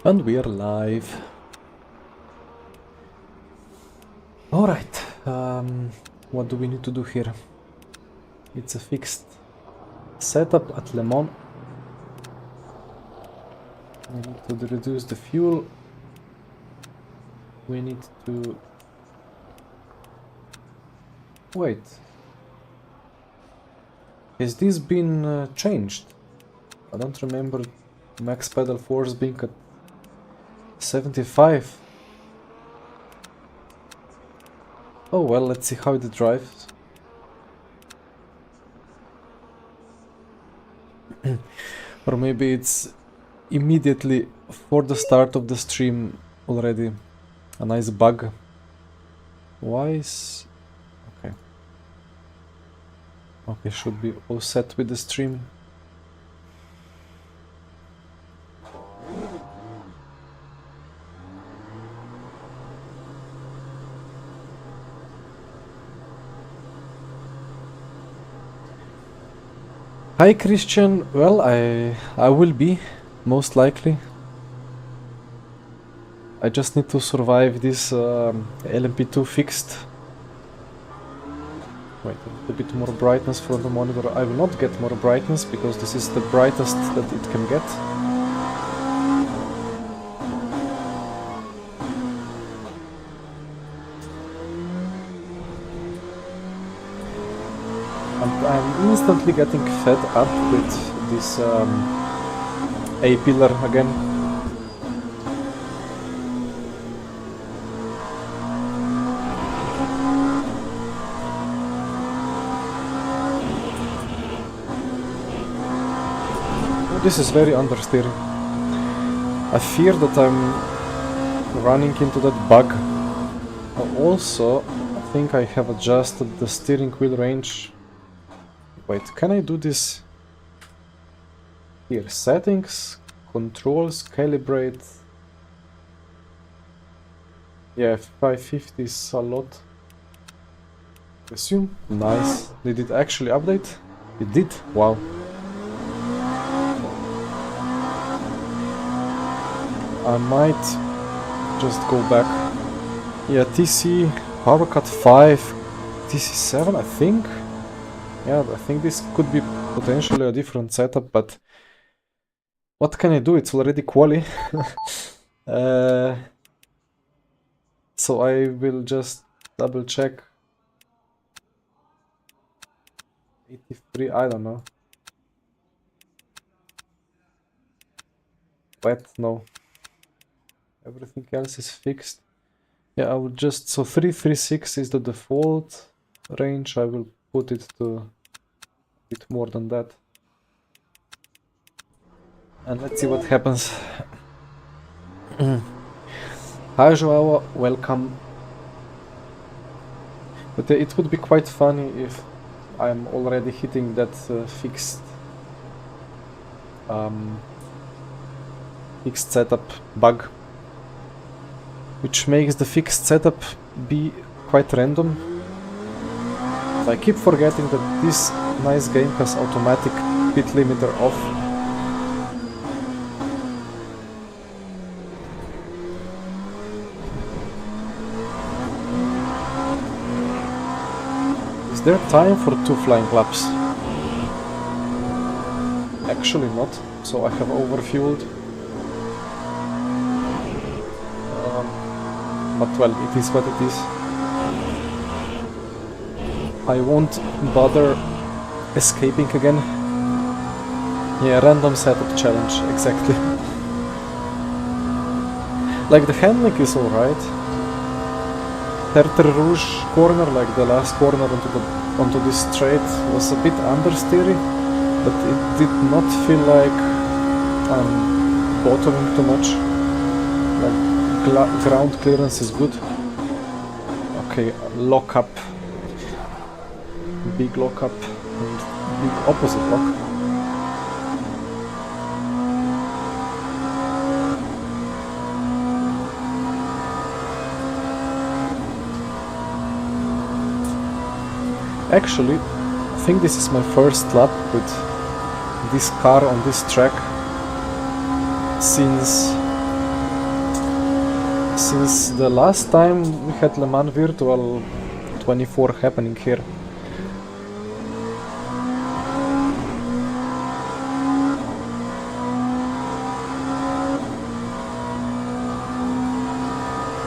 And we are live. Alright, what do we need to do here? It's a fixed setup at Le Mans. We need to reduce the fuel. We need to... Wait. Has this been changed? I don't remember max pedal force being at 75. Oh well, let's see how it drives. Or maybe it's immediately for the start of the stream already a nice bug. Why is... Okay. Okay, should be all set with the stream. Hi Christian, well I will be, most likely. I just need to survive this LMP2 fixed. Wait, a bit more brightness for the monitor. I will not get more brightness because this is the brightest that it can get. I'm instantly getting fed up with this A-pillar again. This is very understeering. I fear that I'm running into that bug. Also, I think I have adjusted the steering wheel range. Wait, can I do this here? Settings, controls, calibrate. Yeah, 550 is a lot. Resume. Nice. Did it actually update? It did. Wow. I might just go back. Yeah, TC, power cut 5, TC7 I think. Yeah, I think this could be potentially a different setup, but what can I do? It's already quali. So I will just double check. 83, I don't know. Wet, no. Everything else is fixed. Yeah, I will just, so 336 is the default range. I will put it to a bit more than that. And let's see what happens. Hi Joao, welcome. But it would be quite funny if I'm already hitting that fixed setup bug, which makes the fixed setup be quite random. I keep forgetting that this nice game has automatic pit limiter off. Is there time for 2 flying laps? Actually not, so I have overfueled. But well, it is what it is. I won't bother escaping again. Yeah, random setup challenge, exactly. Like the handling is alright. Tertre Rouge corner, like the last corner onto this straight, was a bit understeery, but it did not feel like I'm bottoming too much. Like ground clearance is good. Okay, lock up. Big lock up and big opposite lock. Actually, I think this is my first lap with this car on this track since since the last time we had Le Mans Virtual 24 happening here.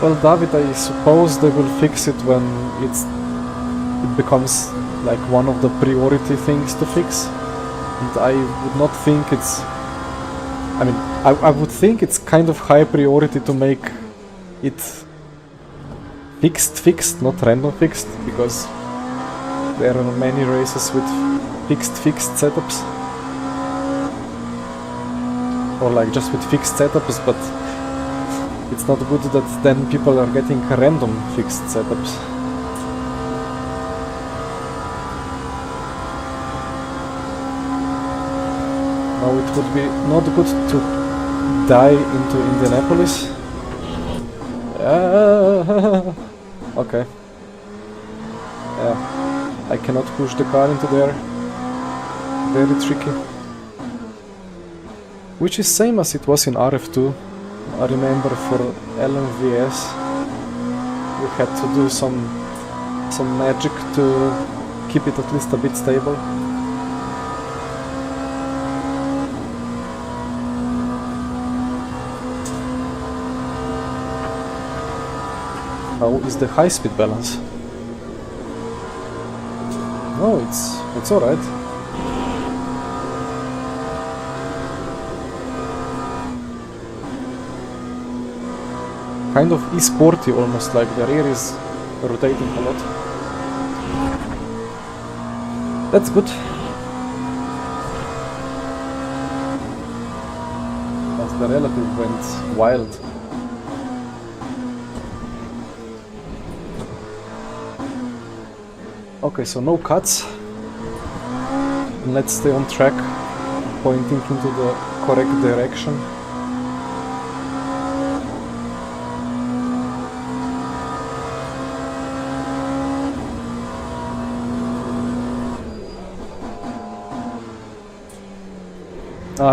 Well, David, I suppose they will fix it when it becomes like one of the priority things to fix. And I would not think it's... I mean, I would think it's kind of high priority to make it fixed, not random fixed, because there are many races with fixed setups. Or like just with fixed setups, but it's not good that then people are getting random fixed setups. Now it would be not good to die into Indianapolis. Okay. Yeah, I cannot push the car into there. Very tricky. Which is same as it was in RF2. I remember for LMVS we had to do some magic to keep it at least a bit stable. How is the high-speed balance? No, it's alright. Kind of e-sporty almost, like the rear is rotating a lot. That's good. But the relative went wild. Okay, so no cuts. And let's stay on track, pointing into the correct direction.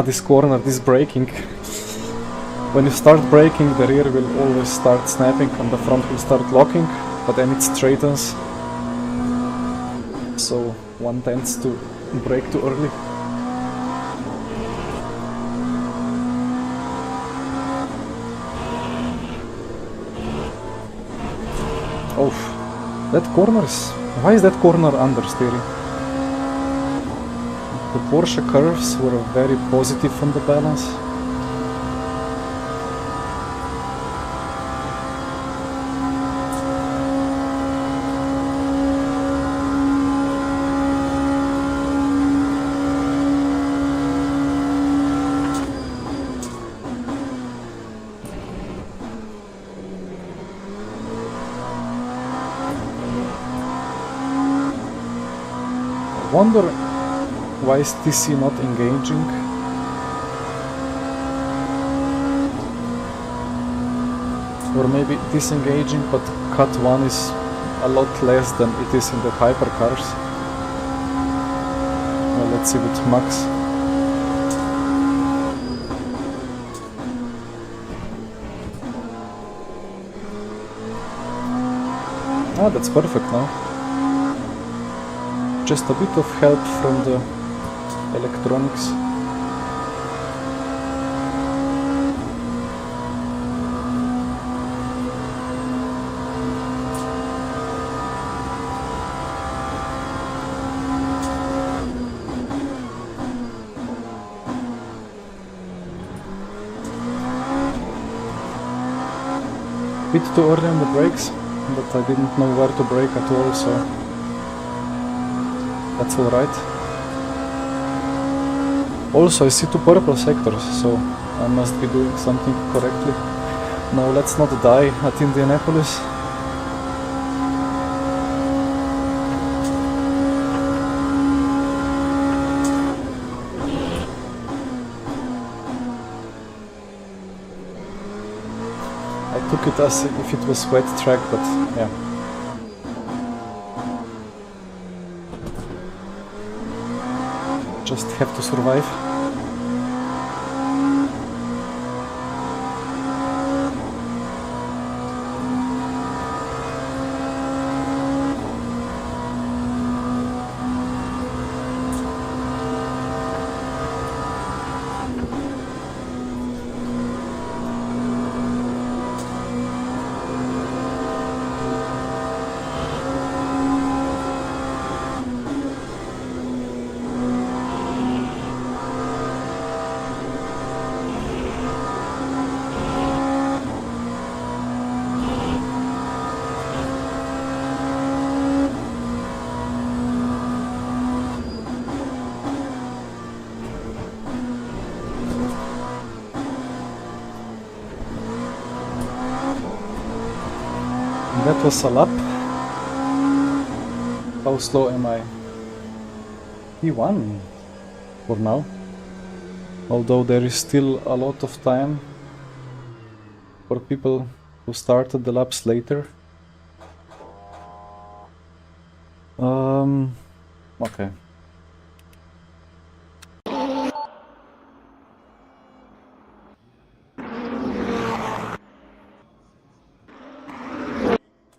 This corner, this braking. When you start braking, the rear will always start snapping and the front will start locking, but then it straightens. So one tends to brake too early. Oh, that corner is... Why is that corner understeering? The Porsche curves were very positive from the balance. I wonder why is TC not engaging? Or maybe disengaging, but cut 1 is a lot less than it is in the hypercars. Well, let's see with Max. Ah, that's perfect now. Just a bit of help from the electronics. Bit too early on the brakes, but I didn't know where to brake at all, so that's alright. Also, I see 2 purple sectors, so I must be doing something correctly. Now let's not die at Indianapolis. I took it as if it was wet track, but yeah. Just have to survive. That was a lap. How slow am I? P1 for now. Although there is still a lot of time for people who started the laps later. Okay.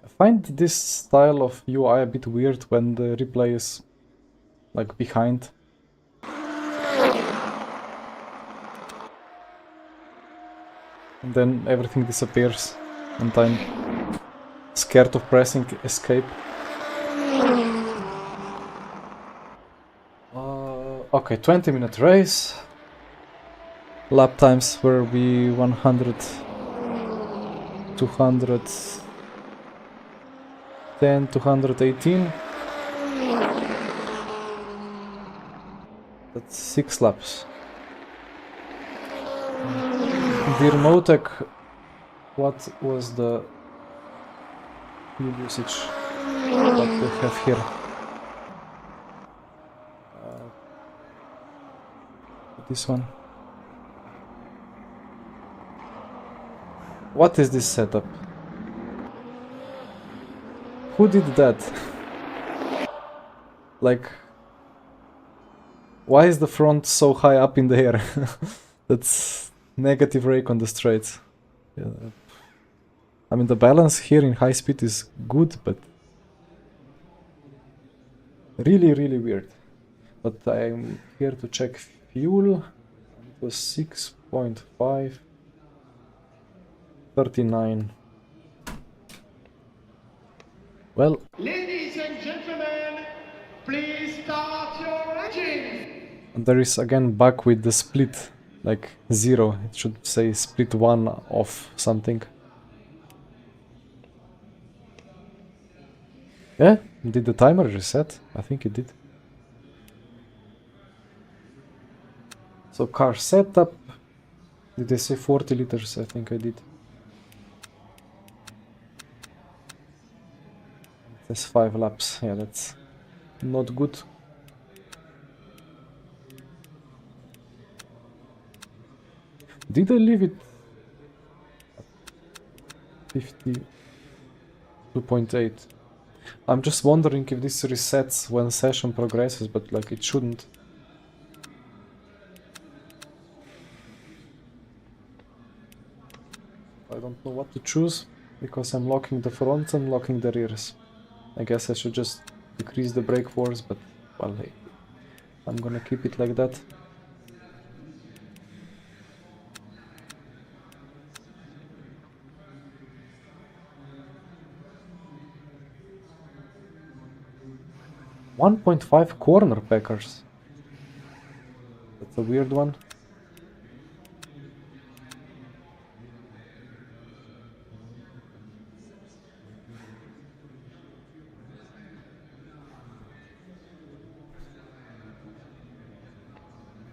I find this style of UI a bit weird when the replay is like behind. And then everything disappears and I'm scared of pressing escape. Okay, 20-minute race. Lap times will be 100, 210, 218. That's 6 laps. Dear Motec, what was the fuel usage? What we have here? This one. What is this setup? Who did that? Like, why is the front so high up in the air? That's negative rake on the straights. Yeah. I mean, the balance here in high speed is good, but really, really weird. But I'm here to check fuel. It was 6.5, 39. Well, ladies and gentlemen, please start your engines. And there is again bug with the split, like 0. It should say split 1 off something. Yeah, did the timer reset? I think it did. So car setup. Did they say 40 liters? I think I did. That's 5 laps. Yeah, that's not good. Did I leave it 52.8? I'm just wondering if this resets when session progresses, but like it shouldn't. I don't know what to choose because I'm locking the fronts and locking the rears. I guess I should just decrease the brake force, but well, hey, I'm gonna keep it like that. .5 corner packers. That's a weird one.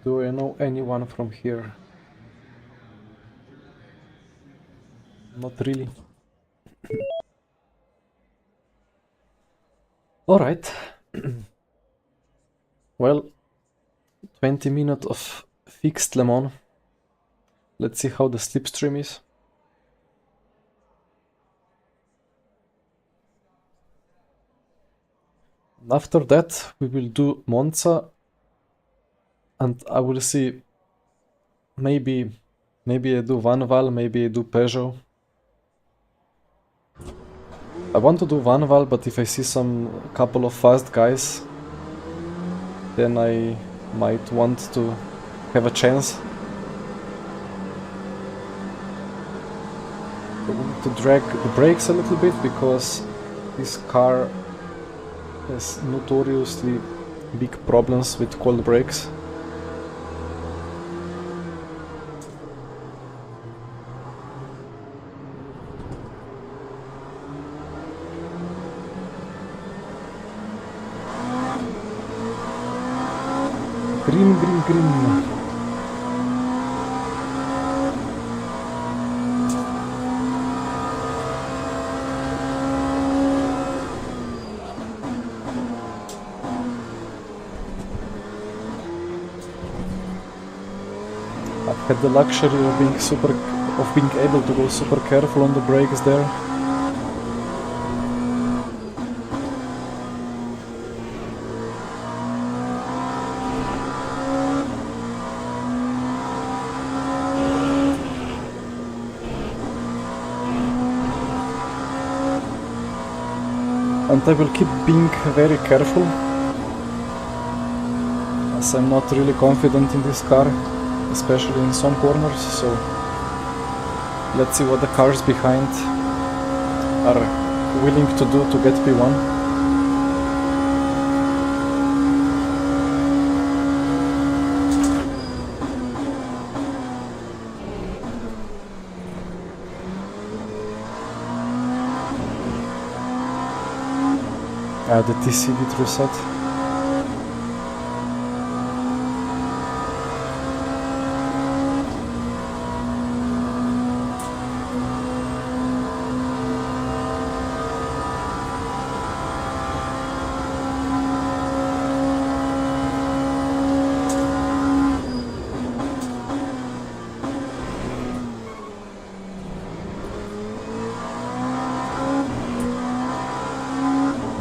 Do I know anyone from here? Not really. Alright. Well, 20 minutes of fixed Le Mans. Let's see how the slipstream is. After that, we will do Monza, and I will see. Maybe I do Vanwall, maybe I do Peugeot. I want to do Vanwall, but if I see some couple of fast guys, then I might want to have a chance. I want to drag the brakes a little bit because this car has notoriously big problems with cold brakes. Green, green, green. I've had the luxury of being able to go super careful on the brakes there. And I will keep being very careful, as I'm not really confident in this car, especially in some corners, so let's see what the cars behind are willing to do to get P1. The TC did reset.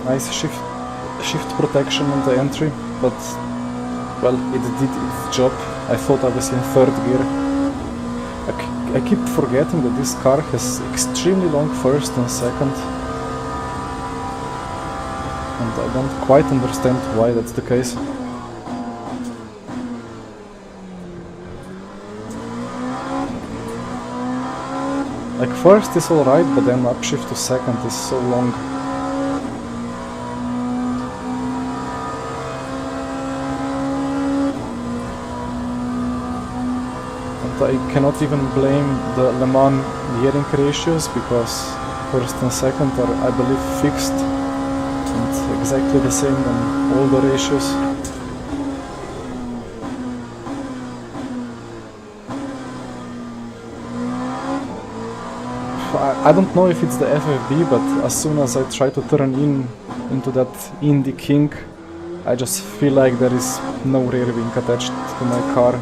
Nice shift protection on the entry, but well, it did its job. I thought I was in third gear. I keep forgetting that this car has extremely long first and second, and I don't quite understand why that's the case. Like first is alright, but then upshift to second is so long. I cannot even blame the Le Mans gearing ratios, because first and second are, I believe, fixed and exactly the same on all the ratios. I don't know if it's the FFB, but as soon as I try to turn into that Indy King, I just feel like there is no rear wing attached to my car.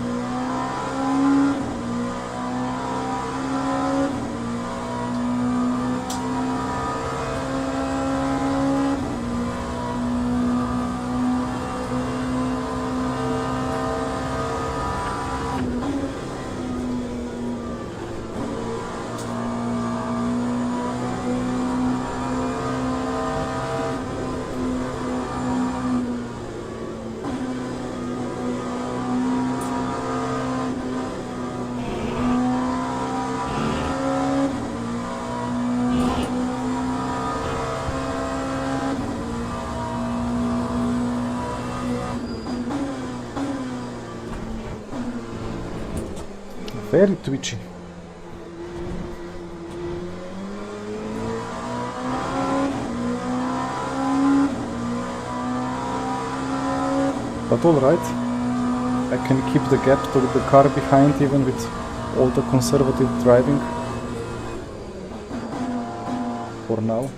Very twitchy. But alright, I can keep the gap to the car behind even with all the conservative driving. For now.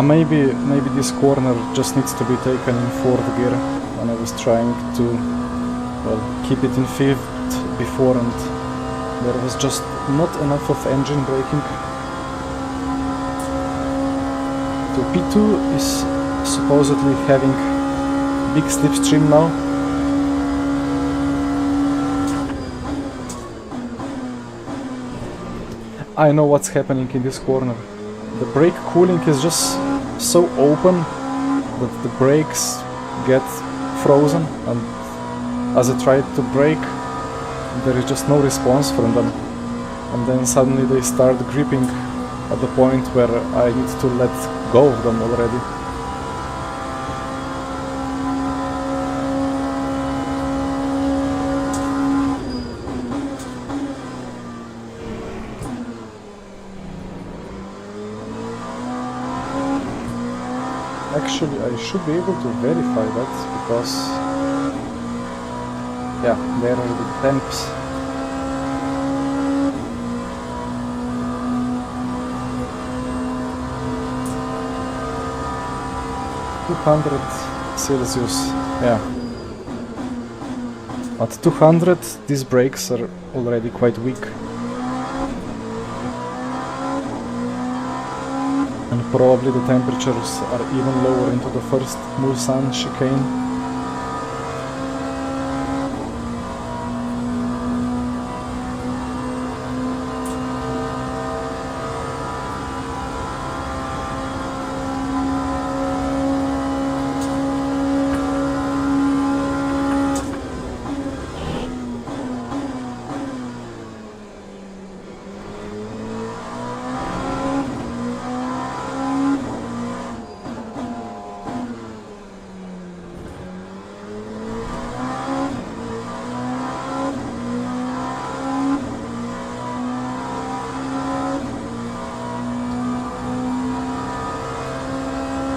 Maybe this corner just needs to be taken in fourth gear, and I was trying to, well, keep it in fifth before, and there was just not enough of engine braking. So P2 is supposedly having big slipstream now. I know what's happening in this corner. The brake cooling is just so open that the brakes get frozen, and as I tried to brake, there is just no response from them, and then suddenly they start gripping at the point where I need to let go of them already. Actually, I should be able to verify that because, yeah, there are the temps. Celsius, yeah. At 200, these brakes are already quite weak. And probably the temperatures are even lower into the first Mulsanne chicane.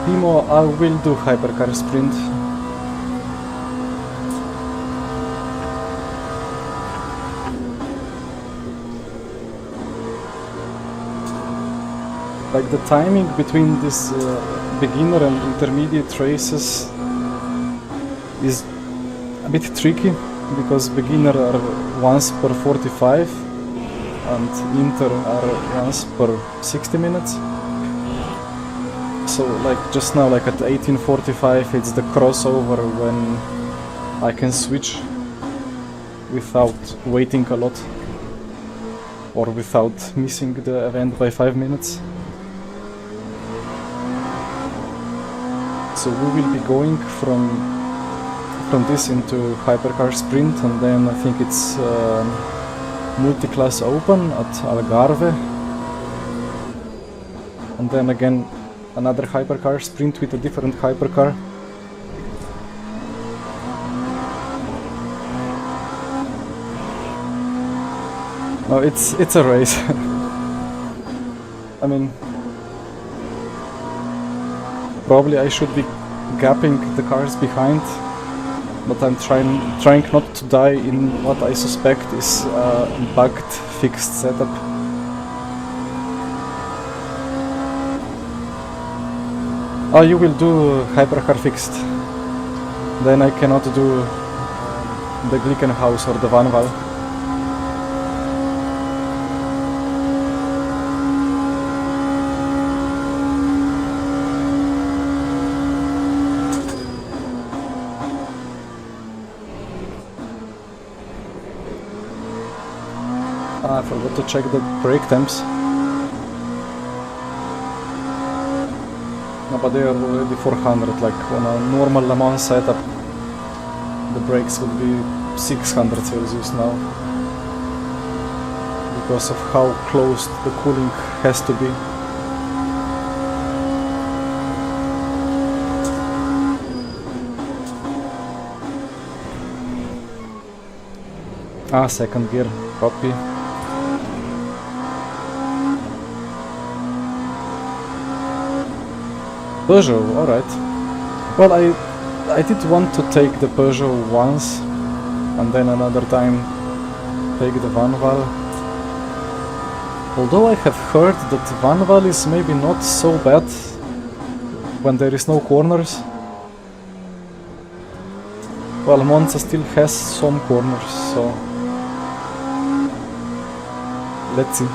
Timo, I will do hypercar sprint. Like the timing between this beginner and intermediate races is a bit tricky because beginner are once per 45 and inter are once per 60 minutes. So like just now, like at 18:45, it's the crossover when I can switch without waiting a lot or without missing the event by 5 minutes. So we will be going from this into hypercar sprint, and then I think it's multi-class open at Algarve, and then again another hypercar sprint with a different hypercar. No, it's a race. I mean, probably I should be gapping the cars behind, but I'm trying not to die in what I suspect is a bugged fixed setup. Oh, you will do hypercar fixed. Then I cannot do the Glickenhaus or the Vanwall. I forgot to check the brake temps. No, but they are already 400, like on a normal Le Mans setup the brakes would be 600 Celsius now because of how close the cooling has to be. Ah, second gear, copy. Peugeot, alright. Well, I did want to take the Peugeot once and then another time take the Vanwall. Although I have heard that Vanwall is maybe not so bad when there is no corners. Well, Monza still has some corners, so let's see.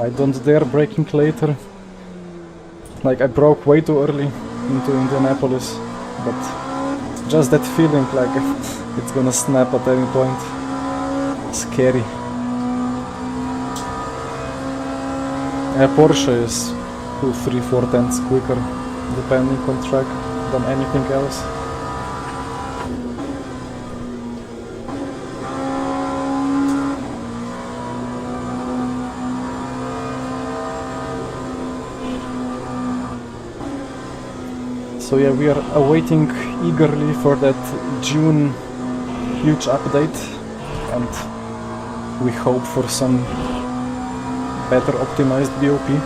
I don't dare braking later. Like, I broke way too early into Indianapolis, but just that feeling like it's gonna snap at any point. Scary. Yeah, Porsche is 2, 3, 4 tenths quicker depending on track, than anything else. So yeah, we are awaiting eagerly for that June huge update, and we hope for some better optimized BOP.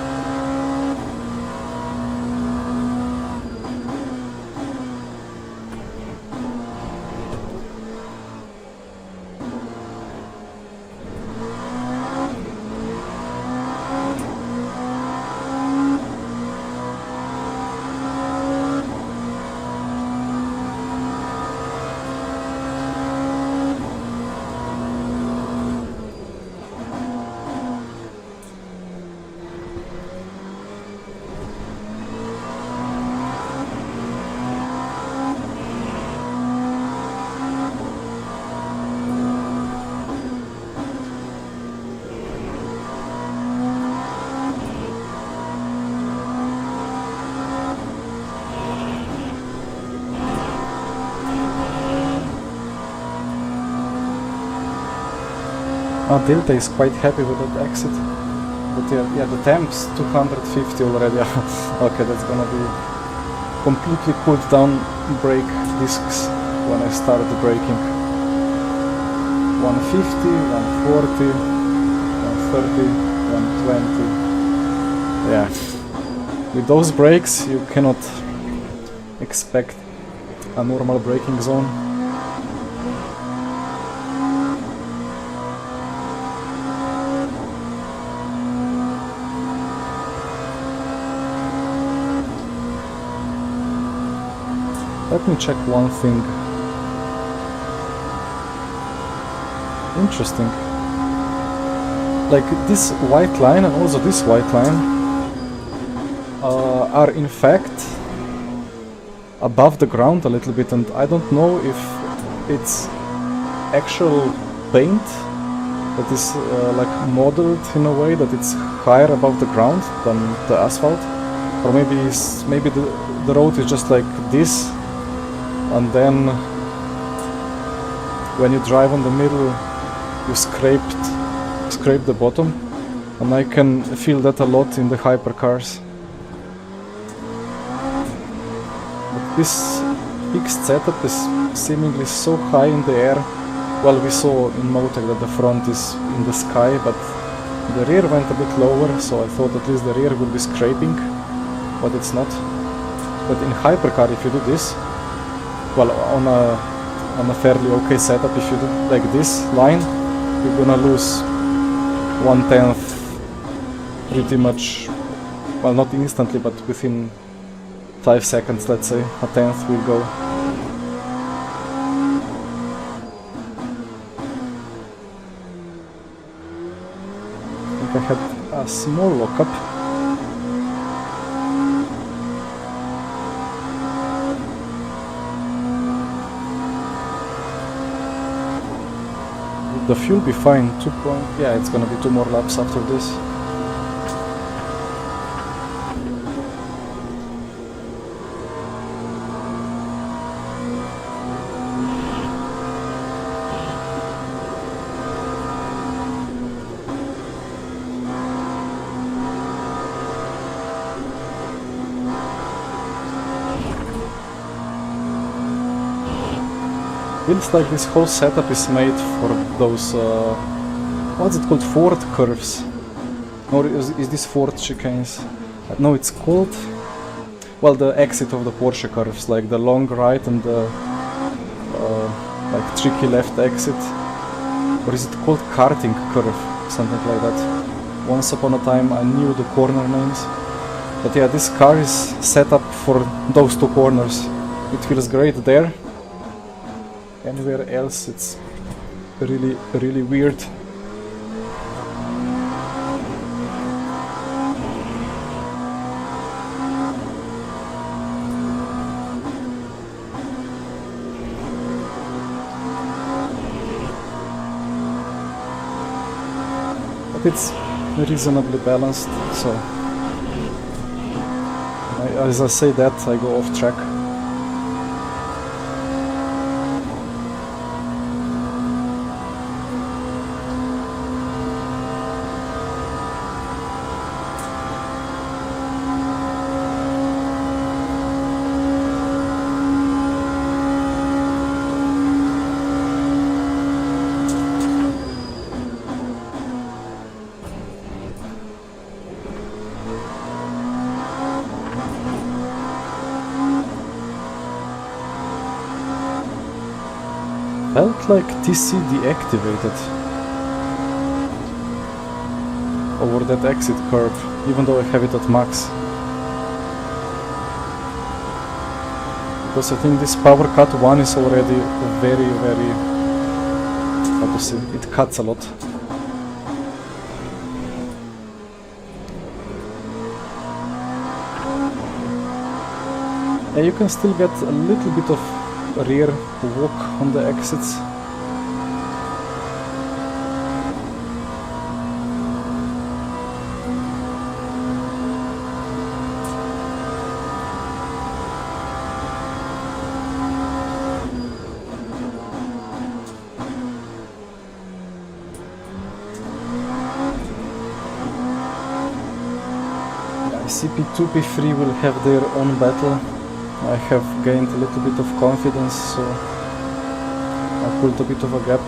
Delta is quite happy with that exit, but yeah, the temp's 250 already. Okay, that's gonna be completely cooled down brake discs when I start the braking. 150, 140, 130, 120. Yeah, with those brakes you cannot expect a normal braking zone. Let me check one thing. Interesting. Like this white line and also this white line are in fact above the ground a little bit, and I don't know if it's actual paint that is like modeled in a way that it's higher above the ground than the asphalt, or maybe the road is just like this. And then when you drive on the middle, you scrape the bottom, and I can feel that a lot in the hypercars. But this fixed setup is seemingly so high in the air. Well, we saw in Motec that the front is in the sky, but the rear went a bit lower, so I thought at least the rear would be scraping, but it's not. But in hypercar, if you do this, well, on a fairly okay setup, if you do like this line, you're gonna lose 1/10 pretty much, well, not instantly, but within 5 seconds, let's say, a tenth will go. I think I had a small lockup. The fuel be fine. Yeah, it's gonna be 2 more laps after this. Feels like this whole setup is made for those, what's it called, Ford curves? Or is this Ford chicanes? No, it's called, well, the exit of the Porsche curves, like the long right and the like tricky left exit. Or is it called karting curve? Something like that. Once upon a time I knew the corner names. But yeah, this car is set up for those 2 corners. It feels great there. Anywhere else it's really weird. But it's reasonably balanced, so as I say that I go off track. Felt like TC deactivated over that exit curve, even though I have it at max. Because I think this power cut 1 is already very, how to say, it cuts a lot. And you can still get a little bit of rear walk on the exits. CP2, P3 will have their own battle. I have gained a little bit of confidence, so I pulled a bit of a gap.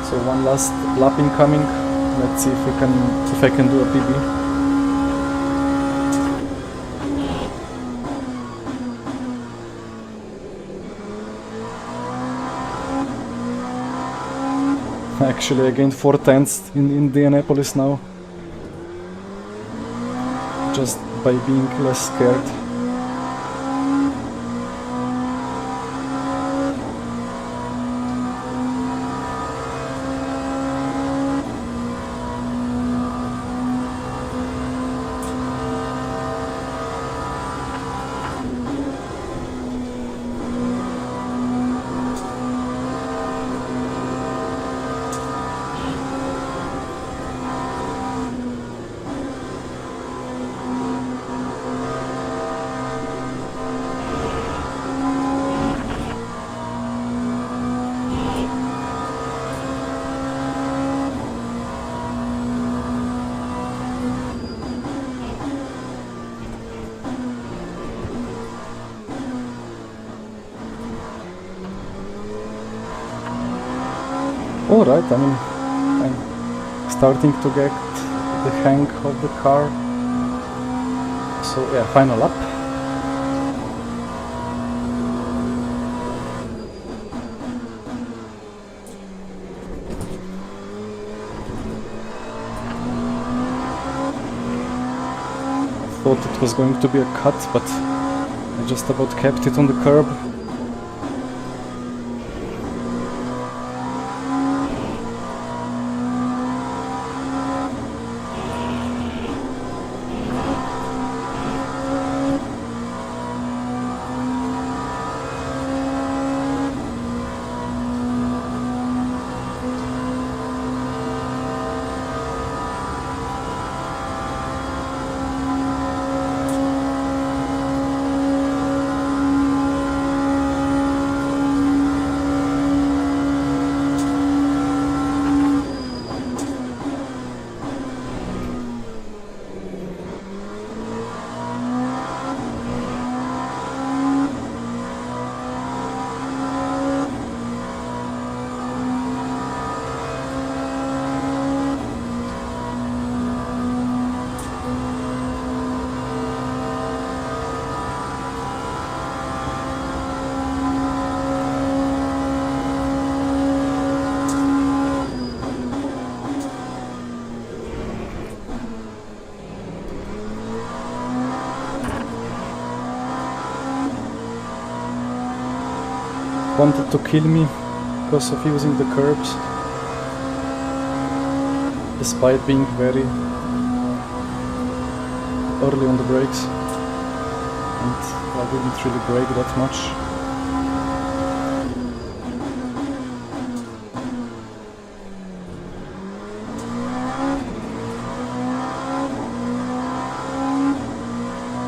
So one last lap incoming. Let's see if I can do a PB. Actually, I gained 4 tenths in Indianapolis now, just by being less scared. Alright, I mean, I'm starting to get the hang of the car. So yeah, final lap. I thought it was going to be a cut, but I just about kept it on the curb. Wanted to kill me because of using the curbs, despite being very early on the brakes, and I didn't really brake that much.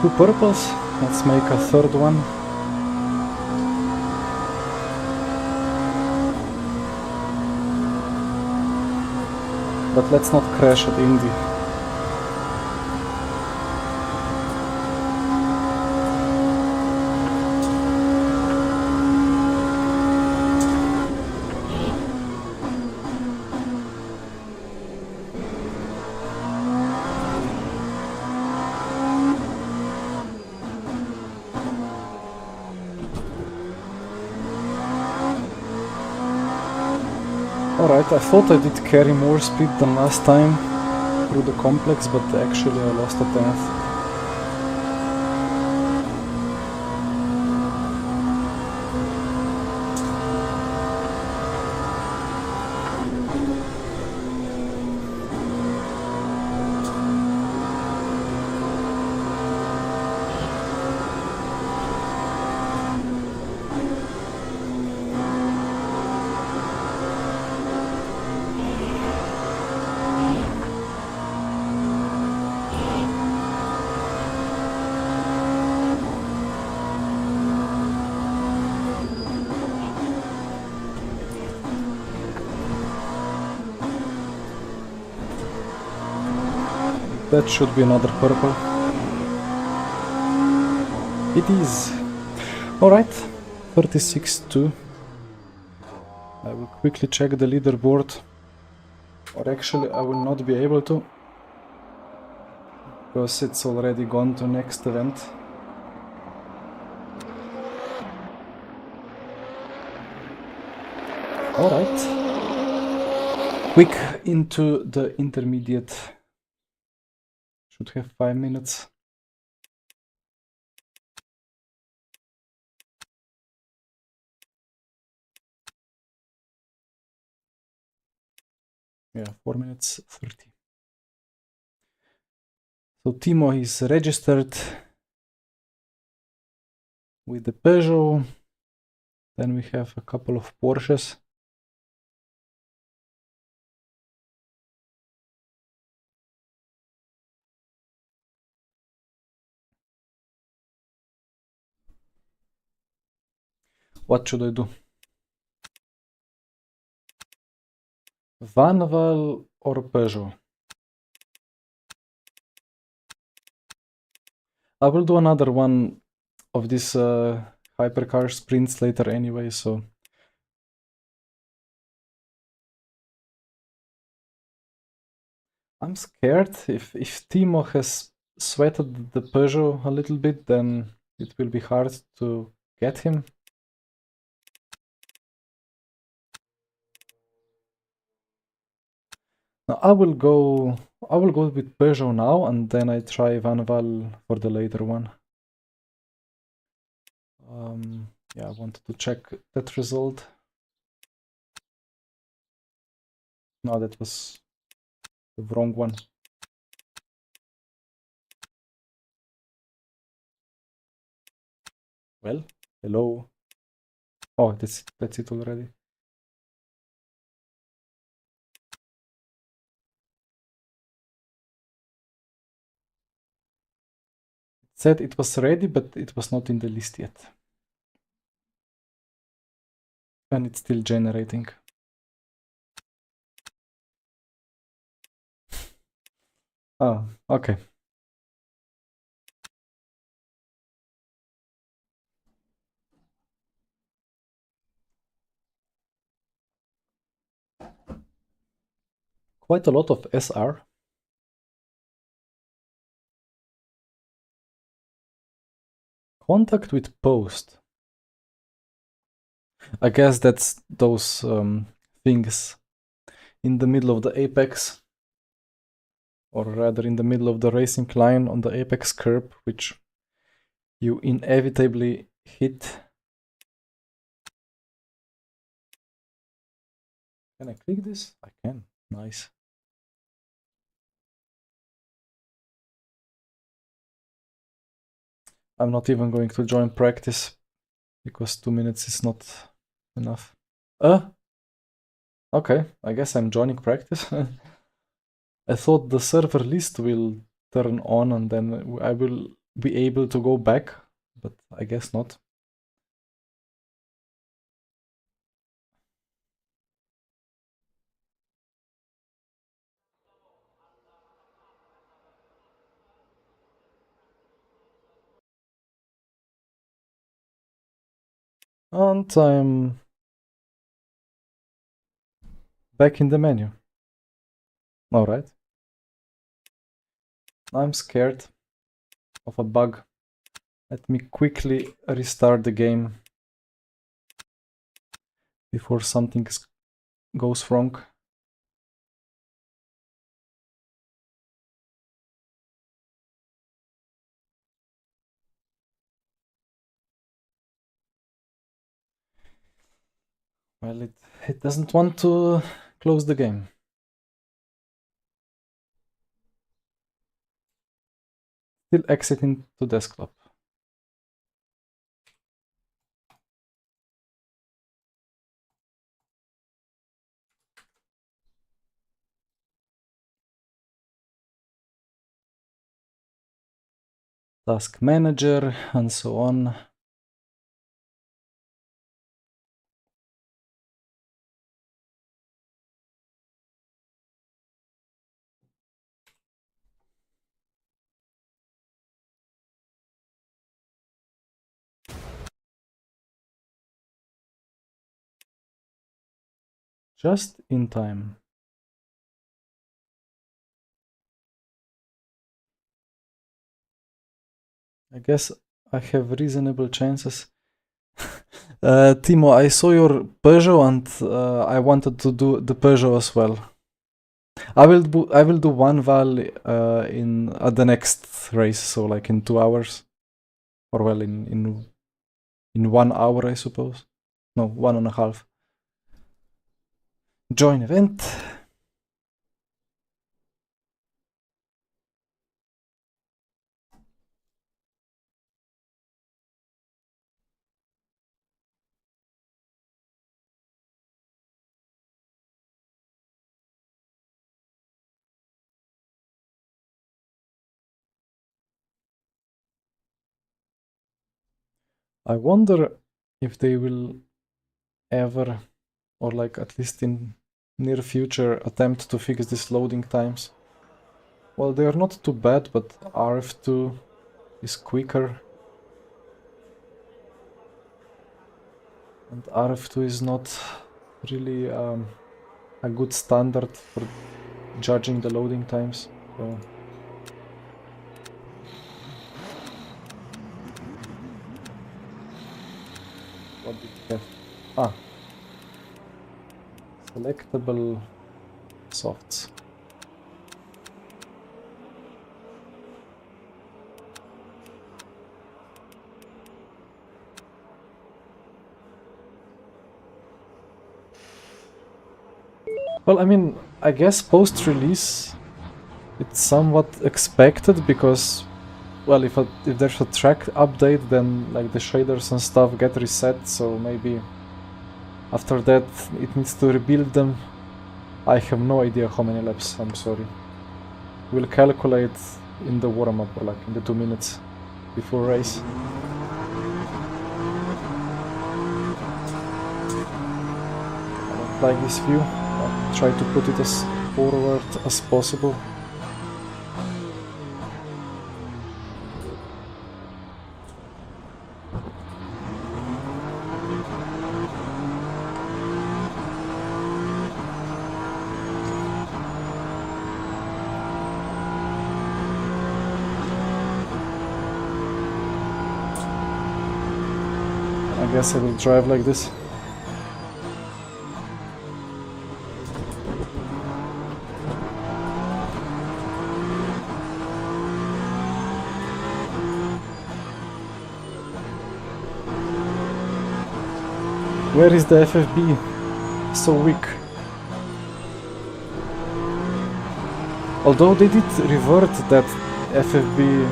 Two purples, let's make a third one. But let's not crash at Indy. Alright, I thought I did carry more speed than last time through the complex, but actually I lost a tenth. That should be another purple. It is. Alright, 36-2. I will quickly check the leaderboard. Or actually I will not be able to, because it's already gone to next event. Alright. Quick into the intermediate. Should have 5 minutes. Yeah, 4 minutes 30. So Timo is registered with the Peugeot. Then we have a couple of Porsches. What should I do? Vanwall or Peugeot? I will do another one of these hypercar sprints later anyway, so... I'm scared if Timo has sweated the Peugeot a little bit, then it will be hard to get him. Now I will go with Peugeot now, and then I try Vanwall for the later one. Yeah, I wanted to check that result. No, that was the wrong one. Well, hello. Oh, that's it already. It said it was ready, but it was not in the list yet. And it's still generating. Oh, okay. Quite a lot of SR. Contact with post. I guess that's those things in the middle of the apex, or rather in the middle of the racing line on the apex curb, which you inevitably hit. Can I click this? I can. Nice. I'm not even going to join practice because 2 minutes is not enough. Okay, I guess I'm joining practice. I thought the server list will turn on and then I will be able to go back, but I guess not. And I'm back in the menu. Alright. I'm scared of a bug. Let me quickly restart the game before something goes wrong. Well, it doesn't want to close the game. Still exiting to desktop. Task manager and so on. Just in time. I guess I have reasonable chances. Timo, I saw your Peugeot and I wanted to do the Peugeot as well. I will do Vanwall in at the next race, so like in 2 hours, or well, in 1 hour, I suppose. No, 1.5. Join event. I wonder if they will ever, or like at least in near future, attempt to fix these loading times. Well, they are not too bad, but RF2 is quicker. And RF2 is not really a good standard for judging the loading times. So what did we have? Ah, selectable softs. Well, I mean, I guess post-release it's somewhat expected because, well, if there's a track update, then like the shaders and stuff get reset, so maybe after that it needs to rebuild them. I have no idea how many laps, I'm sorry. We'll calculate in the warm-up, or like in the 2 minutes before race. I don't like this view. I'll try to put it as forward as possible. I guess I will drive like this. Where is the FFB? So weak. Although they did revert that FFB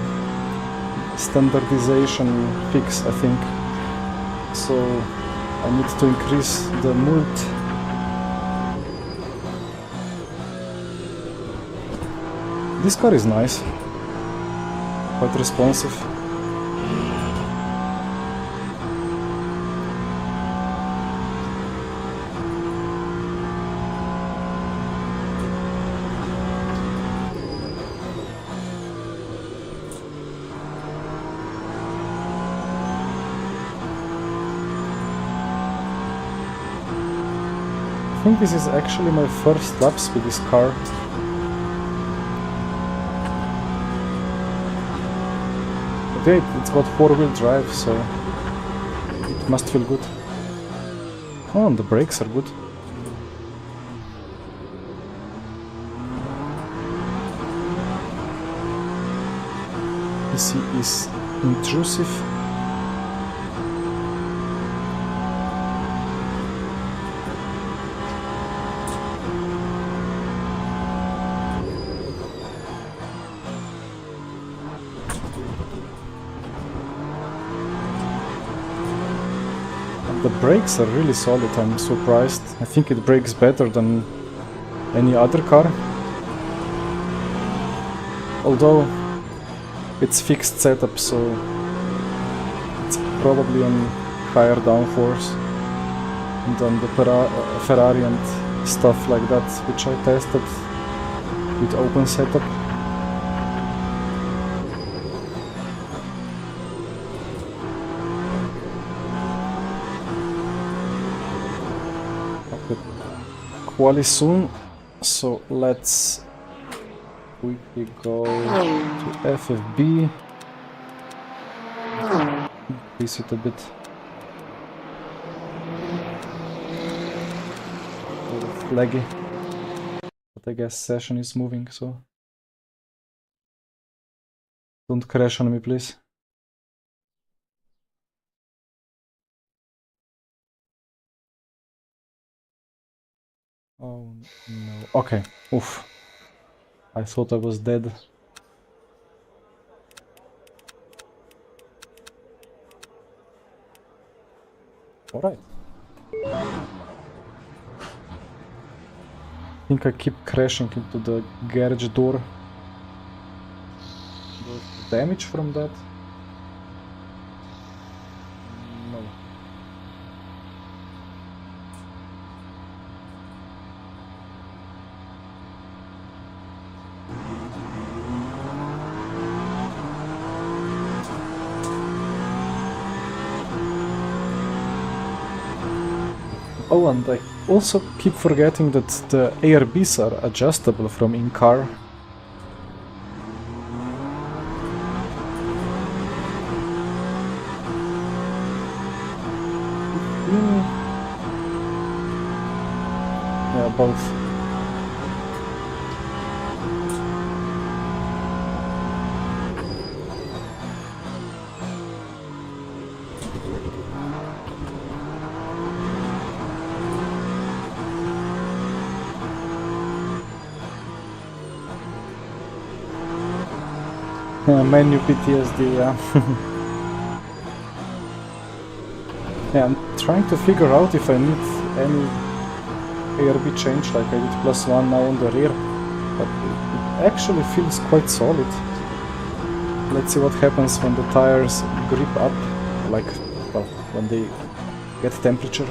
standardization fix, I think. So I need to increase the mult. This car is nice. Quite responsive. I think this is actually my first laps with this car. But yeah, it's got 4-wheel drive, so it must feel good. Oh, and the brakes are good. PC is intrusive. the brakes are really solid, I'm surprised. I think it brakes better than any other car. Although it's fixed setup, so it's probably on higher downforce than the Ferrari and stuff like that, which I tested with open setup. Okay, quali soon, so let's quickly go to FFB, increase it a bit. A little laggy, but I guess session is moving, so don't crash on me, please. Oh no, okay, oof. I thought I was dead. Alright. I think I keep crashing into the garage door. Was damage from that? No. Oh, and I also keep forgetting that the ARBs are adjustable from in-car. Yeah, both. Menu PTSD, yeah. Yeah, I'm trying to figure out if I need any ARB change like I did +1 now on the rear, but it actually feels quite solid. Let's see what happens when the tires grip up, like, well, when they get temperature.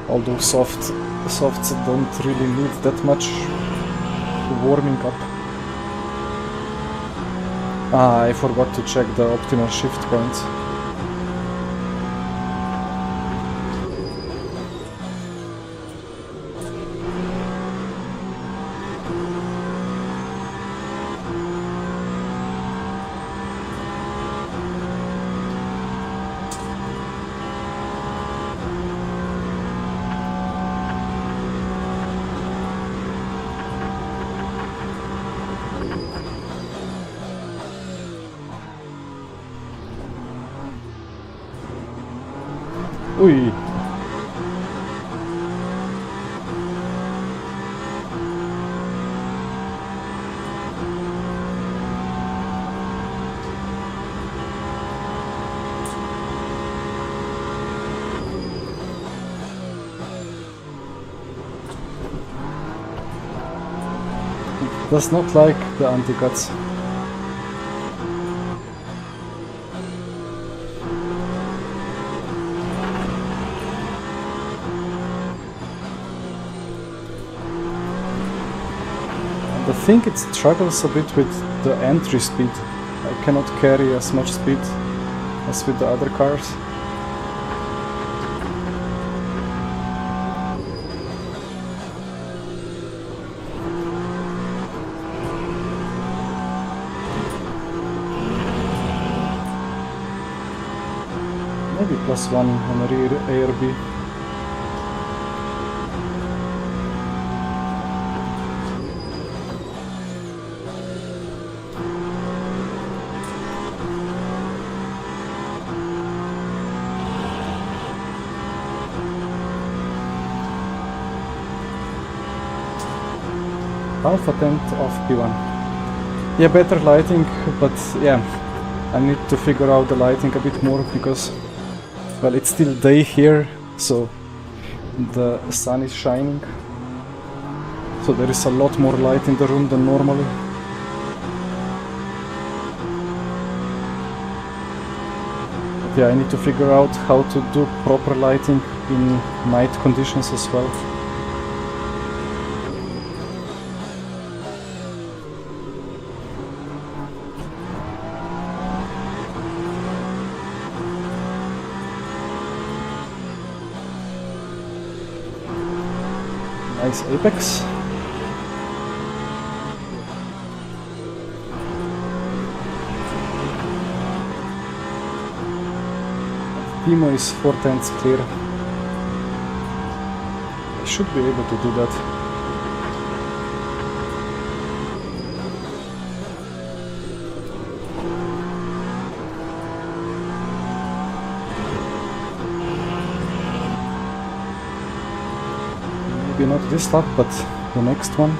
Although softs don't really need that much warming up. Ah, I forgot to check the optimal shift points. Ui. Does not like the anti-cuts. I think it struggles a bit with the entry speed. I cannot carry as much speed as with the other cars. Maybe +1 on the rear ARB. Half attempt of P1. Yeah, better lighting, but yeah, I need to figure out the lighting a bit more because Well, it's still day here, so the sun is shining. So there is a lot more light in the room than normally. But yeah, I need to figure out how to do proper lighting in night conditions as well. Nice apex. Timo is 4 tenths clear. I should be able to do that. Maybe not this lap, but the next one.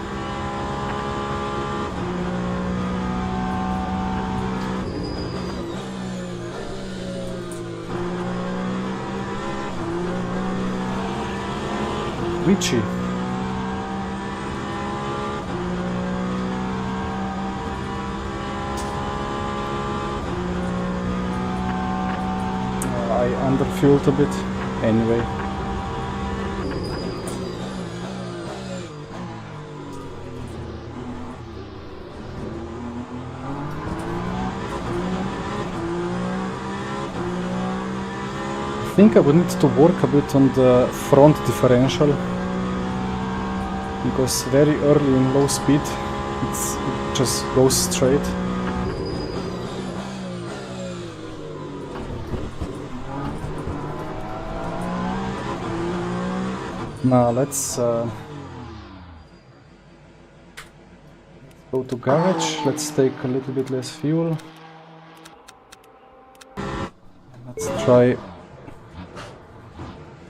Richie. I underfueled a bit anyway. I think I would need to work a bit on the front differential, because very early in low speed it just goes straight. Now let's go to garage. Let's take a little bit less fuel. Let's try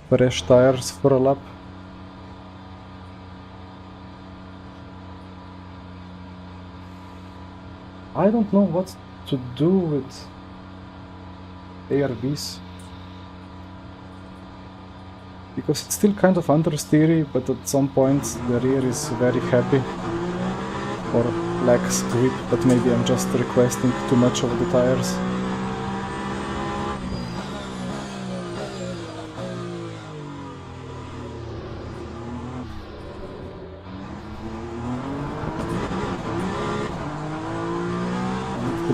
fresh tires for a lap. I don't know what to do with ARBs, because it's still kind of understeery, but at some point the rear is very happy or lacks grip, but maybe I'm just requesting too much of the tires.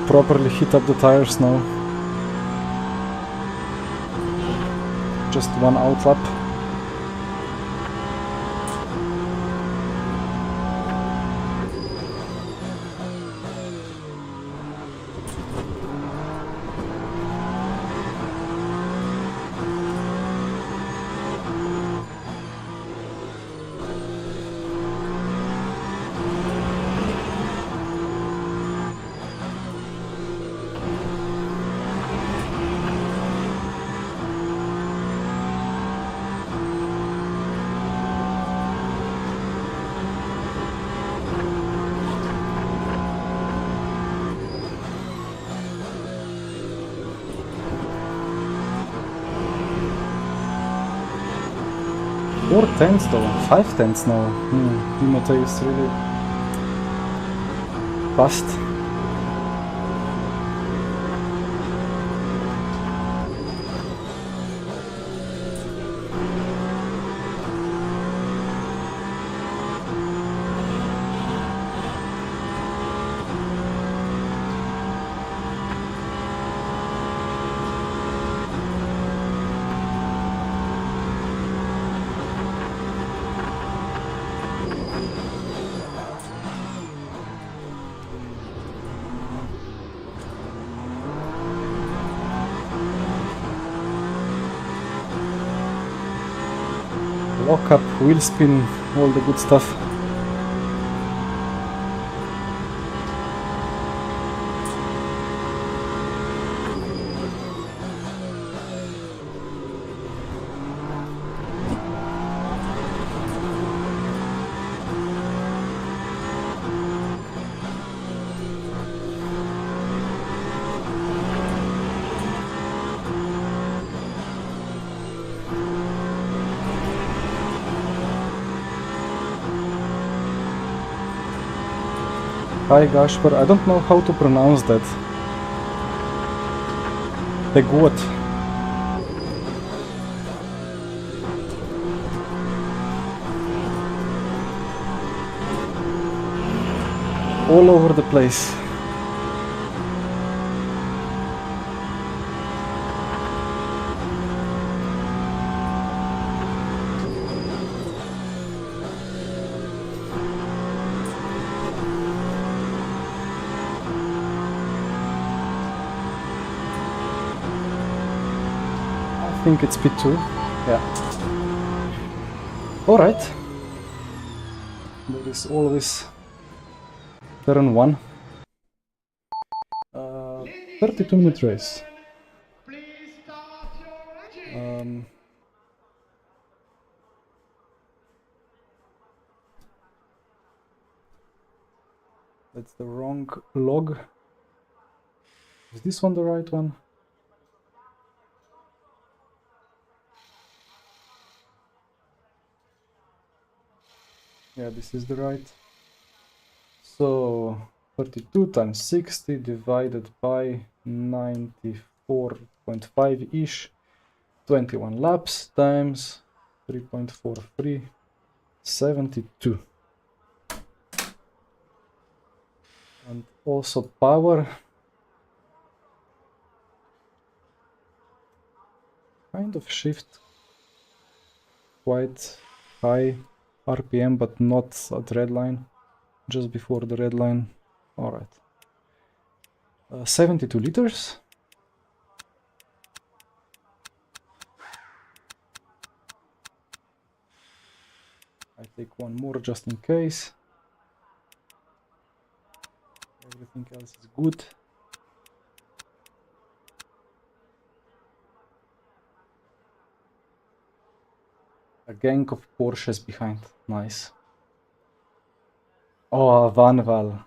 Properly heat up the tires now. Just one out lap. Four tenths though, 5 tenths now. Timothy is really fast. Lock up, wheel spin, all the good stuff. Hi Gashper, I don't know how to pronounce that. The goat. All over the place. I think it's P2. Yeah. Alright. There is always turn 1. 32-minute race. Please start your engine. That's the wrong log. Is this one the right one? Yeah, this is the right. So 32 times 60 divided by 94.5-ish. 21 laps times 3.43, 72. And also power. Kind of shift quite high RPM, but not at red line. Just before the red line. Alright. 72 liters. I take one more just in case. Everything else is good. A gang of Porsches behind. Nice. Oh, Vanwall.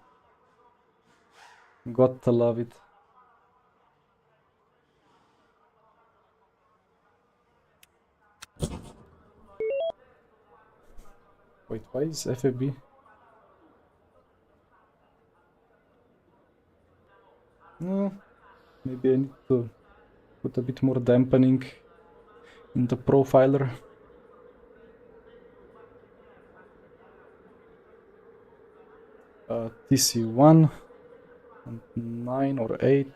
Got to love it. Wait, why is FAB? Maybe I need to put a bit more dampening in the profiler. TC1 and 9 or 8.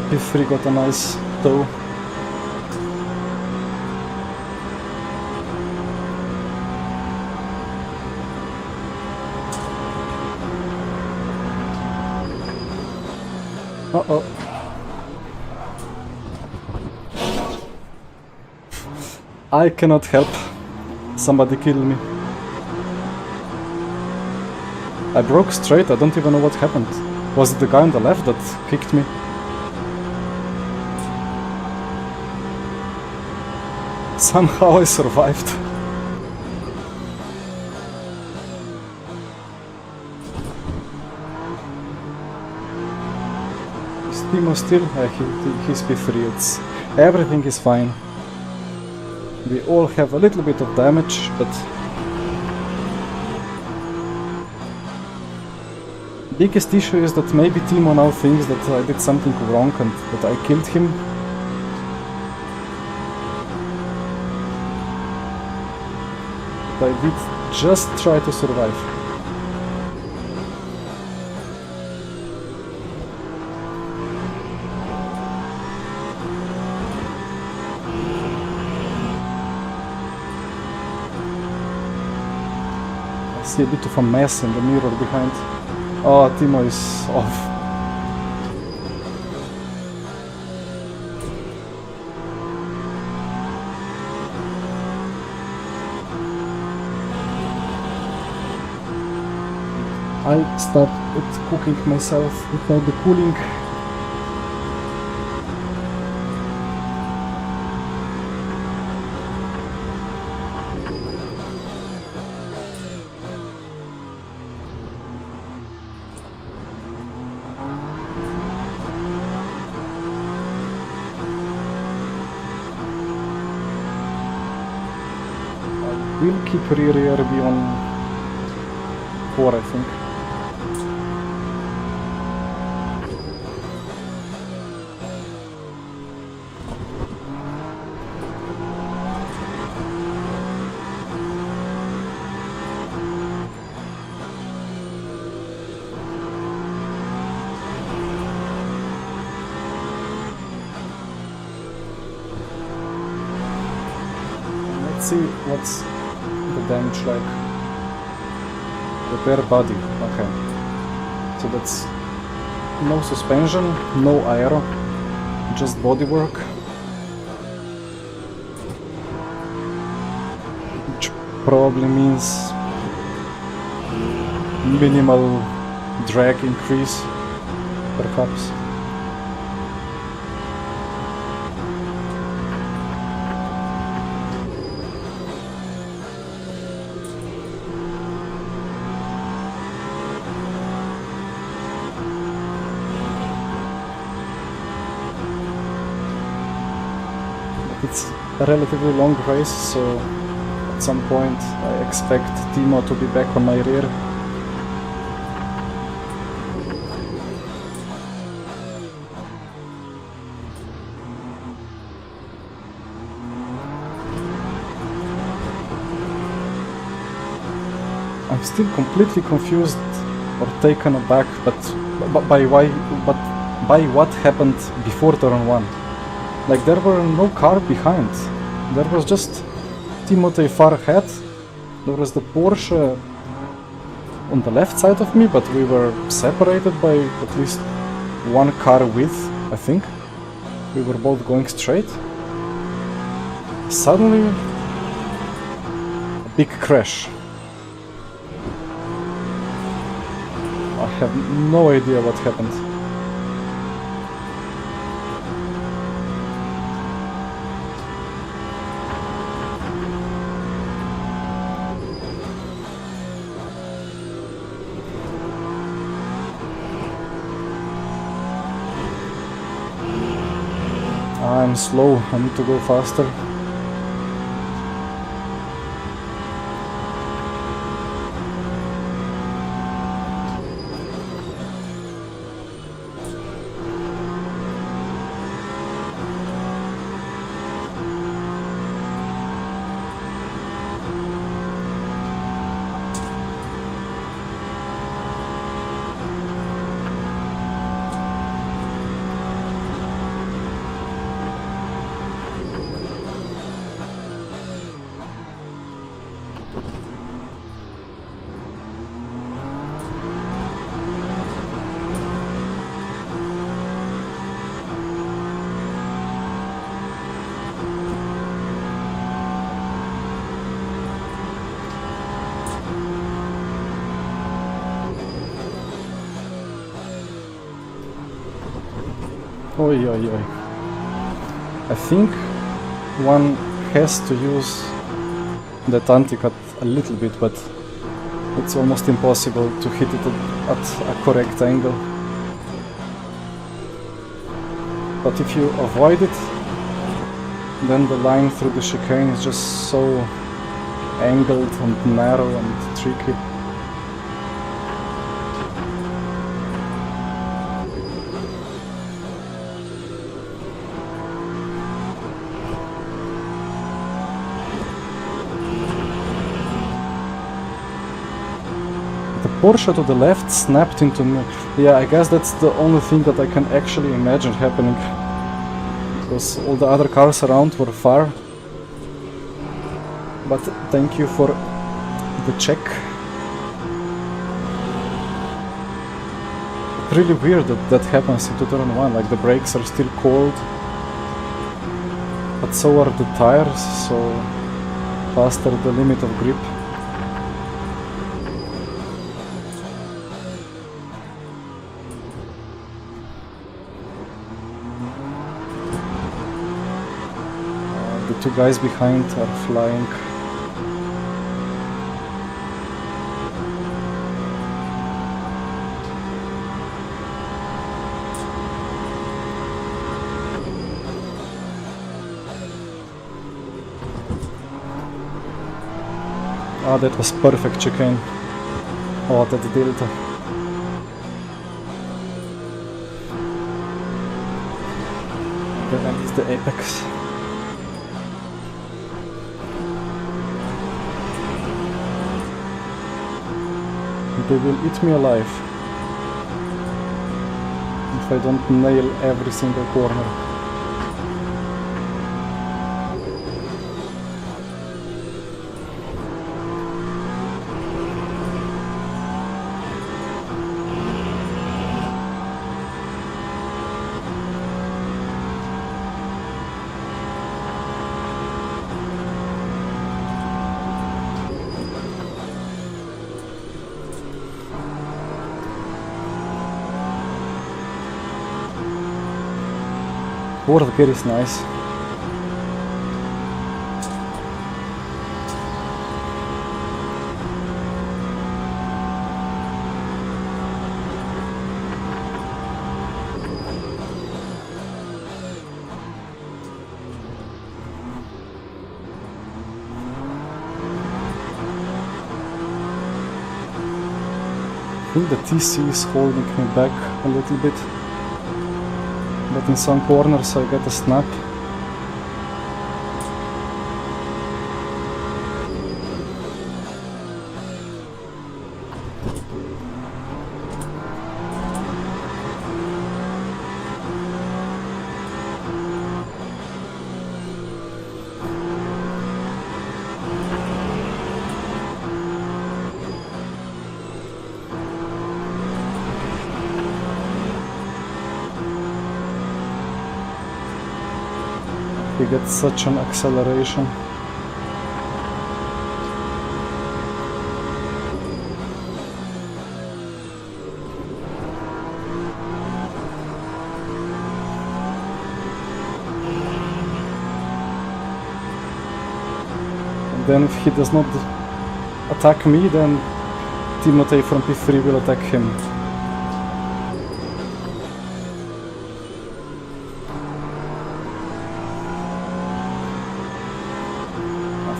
P3 got a nice toe. Uh-oh. I cannot help. Somebody killed me. I broke straight, I don't even know what happened. Was it the guy on the left that kicked me? Somehow I survived. Is Timo still? He's P3. Everything is fine. We all have a little bit of damage, but biggest issue is that maybe Timo now thinks that I did something wrong and that I killed him. But I did just try to survive. I see a bit of a mess in the mirror behind. Oh, Timo is off. I started cooking myself without the cooling. We'll keep rear ARB on 4, I think. Let's see what's the damage like. Repair body, okay. So that's no suspension, no aero, just bodywork. Which probably means minimal drag increase, perhaps. It's a relatively long race, so at some point I expect Timo to be back on my rear. I'm still completely confused or taken aback, but by what happened before turn 1. Like, there were no car behind. There was just Timothy far ahead. There was the Porsche on the left side of me, but we were separated by at least one car width, I think. We were both going straight. Suddenly, a big crash. I have no idea what happened. I'm slow, I need to go faster. Oi, oi, oi. I think one has to use that anti-cut a little bit, but it's almost impossible to hit it at a correct angle. But if you avoid it, then the line through the chicane is just so angled and narrow and tricky. Porsche to the left snapped into me. Yeah, I guess that's the only thing that I can actually imagine happening, because all the other cars around were far. But thank you for the check. Really weird that that happens in turn 1, like the brakes are still cold, but so are the tires, so past the limit of grip. The two guys behind are flying. Ah, that was perfect chicane. Oh, that delta. Then I missed the apex. They will eat me alive if I don't nail every single corner. Fourth gear is nice. I think the TC is holding me back a little bit. But in some corners I get a snap. He gets such an acceleration. And then if he does not attack me, then Timothy from P3 will attack him.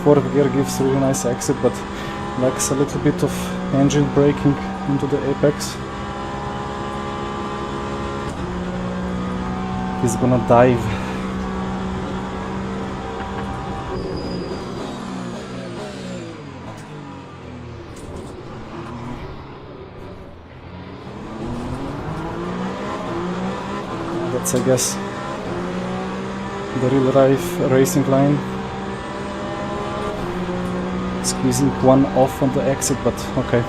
Fourth gear gives really nice exit, but lacks a little bit of engine braking into the apex. He's gonna dive. That's, I guess, the real life racing line. Squeezing one off on the exit, but okay.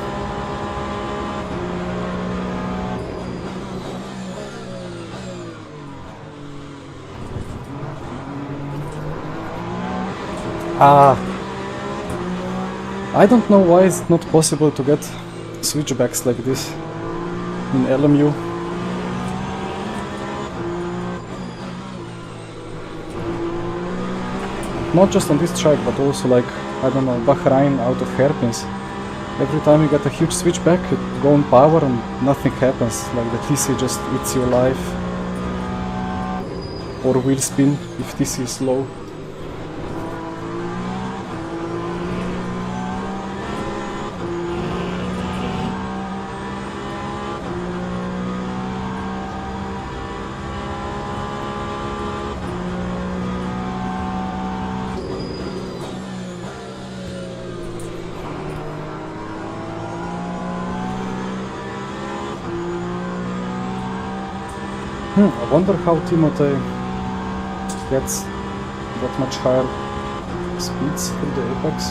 I don't know why it's not possible to get switchbacks like this in LMU. Not just on this track, but also like, I don't know, Bahrain out of hairpins. Every time you get a huge switchback, you go on power and nothing happens. Like the TC just eats your life. Or wheel spin if TC is slow. I wonder how Timothy gets that much higher speeds through the apex.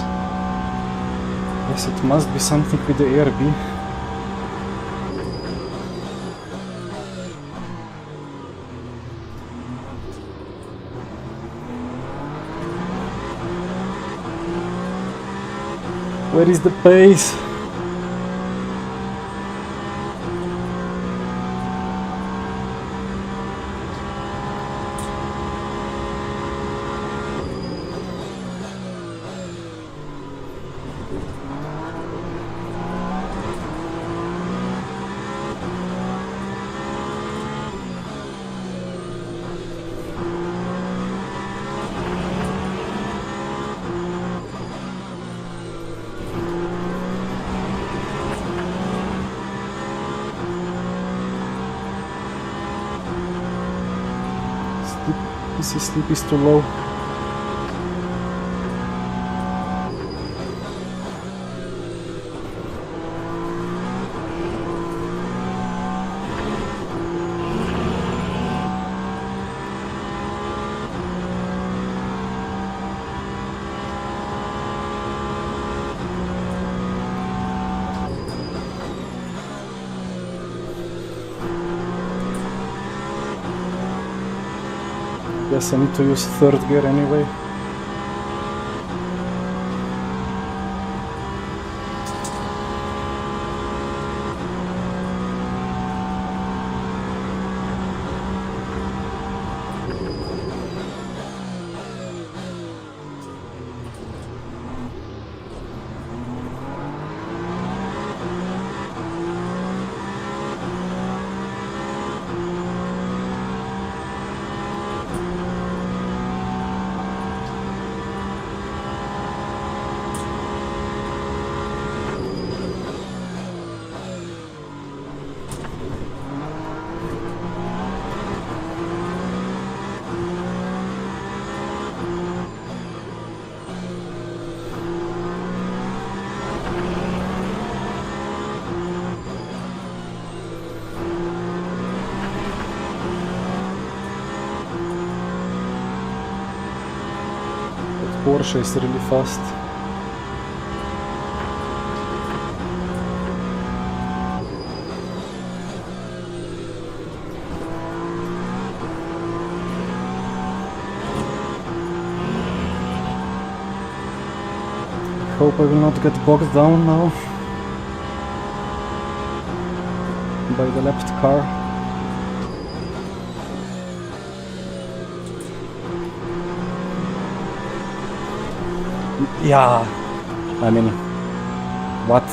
Yes, it must be something with the ARB. Where is the pace? TC sleep is too low. Guess I need to use third gear anyway. Porsche is really fast. Hope I will not get bogged down now by the left car. Yeah, I mean, what?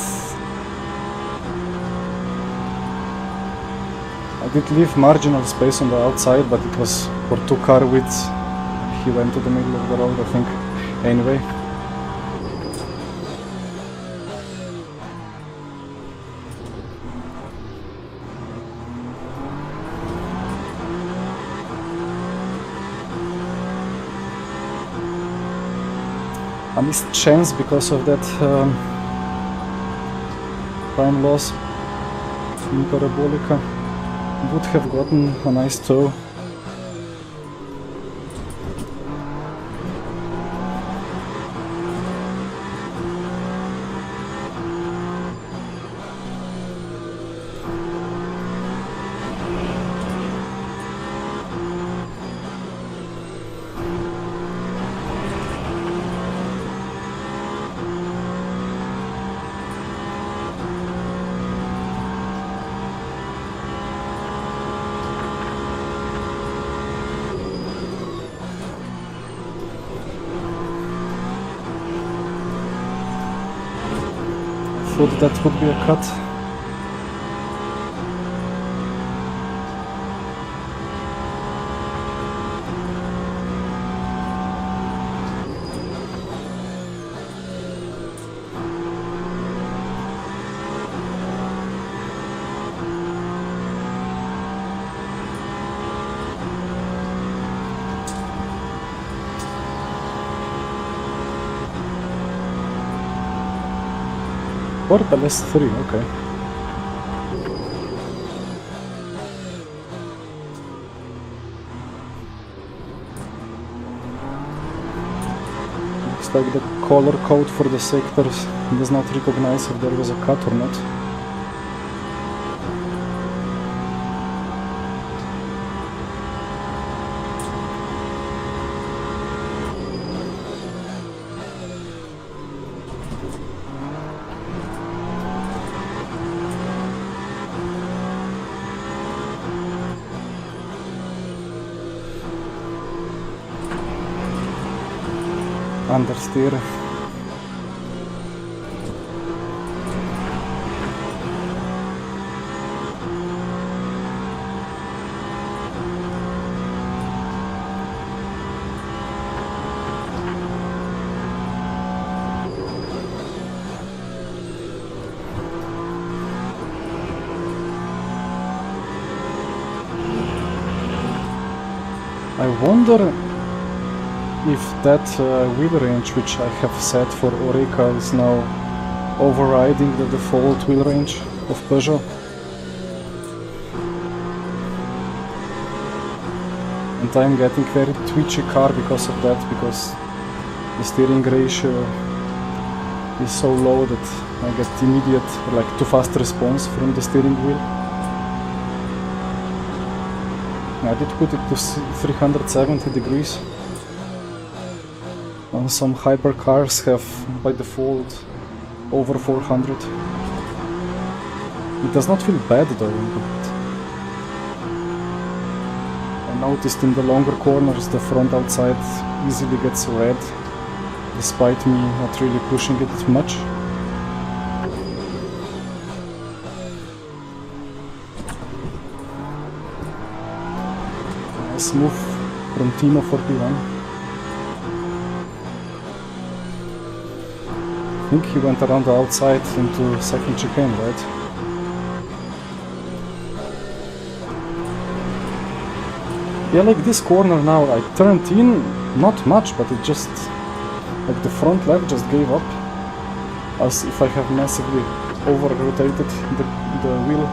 I did leave marginal space on the outside, but it was for 2 car widths. He went to the middle of the road, I think. Anyway. I missed chance because of that time loss in Parabolica. Would have gotten a nice tow. Thought that would be a cut. Portal S3, okay. Looks like the color code for the sectors does not recognize if there was a cut or not. Understeer. I wonder if that wheel range which I have set for Oreca is now overriding the default wheel range of Peugeot. And I'm getting very twitchy car because of that, because the steering ratio is so low that I get immediate, like too fast response from the steering wheel. I did put it to 370 degrees. Some hypercars have by default over 400. It does not feel bad though, but I noticed in the longer corners the front outside easily gets red, despite me not really pushing it much. Nice move from Timo for P1. I think he went around the outside into second chicane, right? Yeah, like this corner now, I turned in, not much, but it just, like the front left just gave up, as if I have massively over-rotated the wheel.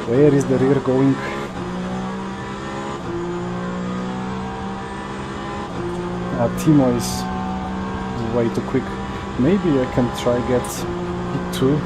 Where is the rear going? Timo is way too quick. Maybe I can try get P2.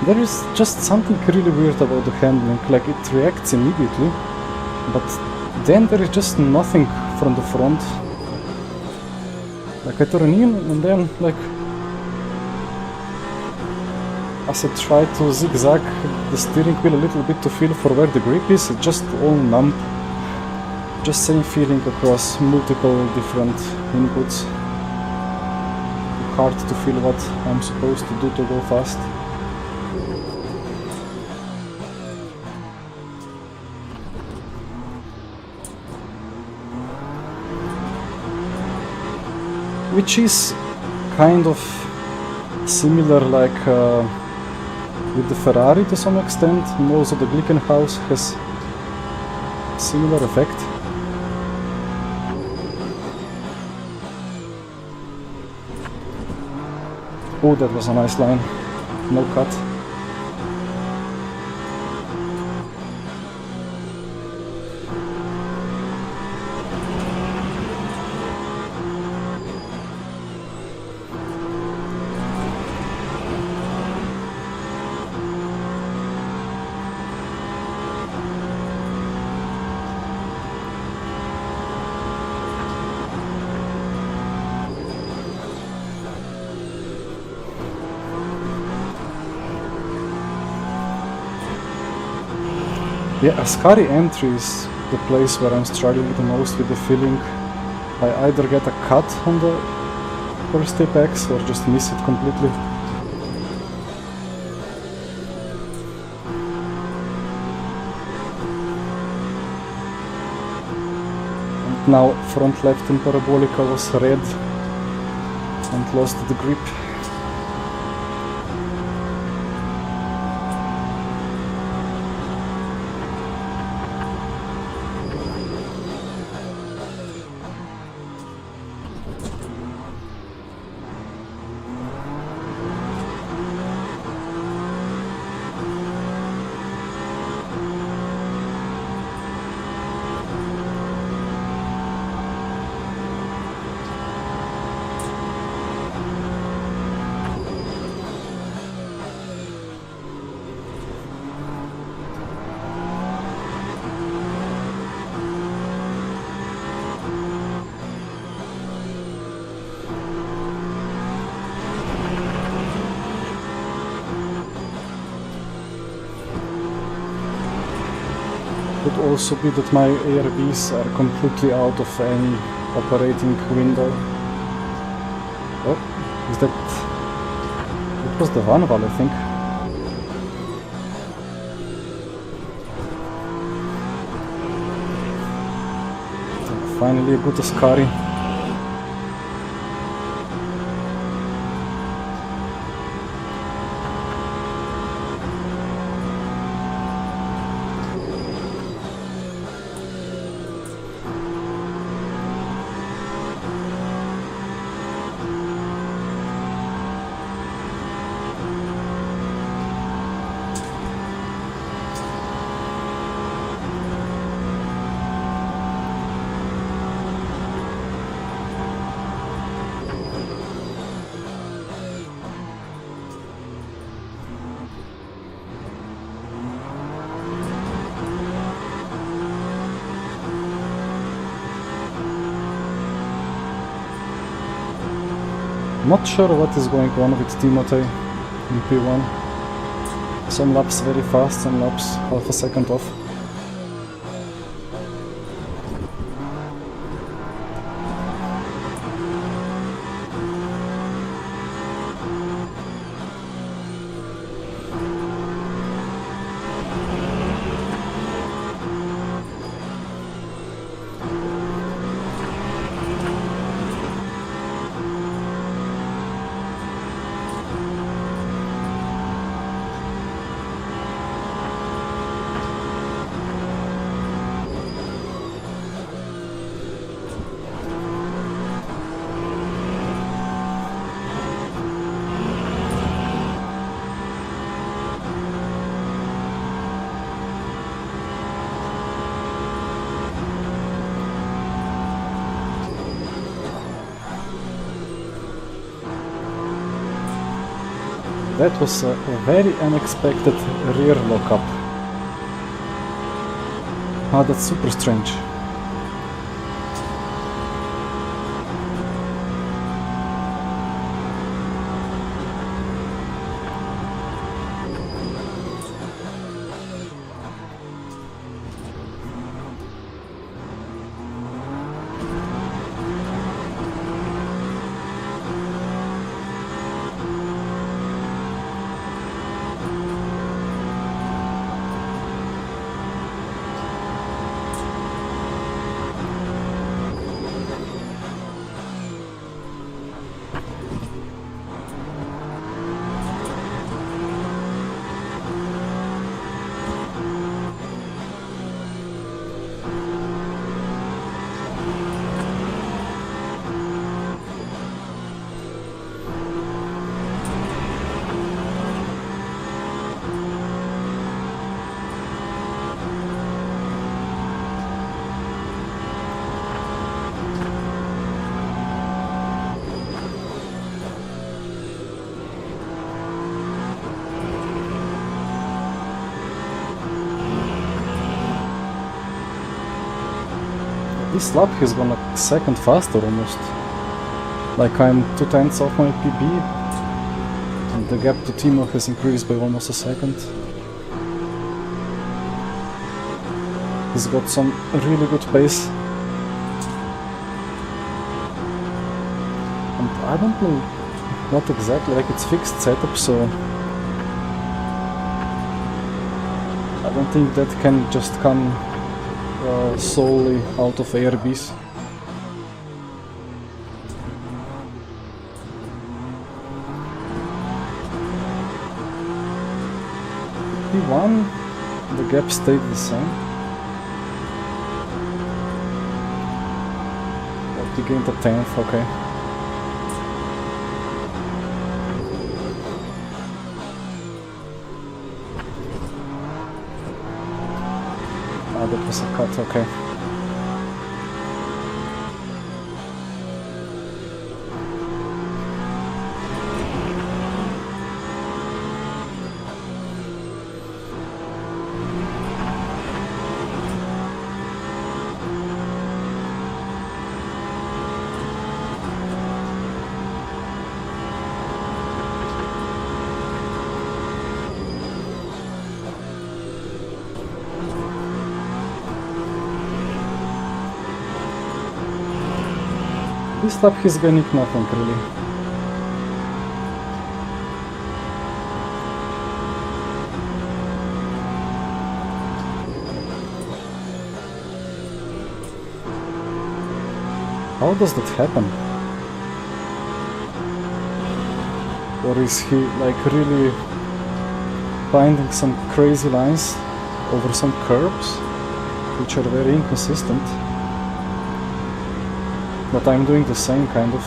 There is just something really weird about the handling, like it reacts immediately, but then there is just nothing from the front. Like I turn in and then, like, as I try to zigzag the steering wheel a little bit to feel for where the grip is, it's just all numb. Just same feeling across multiple different inputs. Hard to feel what I'm supposed to do to go fast. Which is kind of similar like with the Ferrari to some extent, and also the Glickenhaus has similar effect. Oh, that was a nice line, no cut. Yeah, Ascari entry is the place where I'm struggling the most with the feeling. I either get a cut on the first apex or just miss it completely. And now front left in Parabolica was red and lost the grip. Could also be that my ARBs are completely out of any operating window. Oh, is that... It was the Vanwall, I think. Finally a good Ascari. Not sure what is going on with Timotei in P1. Some laps very fast, some laps half a second off. That was a very unexpected rear lockup. Ah, that's super strange. This lap he's gone a second faster almost. Like I'm 2/10 off my PB, and the gap to Timo has increased by almost a second. He's got some really good pace. And I don't know what exactly, like it's fixed setup, so I don't think that can just come solely out of ARBs. P1, the gap stayed the same. But he gained a 10th, okay. Ah, that was a cut, okay. This lap he's gaining nothing really. How does that happen? Or is he like really finding some crazy lines over some curves which are very inconsistent? But I'm doing the same kind of.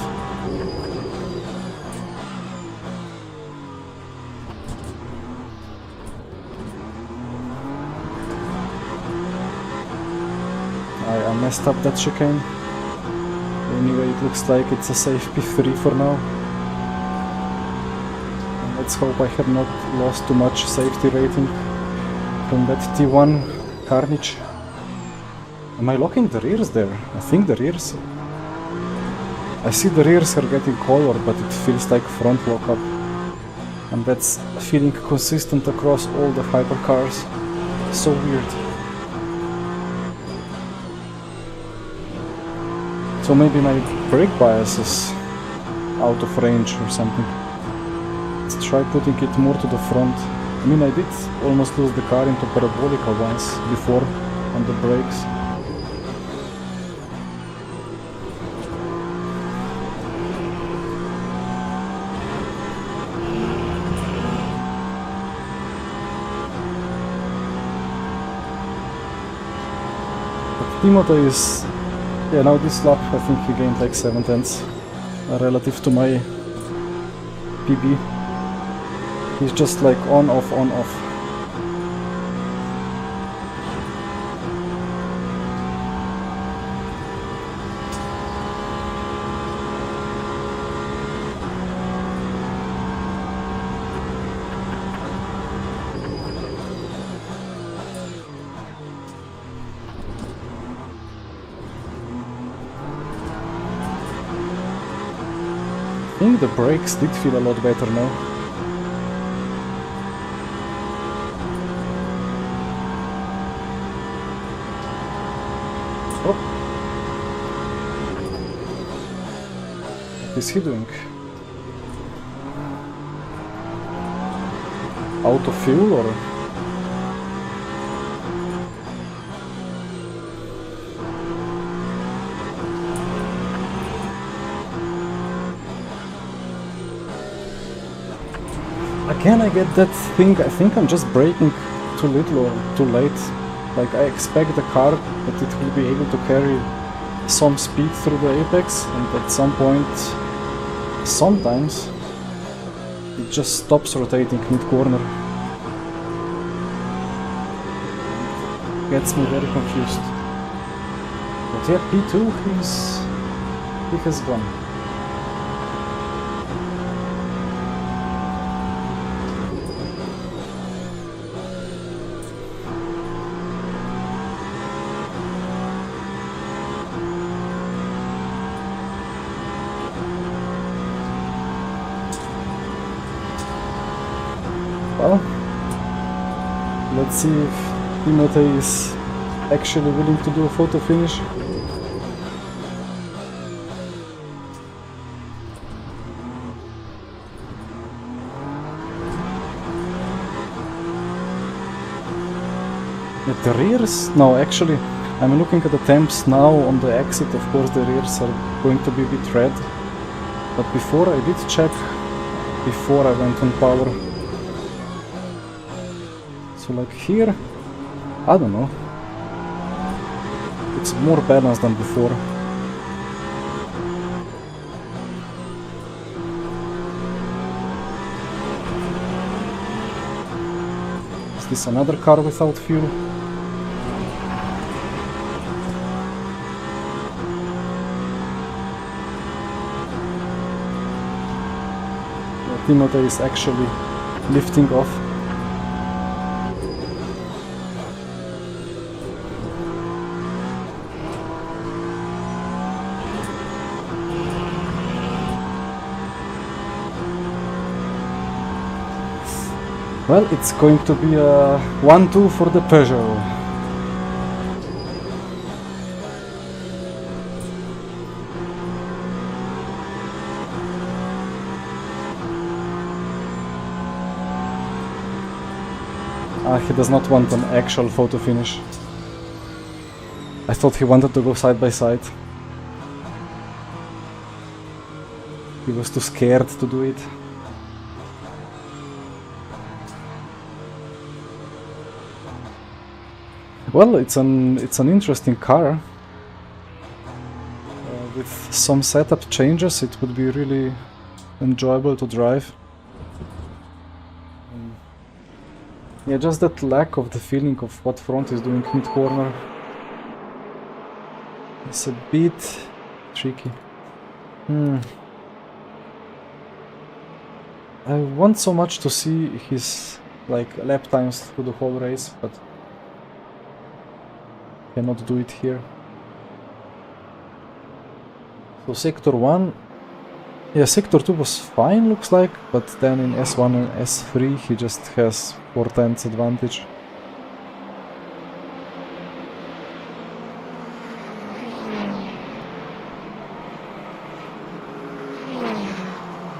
I messed up that chicane. Anyway, it looks like it's a safe P3 for now. And let's hope I have not lost too much safety rating from that T1 carnage. Am I locking the rears there? I think the rears... I see the rears are getting colored, but it feels like front lockup. And that's feeling consistent across all the hypercars. So weird. So maybe my brake bias is out of range or something. Let's try putting it more to the front. I mean, I did almost lose the car into parabolica once before on the brakes. Timothy is, yeah, now this lap I think he gained like 7 tenths relative to my PB. He's just like on, off, on, off. I think the brakes did feel a lot better now. Oh. What is he doing? Out of fuel or? Again, I get that thing. I think I'm just braking too little or too late. Like, I expect the car that it will be able to carry some speed through the apex, and at some point, sometimes, it just stops rotating mid-corner. Gets me very confused. But yeah, P2, he has gone. Well, let's see if Timothy is actually willing to do a photo finish. At the rears? No, actually, I'm looking at the temps now on the exit. Of course, the rears are going to be a bit red. But before I did check, before I went on power. So like here, I don't know. It's more balanced than before. Is this another car without fuel? Timothy is actually lifting off. Well, it's going to be a 1-2 for the Peugeot. He does not want an actual photo finish. I thought he wanted to go side by side. He was too scared to do it. Well, it's an interesting car. With some setup changes, it would be really enjoyable to drive. Yeah, just that lack of the feeling of what front is doing mid-corner. It's a bit tricky. I want so much to see his lap times through the whole race, but cannot do it here. So sector 1, yeah, sector 2 was fine, looks like, but then in S1 and S3 he just has 4/10 advantage.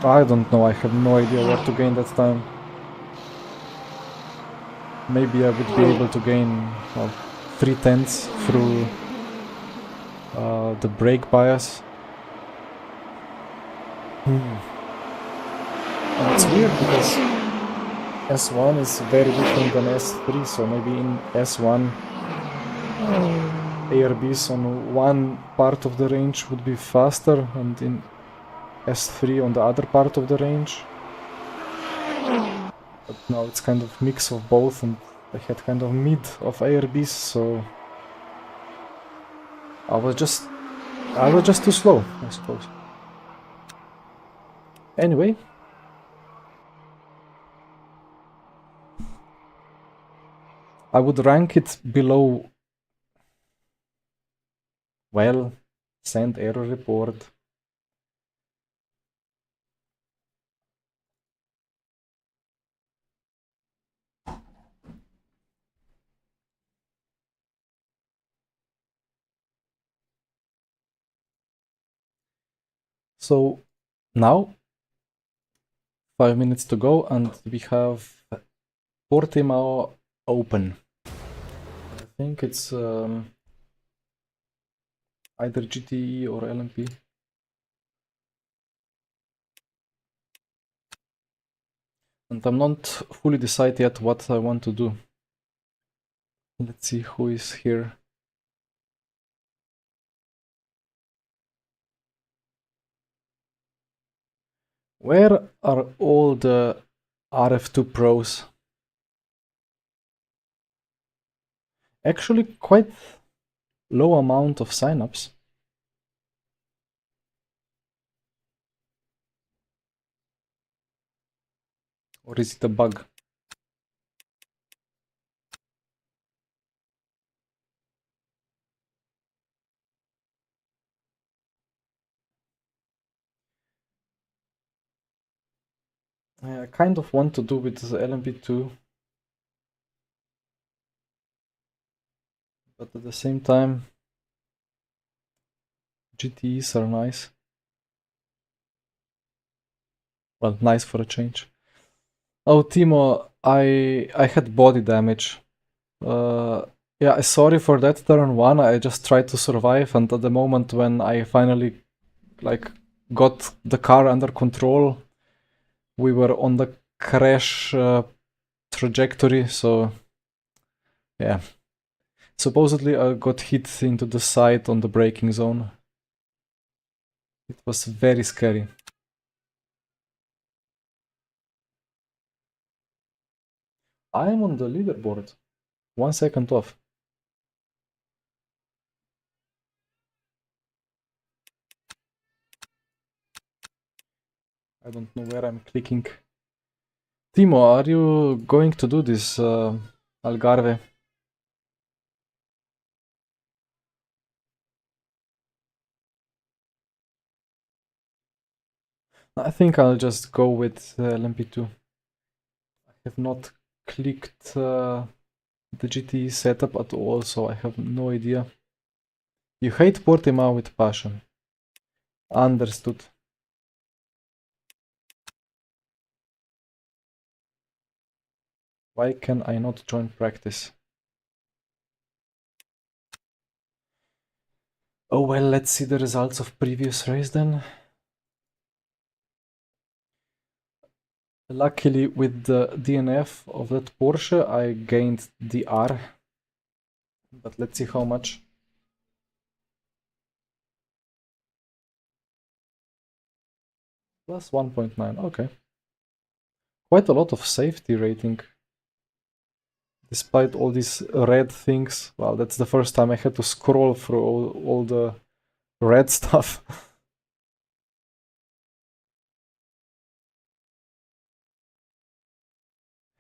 I don't know, I have no idea where to gain that time. Maybe I would be able to gain 3/10 through the brake bias. And it's weird because S1 is very different than S3, so maybe in S1 ARBs on one part of the range would be faster, and in S3 on the other part of the range. But now it's kind of mix of both, and I had kind of mid of ARBs, so I was just too slow, I suppose. Anyway, I would rank it below, well, send error report. So now 5 minutes to go, and we have Portimao open. I think it's either GTE or LMP. And I'm not fully decided yet what I want to do. Let's see who is here. Where are all the RF2 pros? Actually quite low amount of signups. Or is it a bug? I kind of want to do with the LMP2, but at the same time GTEs are nice. Well, nice for a change. Oh, Timo, I had body damage. Yeah, sorry for that turn 1. I just tried to survive, and at the moment when I finally got the car under control, we were on the crash trajectory, so Yeah. Supposedly I got hit into the side on the braking zone. It was very scary. I am on the leaderboard. 1 second off. I don't know where I'm clicking. Timo, are you going to do this Algarve? I think I'll just go with LMP2. I have not clicked the GT setup at all, so I have no idea. You hate Portimao with passion. Understood. Why can I not join practice? Oh well, let's see the results of previous race then. Luckily with the DNF of that Porsche I gained the R, but let's see how much. Plus 1.9, okay. Quite a lot of safety rating. Despite all these red things. Well, that's the first time I had to scroll through all the red stuff.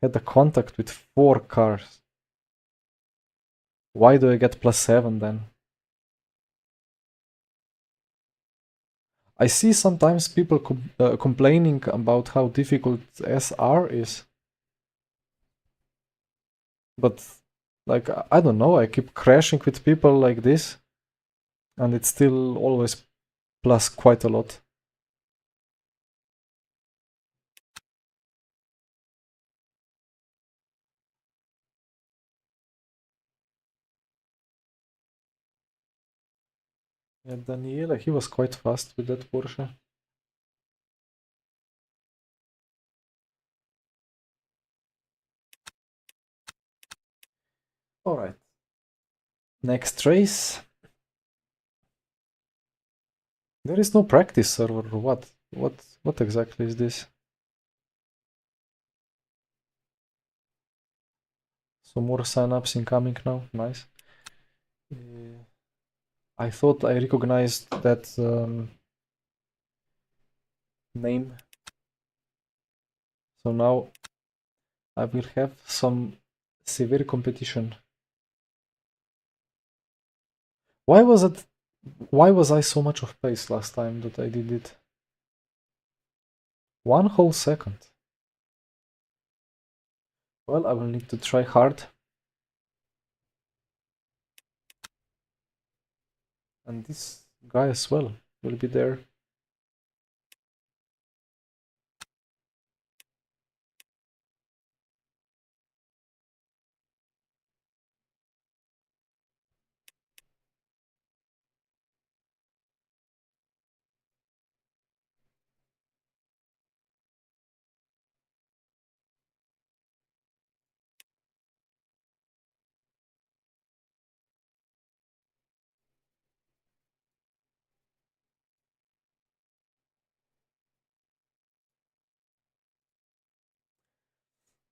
Had a contact with 4 cars. Why do I get plus 7 then? I see sometimes people complaining about how difficult SR is. But, like, I don't know, I keep crashing with people like this. And it's still always plus quite a lot. Yeah, Daniele, he was quite fast with that Porsche. Alright. Next race. There is no practice server. What exactly is this? So more signups incoming now. Nice. I thought I recognized that name. So now I will have some severe competition. Why was I so much of pace last time that I did it? 1 whole second. Well, I will need to try hard. And this guy as well will be there.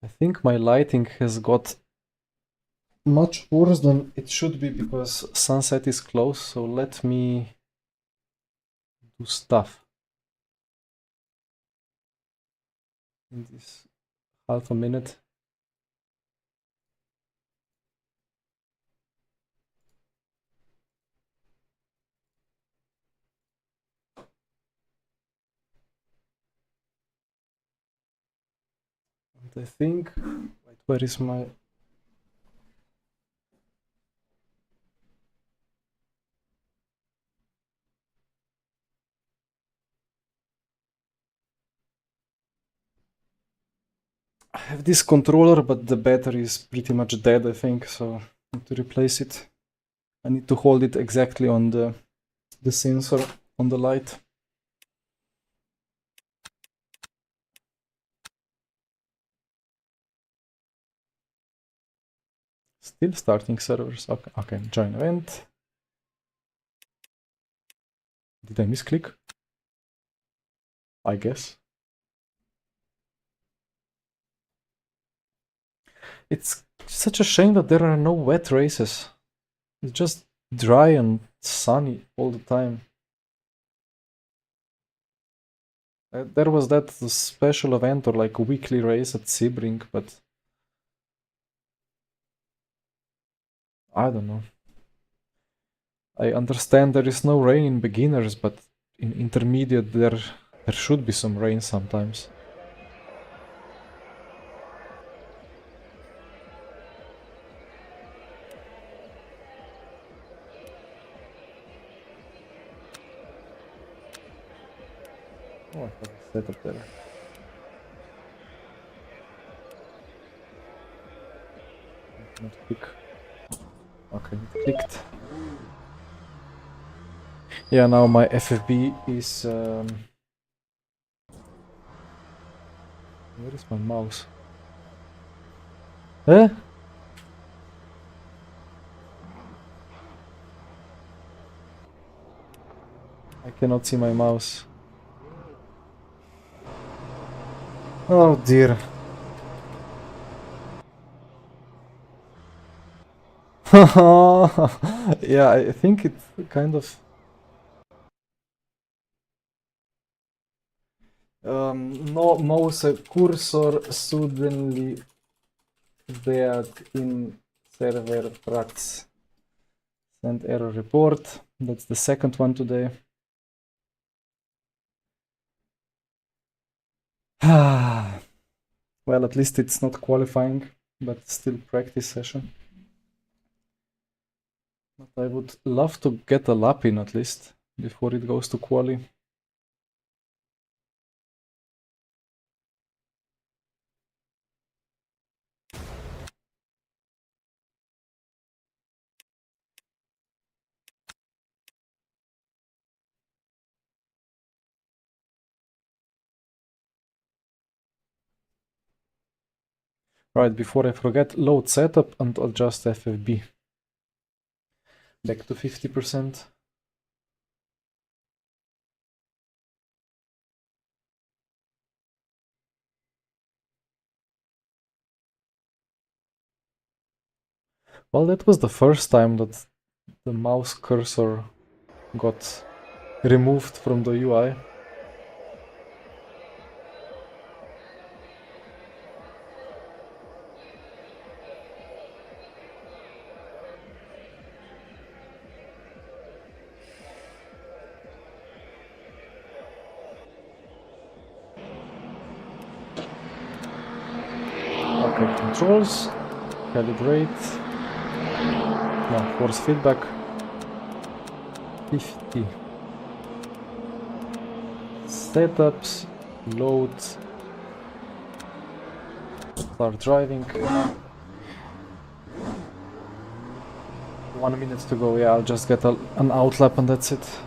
I think my lighting has got much worse than it should be because sunset is close, so let me do stuff in this half a minute. And I think, wait, where is my... I have this controller, but the battery is pretty much dead, I think, so I need to replace it. I need to hold it exactly on the sensor on the light. Still starting servers. Okay, okay, join event. Did I misclick? I guess. It's such a shame that there are no wet races. It's just dry and sunny all the time. There was that special event or like weekly race at Sebring, but I don't know. I understand there is no rain in beginners, but in intermediate there should be some rain sometimes. Oh, I have a setup there. Not click. Okay, it clicked. Yeah, now my FFB is... Where is my mouse? Eh? I cannot see my mouse. Oh dear. Yeah, I think it kind of... no mouse cursor suddenly dead in server tracks. Send error report. That's the second one today. Well, at least it's not qualifying, but still practice session. But I would love to get a lap in at least before it goes to quali. Right, before I forget, load setup and adjust FFB. Back to 50%. Well, that was the first time that the mouse cursor got removed from the UI. Okay, controls, calibrate, no, force feedback, 50. Setups, load, start driving. 1 minute to go, yeah, I'll just get an outlap and that's it.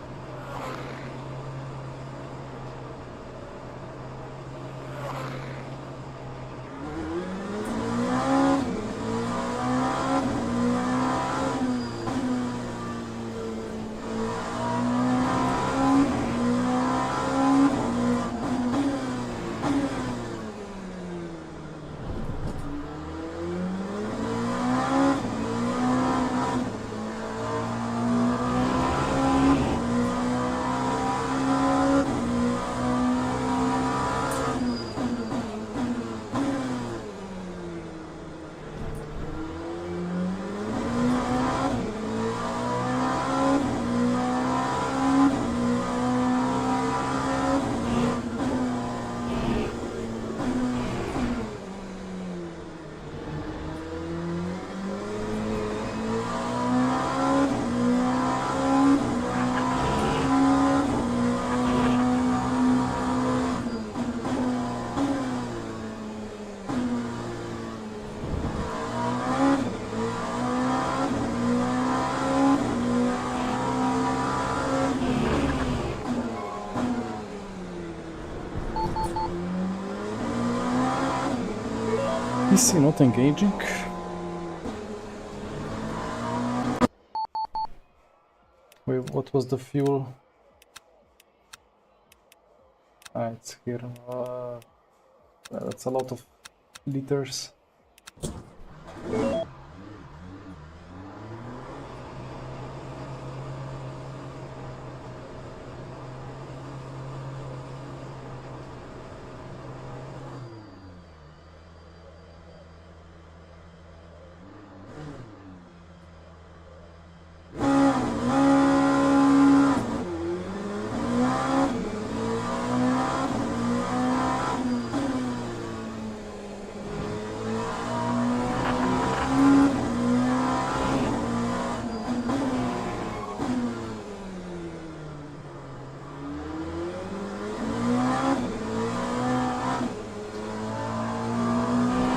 PC not engaging. what was the fuel? Ah, it's here. That's a lot of liters.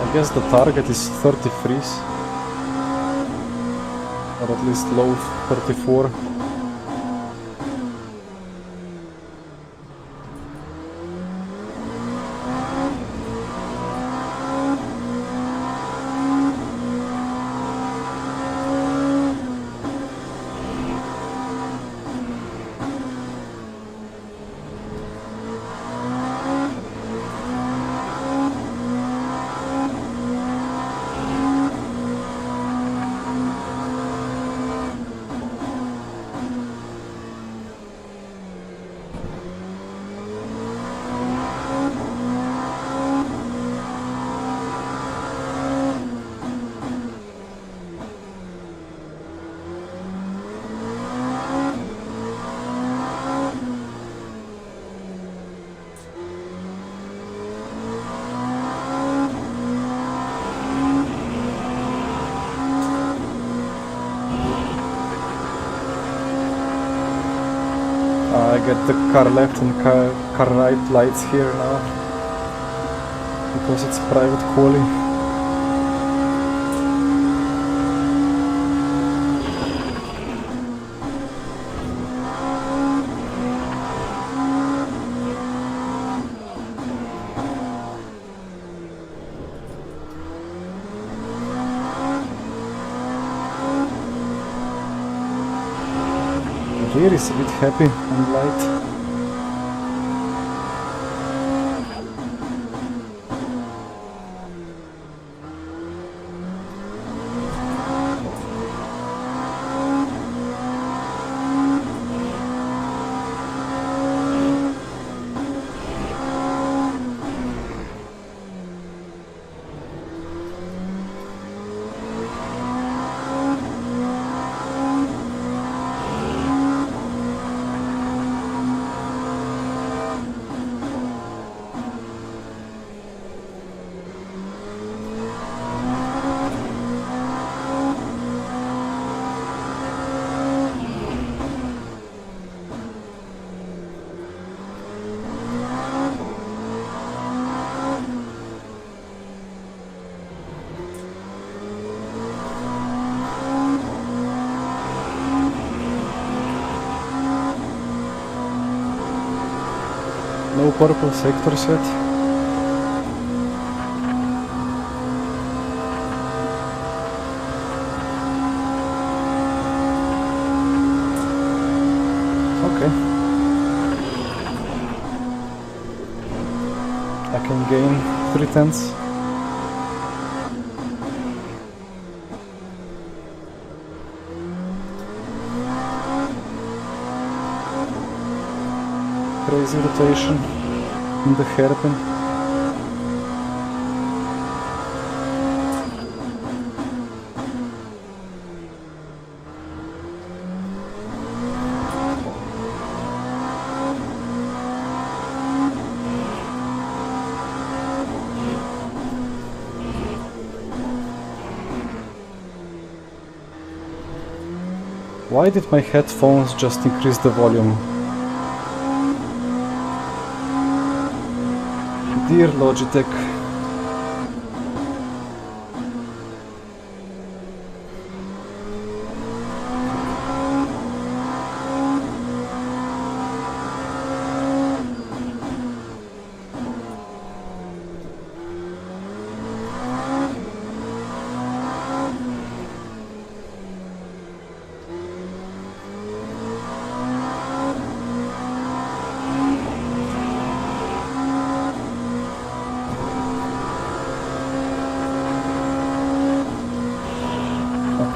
I guess the target is 33, or at least low 34. I get the car left and car right lights here now because it's private quali. Rear is a bit happy and light. No purple sectors yet. Okay. I can gain 3/10. Crazy rotation in the hairpin. Why did my headphones just increase the volume? Dear Logitech.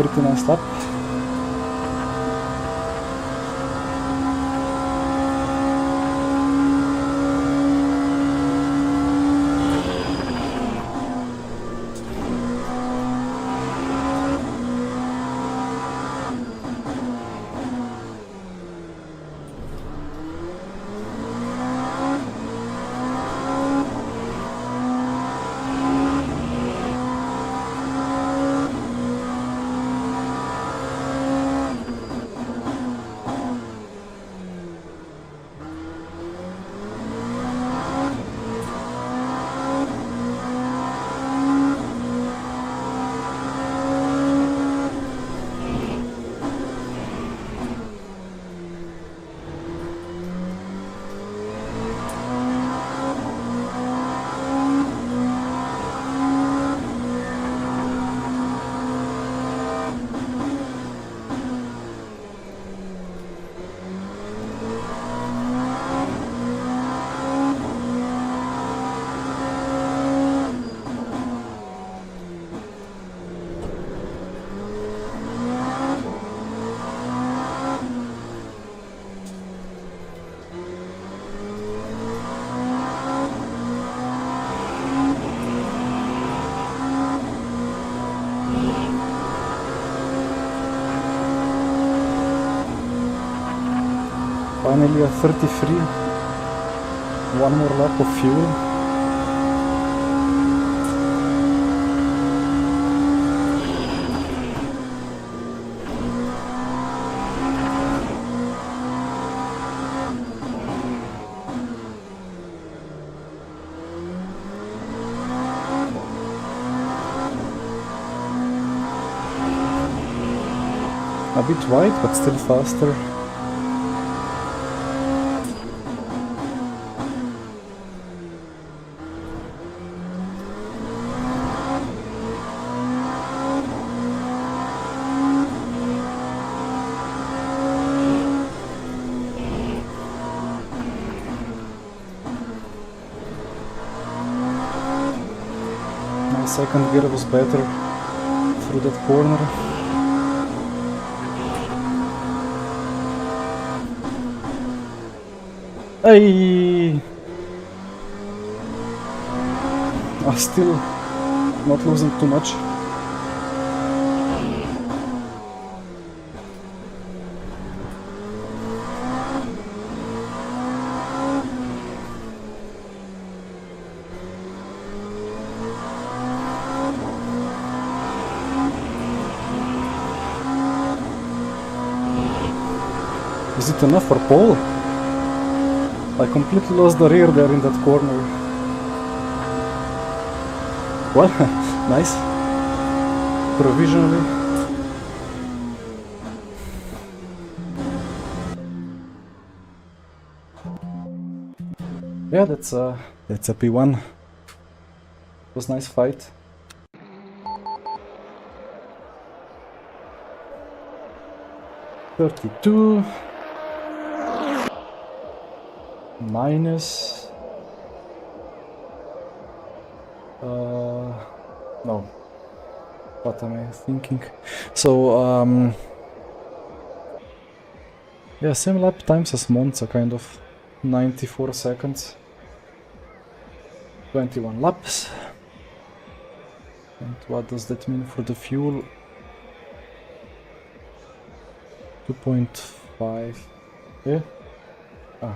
pretty nice lap. Finally at 33, one more lap of fuel. A bit wide, but still faster. My second gear was better through that corner. Hey! I'm still not losing too much. Is it enough for pole? I completely lost the rear there in that corner. Well, nice. Provisionally. Yeah, that's a P1. It was a nice fight. $32 minus no, what am I thinking? So yeah, same lap times as Monza, kind of 94 seconds, 21 laps. And what does that mean for the fuel? 2.5. Yeah. Ah.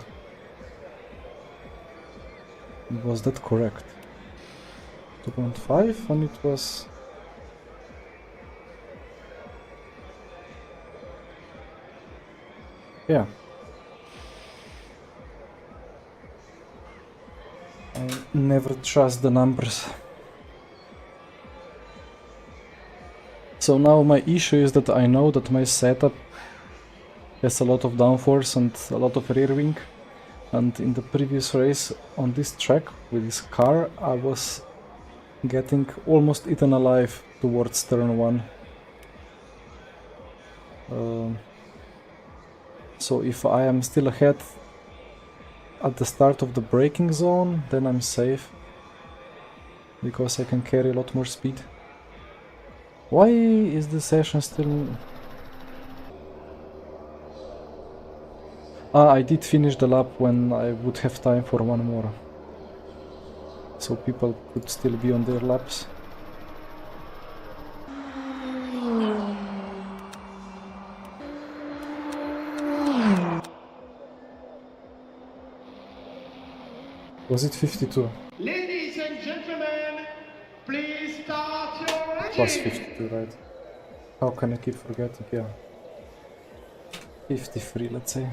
Was that correct? 2.5 and it was... Yeah. I never trust the numbers. So now my issue is that I know that my setup has a lot of downforce and a lot of rear wing. And in the previous race on this track with this car, I was getting almost eaten alive towards turn 1. So if I am still ahead at the start of the braking zone, then I'm safe, because I can carry a lot more speed. Why is the session still... Ah, I did finish the lap when I would have time for one more. So people could still be on their laps. Was it 52? Ladies and gentlemen, please start your Plus engine. 52, right? How can I keep forgetting? Yeah. 53, let's say.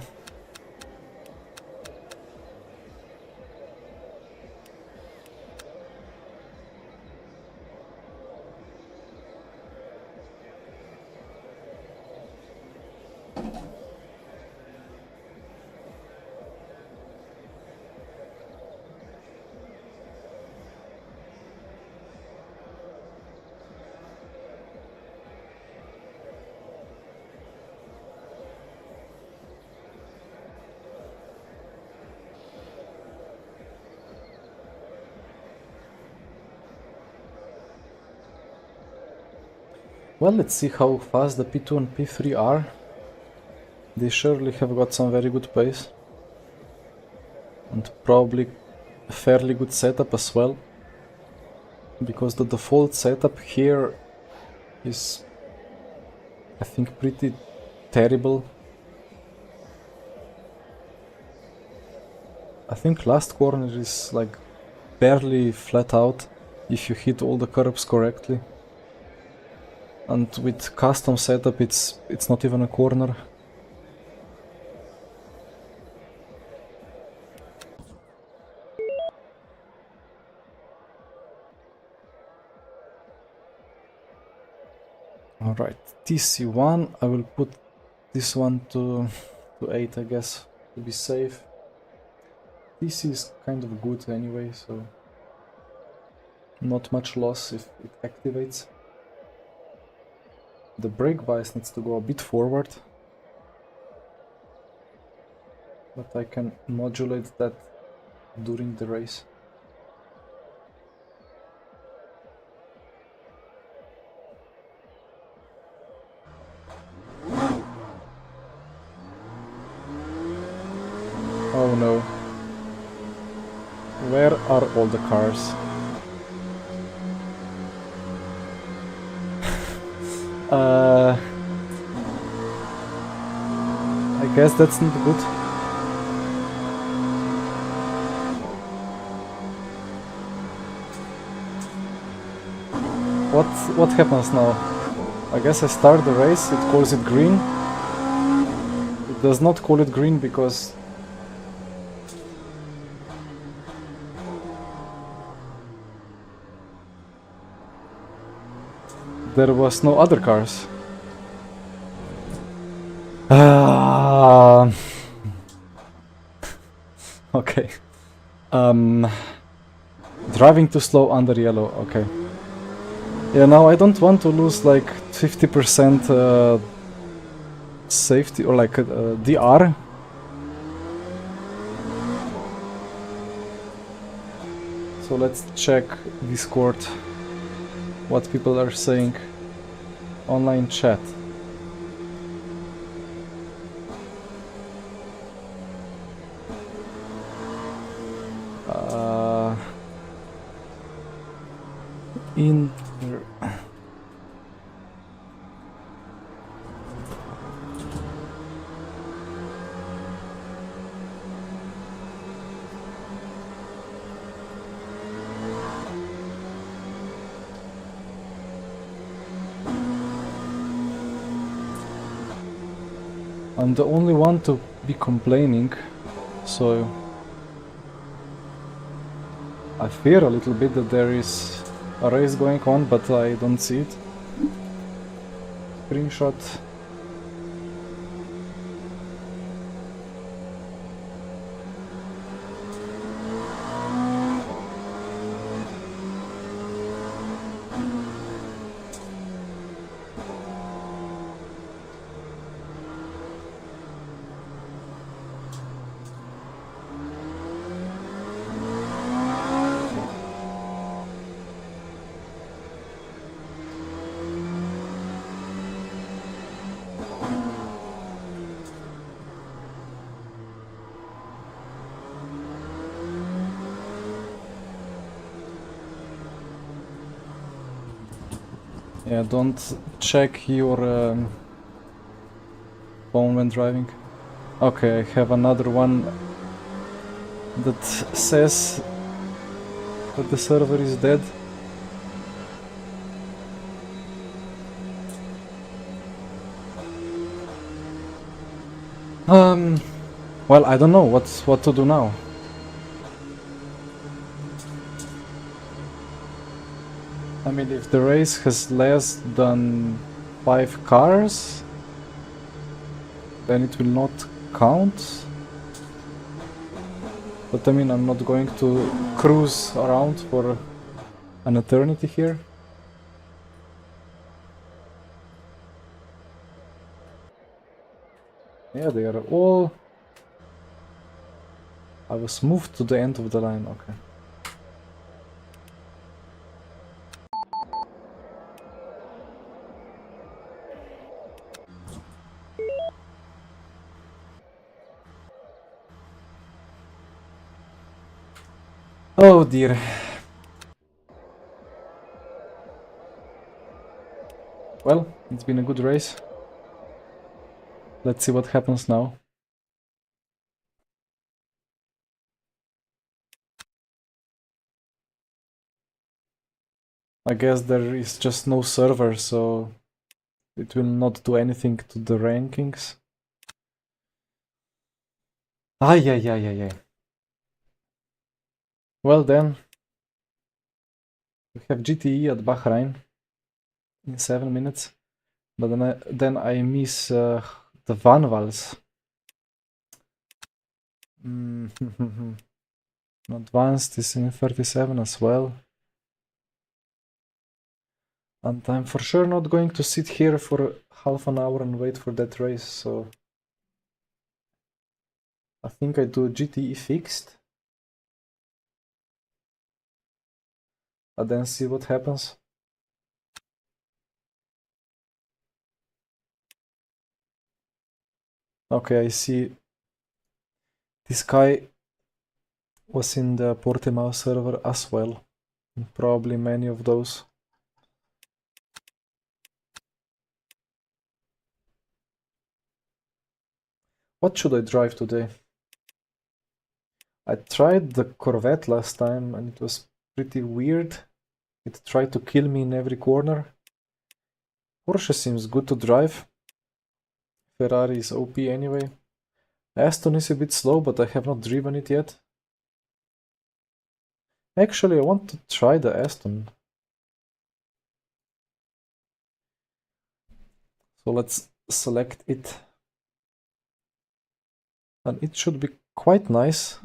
Well, let's see how fast the P2 and P3 are. They surely have got some very good pace. And probably a fairly good setup as well. Because the default setup here is, I think, pretty terrible. I think last corner is like barely flat out if you hit all the curves correctly. And with custom setup it's not even a corner. Alright, TC1, I will put this one to 8, I guess, to be safe. TC is kind of good anyway, so not much loss if it activates. The brake bias needs to go a bit forward, but I can modulate that during the race. Oh no. Where are all the cars? I guess that's not good. What happens now? I guess I start the race, it calls it green. It does not call it green because there was no other cars. Okay. Driving too slow under yellow, okay. Yeah, now I don't want to lose like 50% safety or like DR. So let's check Discord what people are saying. Online chat. I'm the only one to be complaining, so I fear a little bit that there is a race going on, but I don't see it. Screenshot. Yeah, don't check your phone when driving. Okay, I have another one that says that the server is dead. Well, I don't know what to do now. I mean, if the race has less than 5 cars, then it will not count. But I mean, I'm not going to cruise around for an eternity here. Yeah, they are all... I was moved to the end of the line, okay. Oh dear. Well, it's been a good race. Let's see what happens now. I guess there is just no server, so it will not do anything to the rankings. Ay, ay, ay, ay, ay. Well then, we have GTE at Bahrain in 7 minutes, but then I miss the Vanwalls. Advanced is in 37 as well. And I'm for sure not going to sit here for half an hour and wait for that race, so I think I do GTE fixed and then see what happens. Okay, I see this guy was in the Portimao server as well, and probably many of those. What should I drive today? I tried the Corvette last time and it was pretty weird. It tried to kill me in every corner. Porsche seems good to drive. Ferrari is OP anyway. Aston is a bit slow, but I have not driven it yet. Actually, I want to try the Aston. So let's select it. And it should be quite nice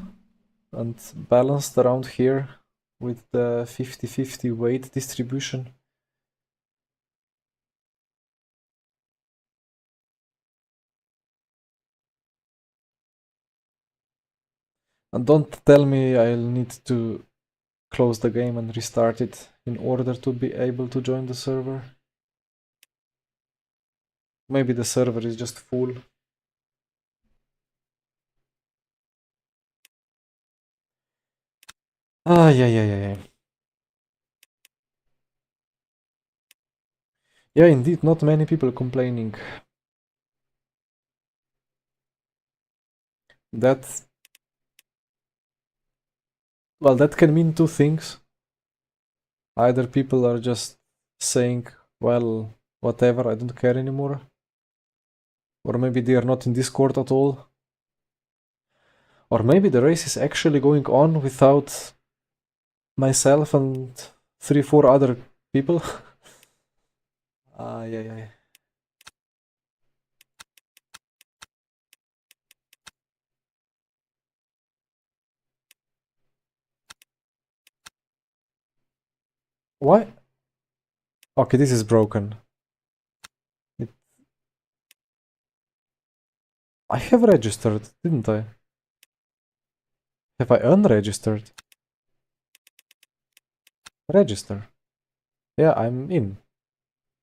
and balanced around here with the 50-50 weight distribution. And don't tell me I'll need to close the game and restart it in order to be able to join the server. Maybe the server is just full. Ah, yeah. Yeah, indeed, not many people complaining. That... Well, that can mean two things. Either people are just saying, well, whatever, I don't care anymore. Or maybe they are not in Discord at all. Or maybe the race is actually going on without myself and 3-4 other people. Yeah. Why? Okay, this is broken. I have registered, didn't I? Have I unregistered? Register. Yeah, I'm in.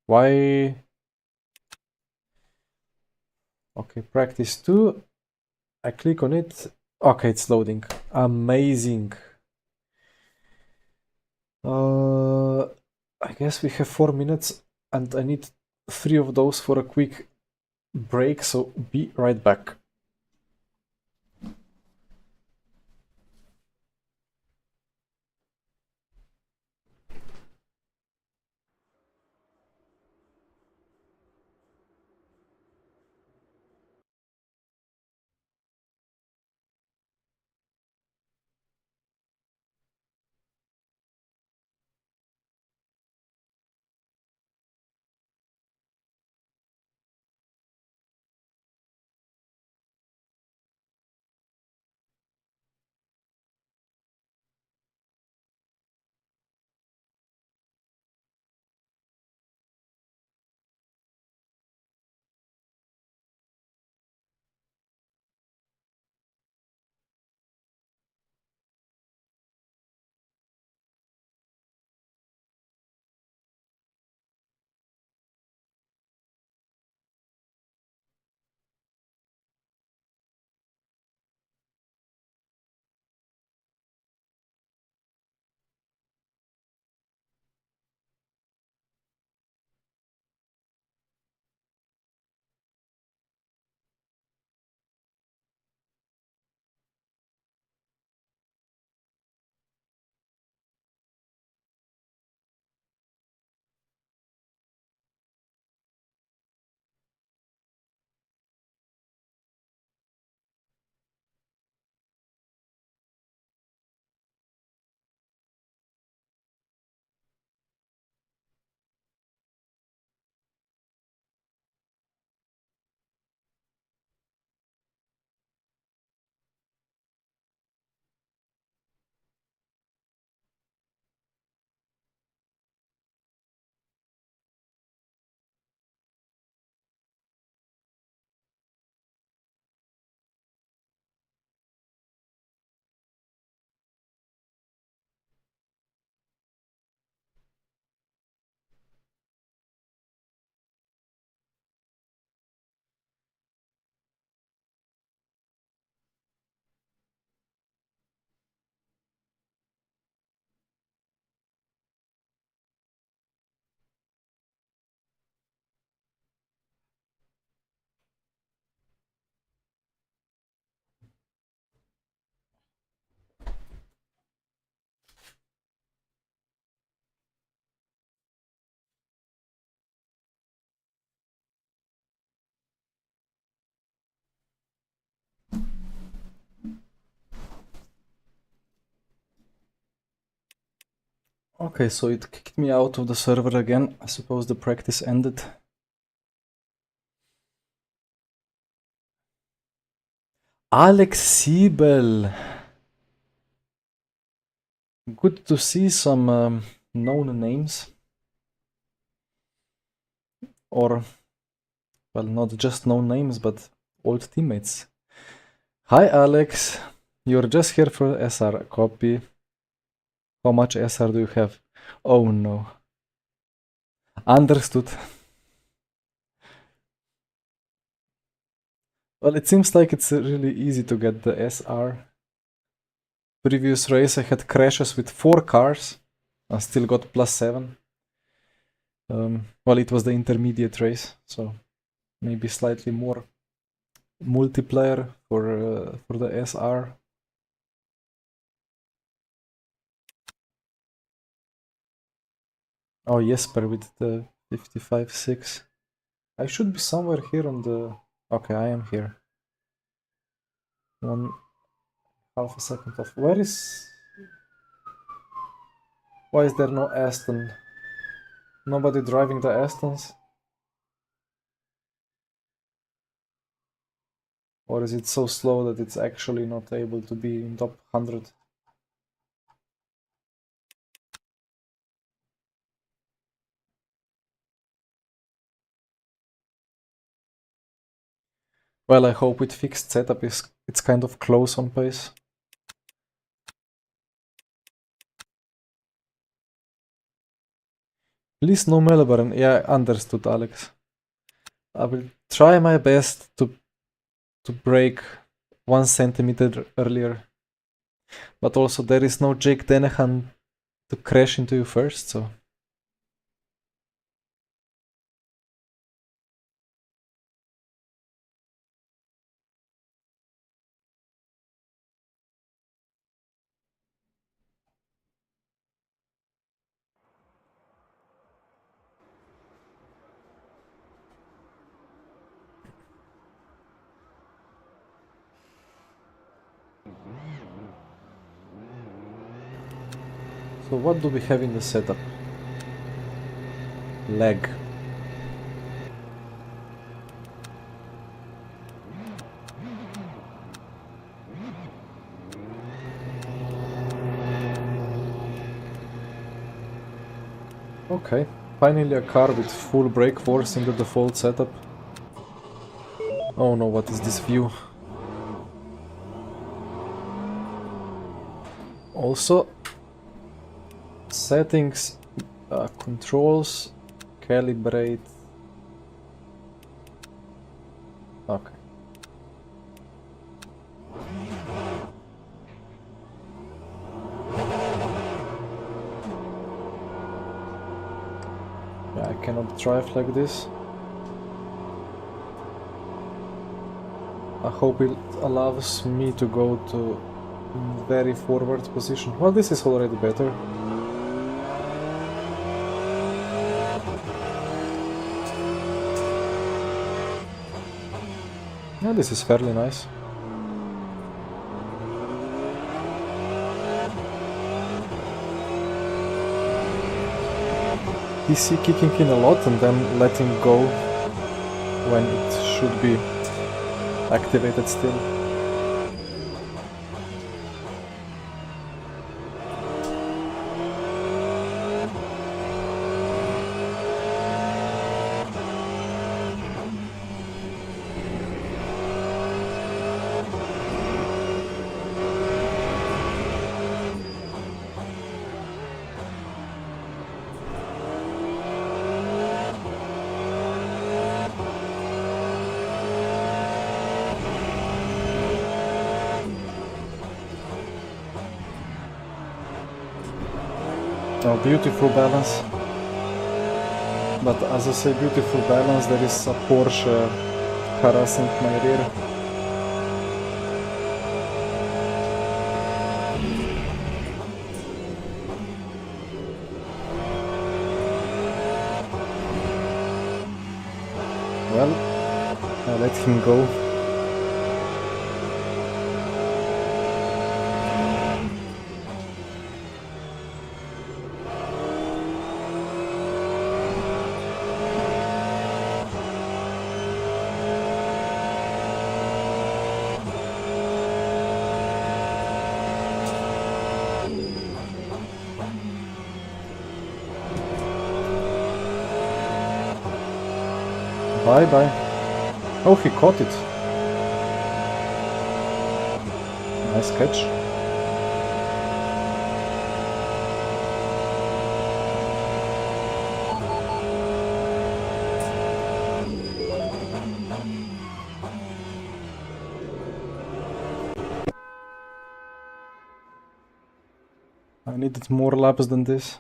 Why? Okay, practice 2. I click on it. Okay, it's loading. Amazing. I guess we have 4 minutes and I need 3 of those for a quick break, so be right back. Okay, so it kicked me out of the server again. I suppose the practice ended. Alex Siebel! Good to see some known names. Or, well, not just known names, but old teammates. Hi Alex! You're just here for SR. Copy. How much SR do you have? Oh no. Understood. Well, it seems like it's really easy to get the SR. Previous race I had crashes with 4 cars. I still got +7. Well, it was the intermediate race, so maybe slightly more multiplayer for the SR. Oh, Jesper with the 55.6. I should be somewhere here on the... Okay, I am here. 1/2 a second off. Where is... Why is there no Aston? Nobody driving the Astons? Or is it so slow that it's actually not able to be in top 100? Well, I hope with fixed setup it's kind of close on pace. Please no Melbourne. Yeah, understood, Alex. I will try my best to break 1 centimeter earlier. But also there is no Jake Denahan to crash into you first, so... So what do we have in the setup? Leg. Okay, finally a car with full brake force in the default setup. Oh no, what is this view? Also, settings, controls, calibrate. Okay. Yeah, I cannot drive like this. I hope it allows me to go to very forward position. Well, this is already better. Yeah, this is fairly nice. DC kicking in a lot and then letting go when it should be activated still. Oh, beautiful balance. But as I say, beautiful balance, there is a Porsche harassing my rear. Well, I let him go. Bye bye. Oh, he caught it. Nice catch. I needed more laps than this.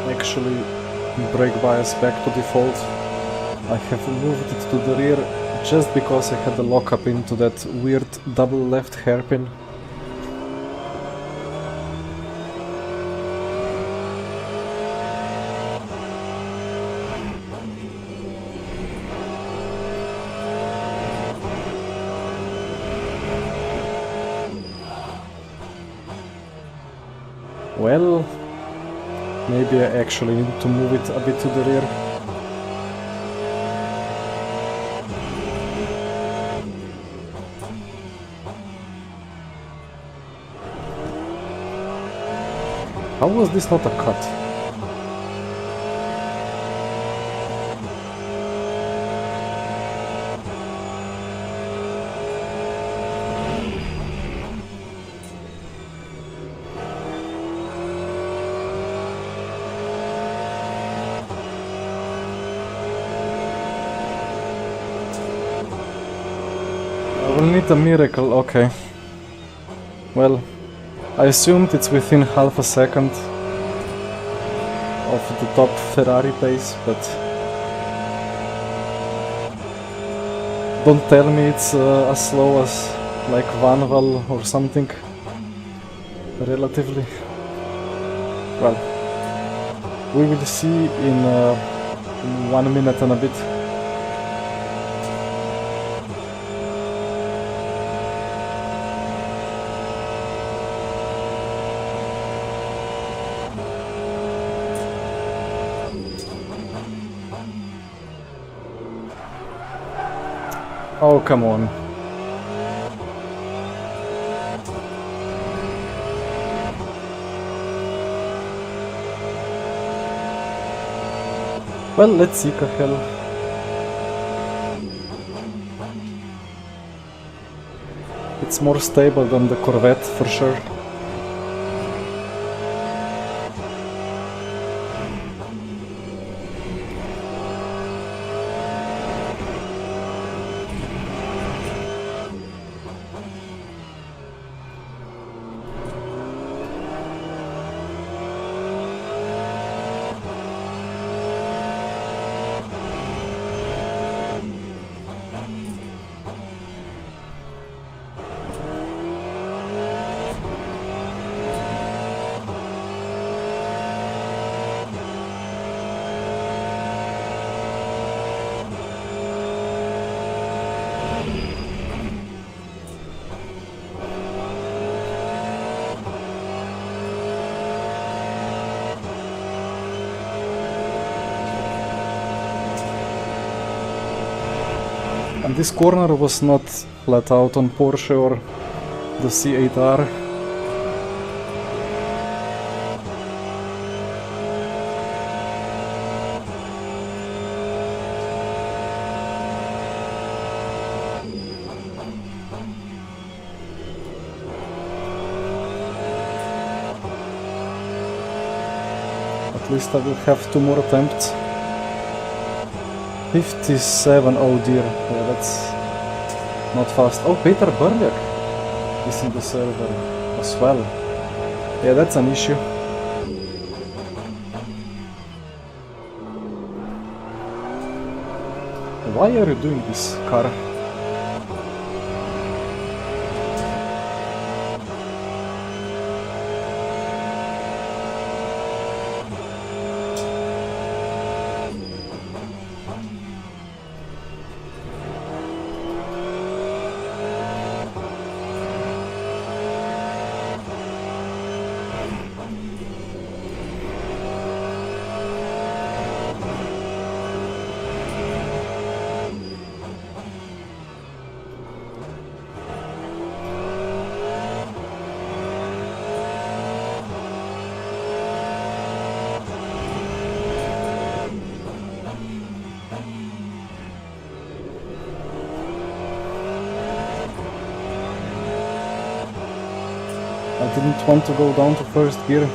Actually, brake bias back to default. I have moved it to the rear just because I had a lockup into that weird double left hairpin. Well, maybe I actually need to move it a bit to the rear. How was this not a cut? a miracle, okay. Well, I assumed it's within half a second of the top Ferrari pace, but don't tell me it's as slow as like Vanwall or something. Relatively. Well, we will see in 1 minute and a bit. Oh, come on. Well, let's see, Cahel. It's more stable than the Corvette, for sure. And this corner was not flat out on Porsche or the C8R. At least I will have 2 more attempts. 57, oh dear, yeah, that's not fast. Oh, Peter Burliak is in the server as well. Yeah, that's an issue. Why are you doing this, car? I didn't want to go down to first gear.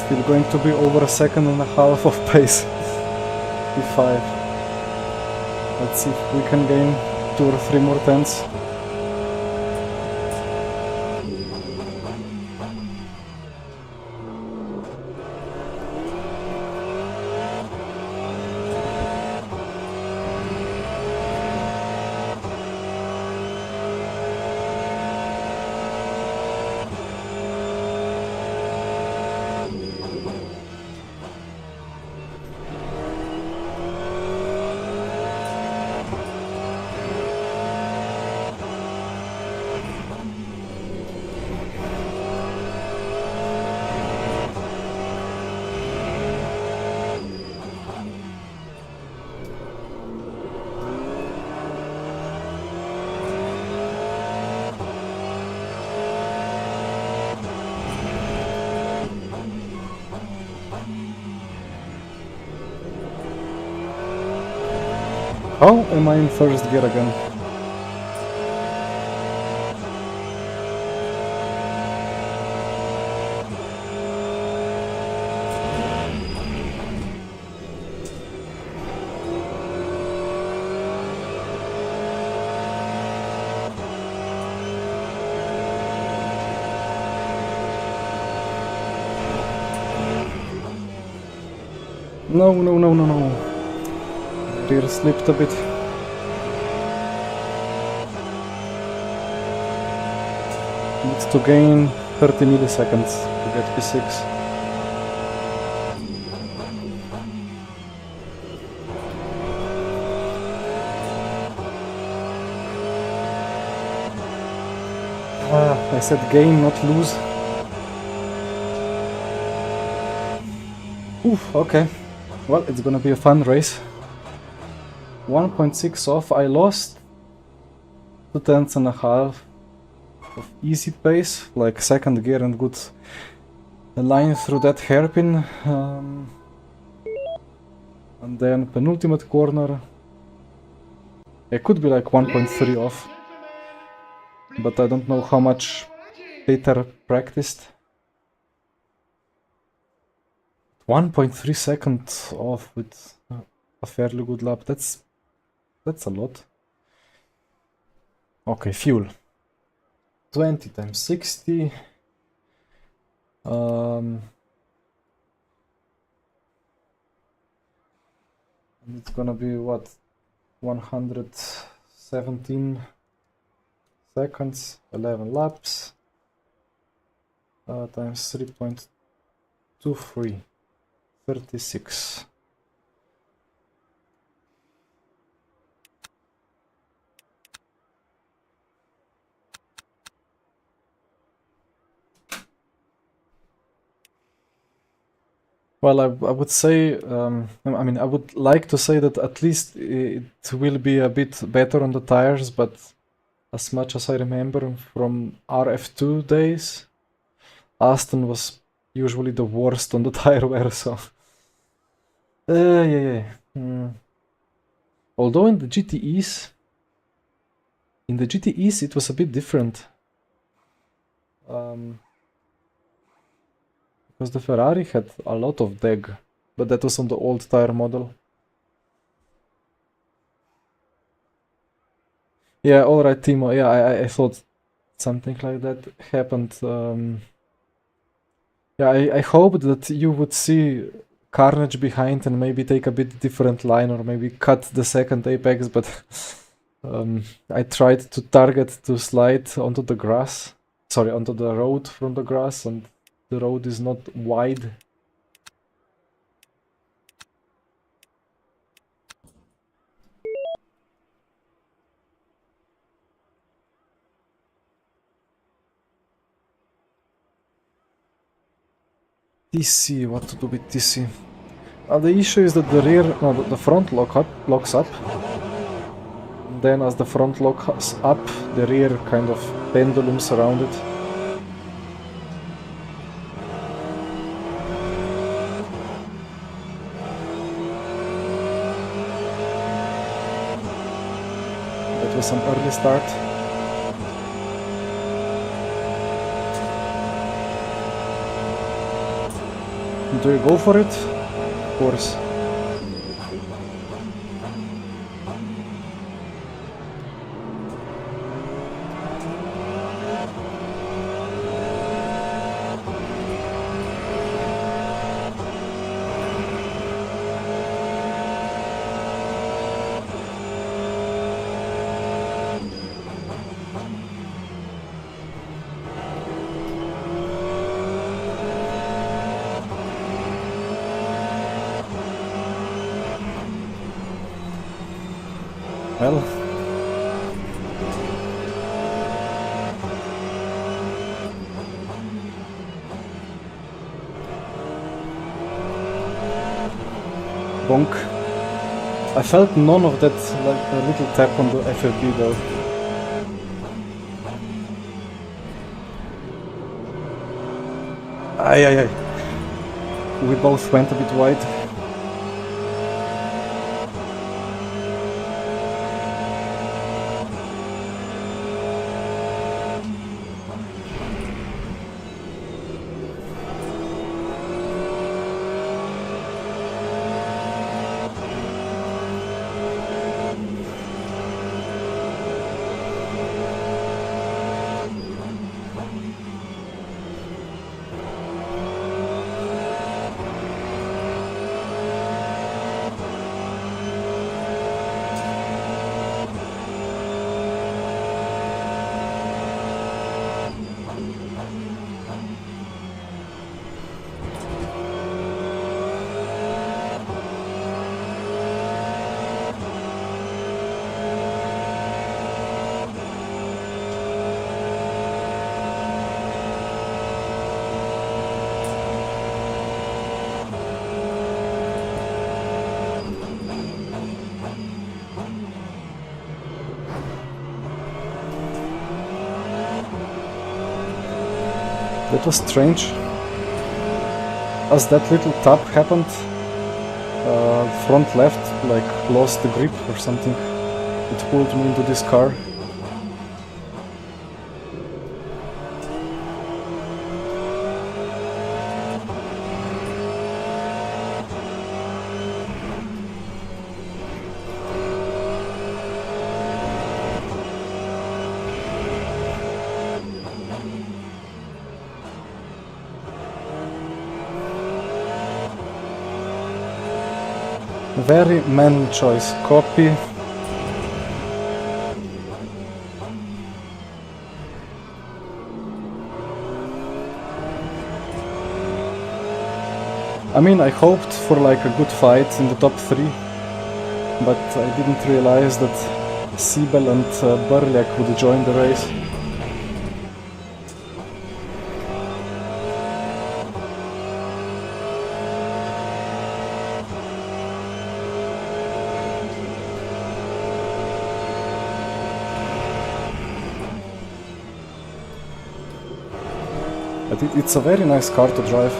Still going to be over a second and a half of pace. P5. Let's see if we can gain 2 or 3 more tenths. How am I in first gear again? No, no, no, no, no. Rear slipped a bit. Needs to gain 30 milliseconds to get P6. I said gain, not lose. Oof, okay. Well, it's gonna be a fun race. 1.6 off. I lost 2/10.5 of easy pace, like second gear and good line through that hairpin. And then penultimate corner. It could be like 1.3 off, but I don't know how much Peter practiced. 1.3 seconds off with a fairly good lap. That's a lot. Okay, fuel. 20 times 60. And it's gonna be what? 117 seconds, 11 laps. Times 3.23. 36. Well, I would say, I mean, I would like to say that at least it will be a bit better on the tires, but as much as I remember from RF2 days, Aston was usually the worst on the tire wear, so... yeah. Although in the GTEs it was a bit different. Because the Ferrari had a lot of deg, but that was on the old tire model. Yeah, alright, Timo. Yeah, I thought something like that happened. Yeah, I hoped that you would see carnage behind and maybe take a bit different line or maybe cut the second apex, but I tried to target to slide onto the grass. Sorry, onto the road from the grass, and the road is not wide. TC, what to do with TC? The issue is that the rear, no, the front locks up. Then as the front locks up, the rear kind of pendulums around it. That was an early start. Do you go for it? Of course. Well, bonk. I felt none of that, like a little tap on the FFB though. Aye. We both went a bit wide. That was strange. As that little tap happened, front left like lost the grip or something. It pulled me into this car. Very manly choice. Copy. I mean, I hoped for like a good fight in the top 3, but I didn't realize that Siebel and Burliak would join the race. But it's a very nice car to drive.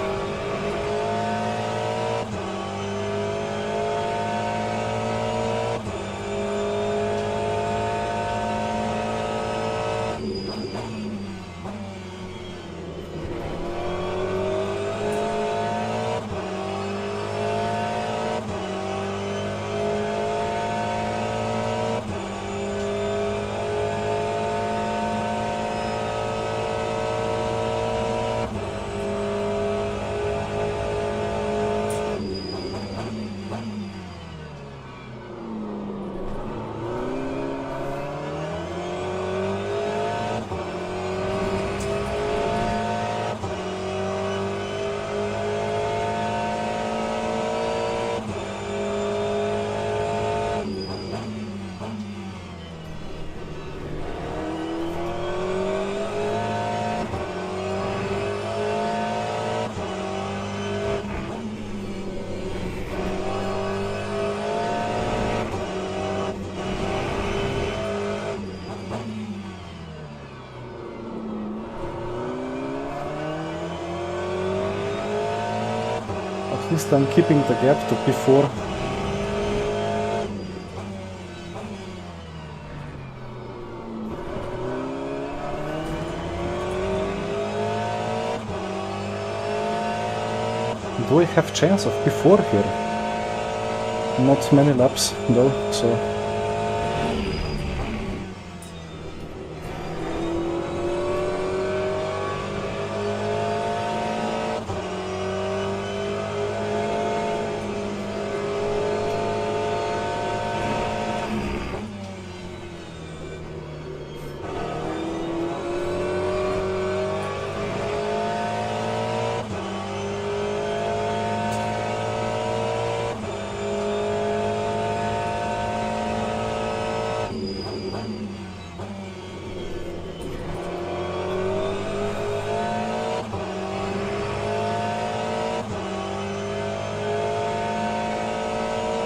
At least I'm keeping the gap to P4. Do I have chance of P4 here? Not many laps though, so...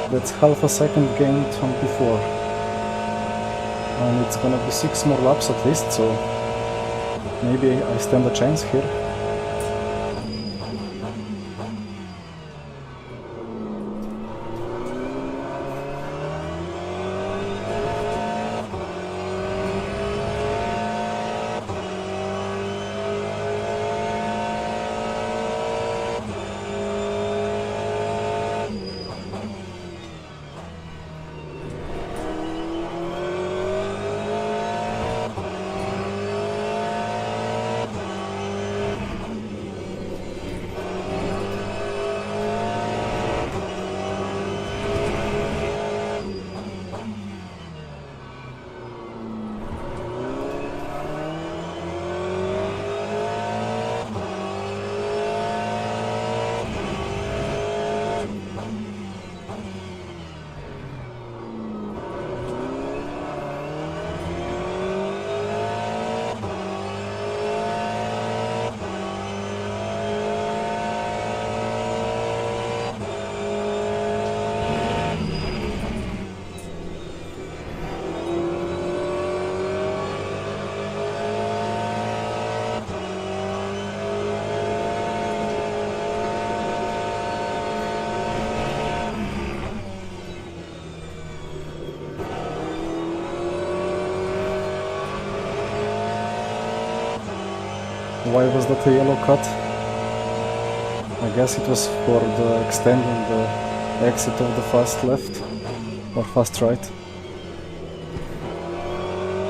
That's half a second gained on P4. And it's gonna be 6 more laps at least, so maybe I stand a chance here. Why was that a yellow cut? I guess it was for the extending the exit of the fast left or fast right.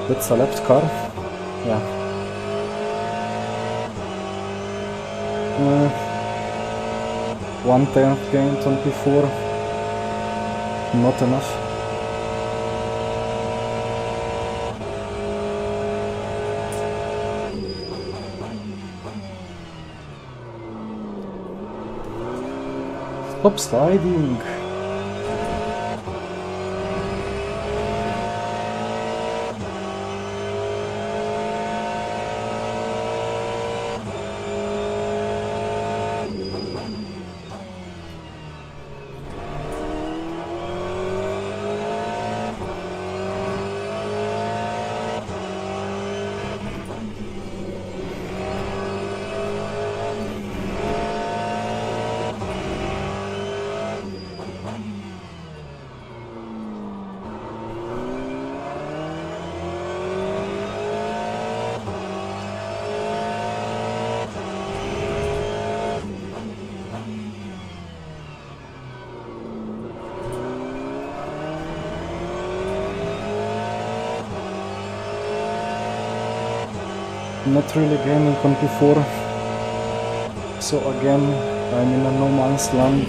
That's a left car? Yeah. 1/10 gained on P4. Not enough. Stop sliding! Not really gaining on P4, so again I'm in a no man's land.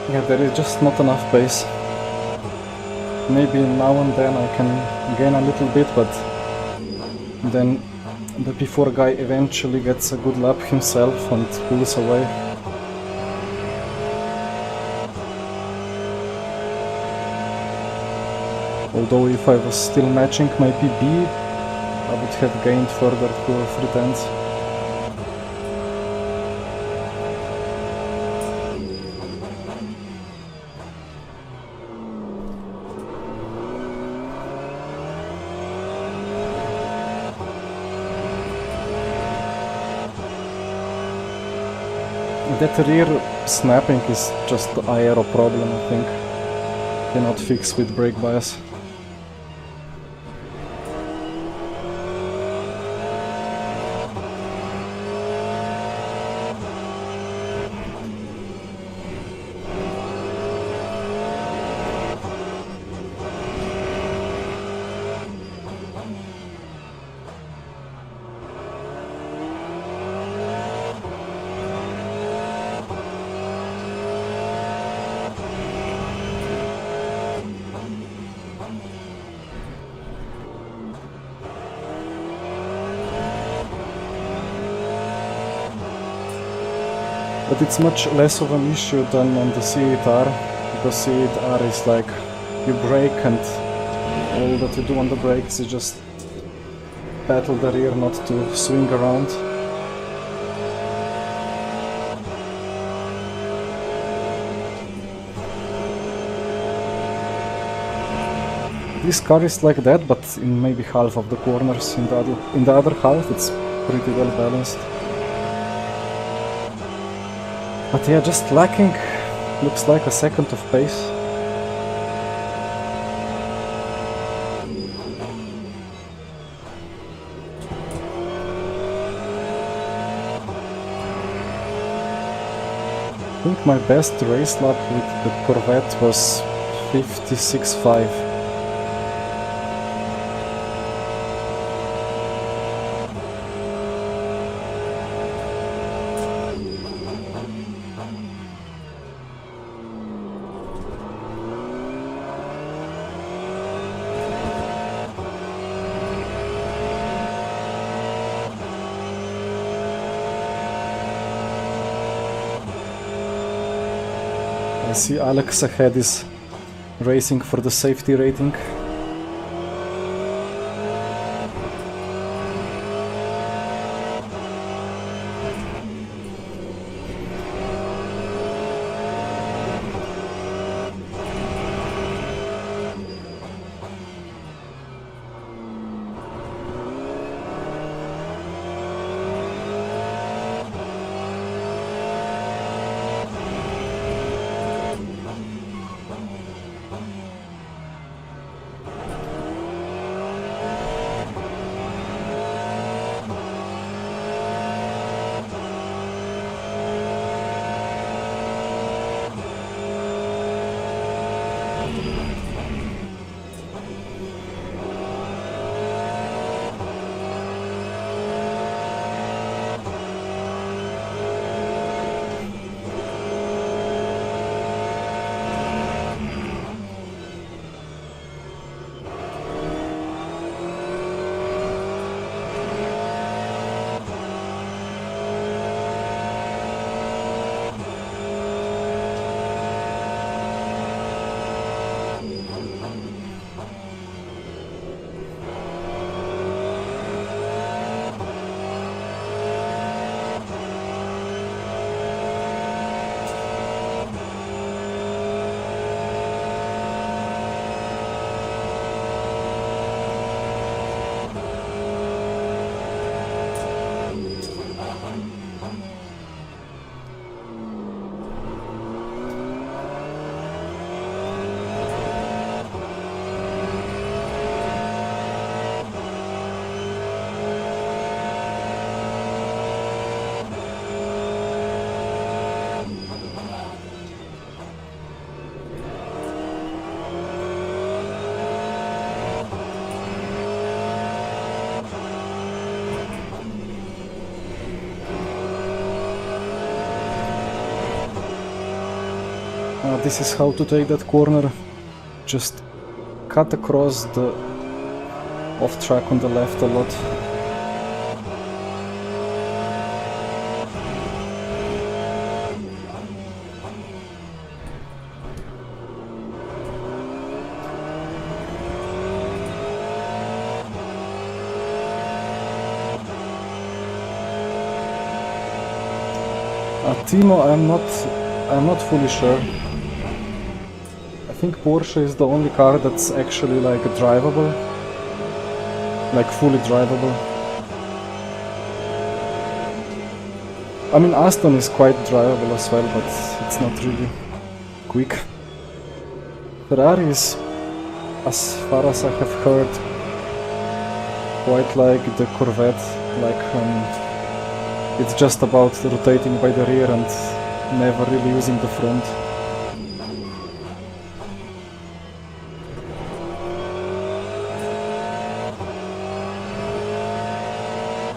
Yeah, there is just not enough pace. Maybe now and then I can gain a little bit, but then the P4 guy eventually gets a good lap himself and pulls away. Although if I was still matching my PB, I would have gained further to 3/10. That rear snapping is just the aero problem, I think. Cannot fix with brake bias. But it's much less of an issue than on the C8R, because C8R is like you brake and all that you do on the brakes is just battle the rear not to swing around. This car is like that, but in maybe half of the corners. In the other half it's pretty well balanced. But yeah, just lacking, looks like a second of pace. I think my best race lap with the Corvette was 56.5. I see Alex ahead is racing for the safety rating. this is how to take that corner. Just cut across the off track on the left a lot. Timo, I'm not fully sure. I think Porsche is the only car that's actually like drivable, like fully drivable. I mean, Aston is quite drivable as well, but it's not really quick. Ferrari is, as far as I have heard, quite like the Corvette, like it's just about rotating by the rear and never really using the front.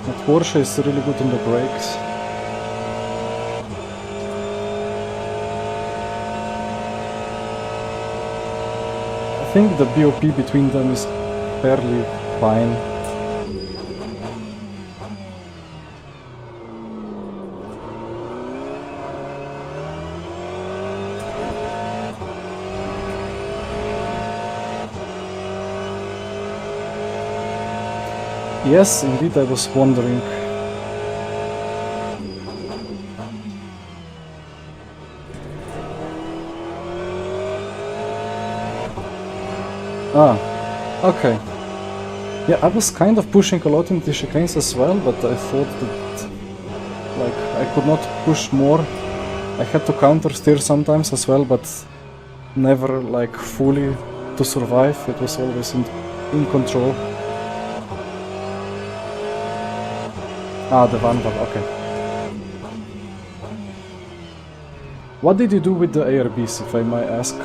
But Porsche is really good on the brakes. I think the BOP between them is fairly fine. Yes, indeed, I was wondering. Ah, okay. Yeah, I was kind of pushing a lot in the chicanes as well, but I thought that like I could not push more. I had to counter steer sometimes as well, but never like fully to survive. It was always in control. Ah, the Vanwall, okay. What did you do with the ARBs, if I may ask?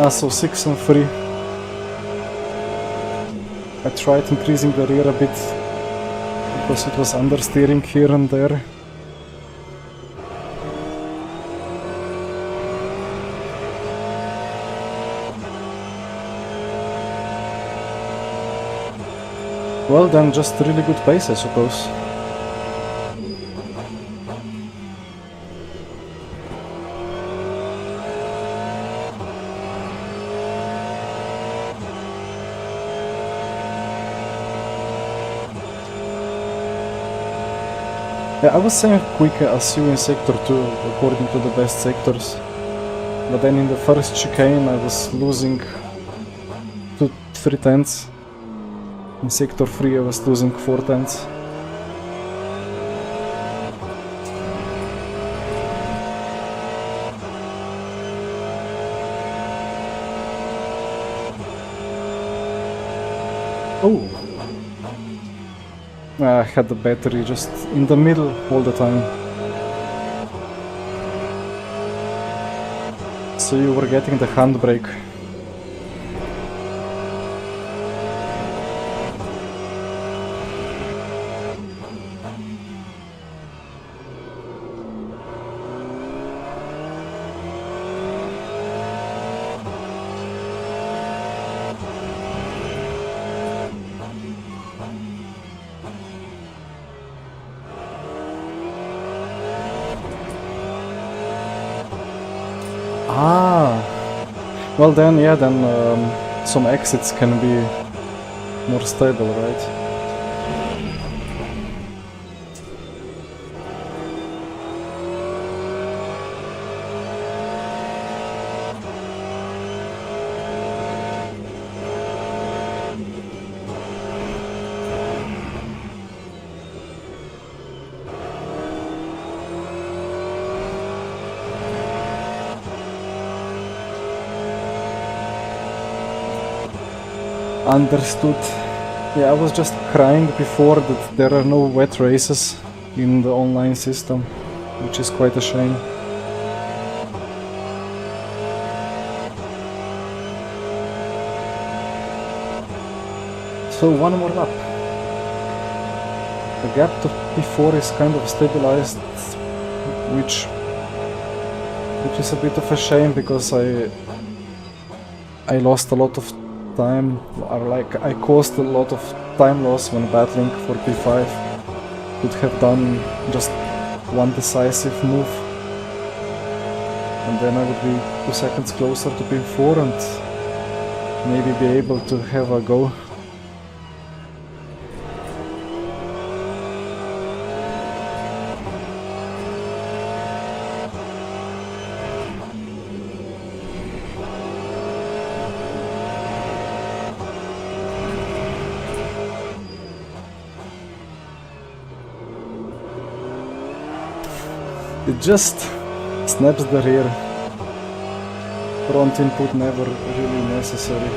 Ah, so 6 and 3. I tried increasing the rear a bit because it was understeering here and there. Well then, just really good pace, I suppose. Yeah, I was saying quicker as you in sector 2, according to the best sectors. But then in the first chicane I was losing 3 tenths. In sector 3 I was losing 4 tenths. Oh! I had the battery just in the middle all the time. So you were getting the handbrake. Ah, well then, yeah, then some exits can be more stable, right? Understood. Yeah, I was just crying before that there are no wet races in the online system. which is quite a shame. So one more lap. The gap to P4 is kind of stabilized, which is a bit of a shame because I lost a lot of time, or like I caused a lot of time loss when battling for P5. Could have done just one decisive move, and then I would be 2 seconds closer to P4 and maybe be able to have a go. It just snaps the rear. Front input never really necessary.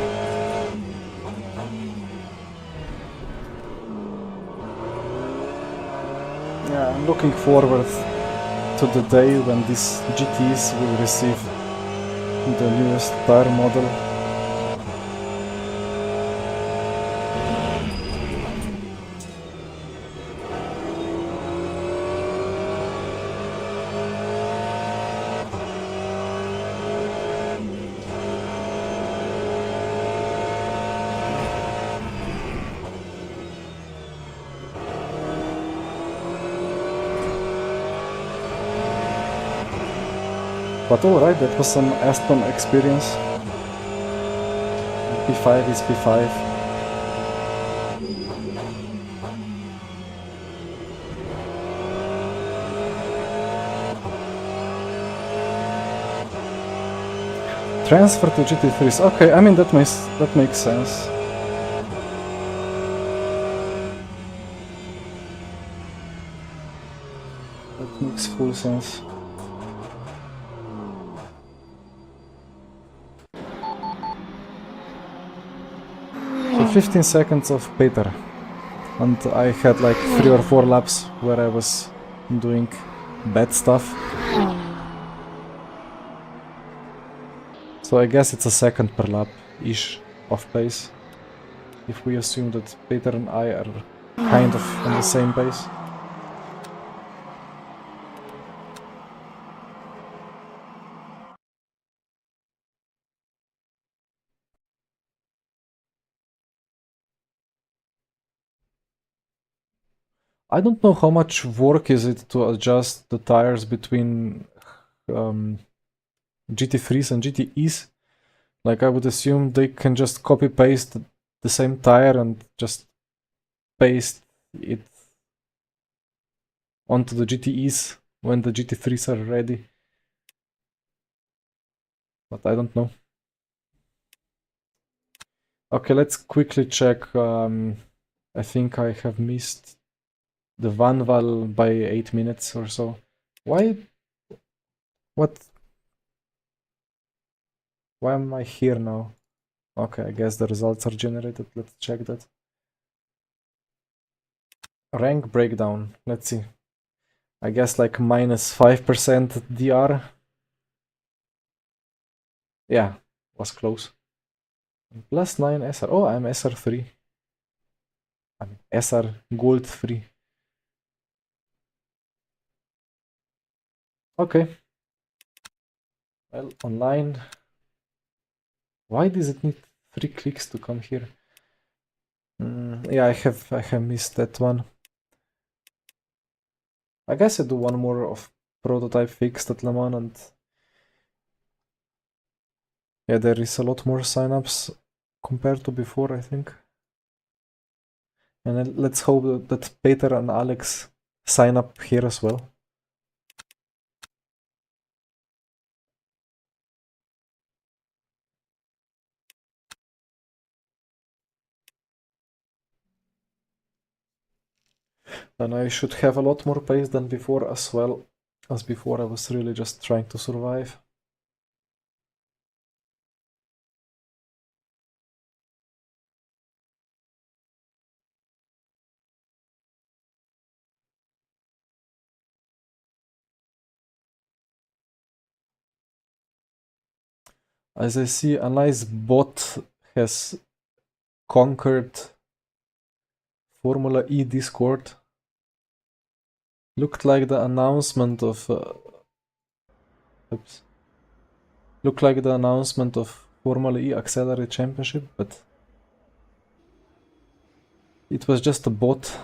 Yeah, I'm looking forward to the day when these GTs will receive the newest tire model. But alright, that was some Aston experience. P5 is P5. Transfer to GT3s. Okay, I mean that makes sense. That makes full sense. So 15 seconds of Peter, and I had like 3 or 4 laps where I was doing bad stuff. So I guess it's a second per lap-ish of pace, if we assume that Peter and I are kind of on the same pace. I don't know how much work is it to adjust the tires between GT3s and GTEs. Like I would assume they can just copy paste the same tire and just paste it onto the GTEs when the GT3s are ready. But I don't know. Okay, let's quickly check. I think I have missed the Vanwall by 8 minutes or so. Why? What? Why am I here now? Okay, I guess the results are generated. Let's check that. Rank breakdown. Let's see. I guess like minus 5% DR. Yeah, was close. Plus 9 SR. Oh, I'm SR3. I'm SR Gold 3. Okay. Well, online. Why does it need 3 clicks to come here? Yeah, I have missed that one. I guess I do one more of prototype fixed at Le Mans, and yeah, there is a lot more signups compared to before, I think. And then let's hope that Peter and Alex sign up here as well. Then I should have a lot more pace than before as well. As before I was really just trying to survive. As I see, a nice bot has conquered Formula E Discord. Looked like the announcement of looked like the announcement of Formula E Accelerate Championship, but it was just a bot.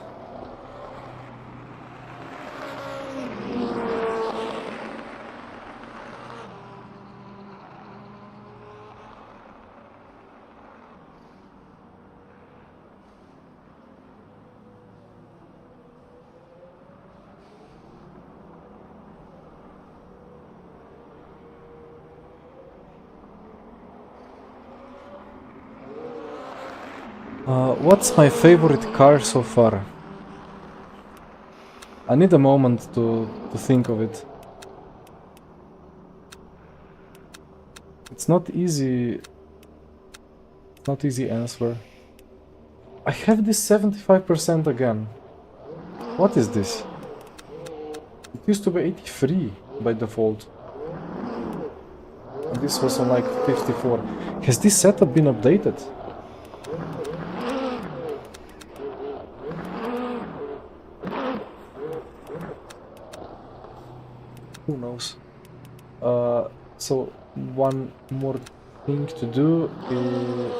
What's my favorite car so far? I need a moment to think of it. It's not easy. It's not easy answer. I have this 75% again. What is this? It used to be 83 by default. And this was on like 54. Has this setup been updated? Who knows? So one more thing to do is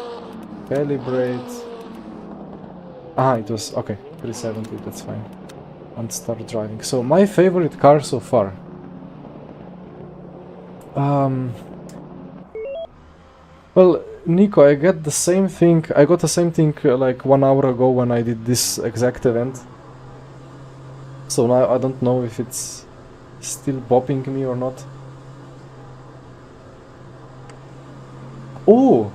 calibrate. Ah, it was okay. 370. That's fine. And start driving. So my favorite car so far. Well, Nico, I got the same thing. I got the same thing like 1 hour ago when I did this exact event. So now I don't know if it's still bopping me or not. Oh!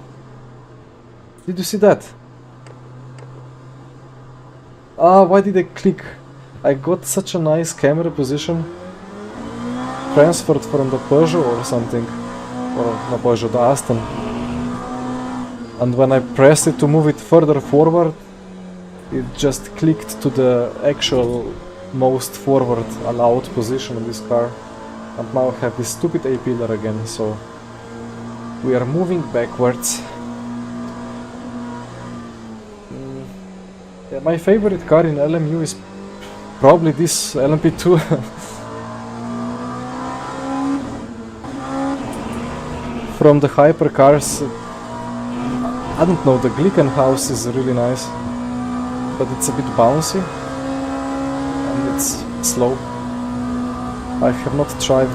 Did you see that? Ah, why did I click? I got such a nice camera position. Transferred from the Peugeot or something. Or the Peugeot, the Aston. And when I pressed it to move it further forward, it just clicked to the actual most forward allowed position in this car. And now I have this stupid A-pillar again, so we are moving backwards. Yeah, my favorite car in LMU is probably this LMP2. From the hypercars, I don't know, the Glickenhaus is really nice, but it's a bit bouncy and it's slow. I have not tried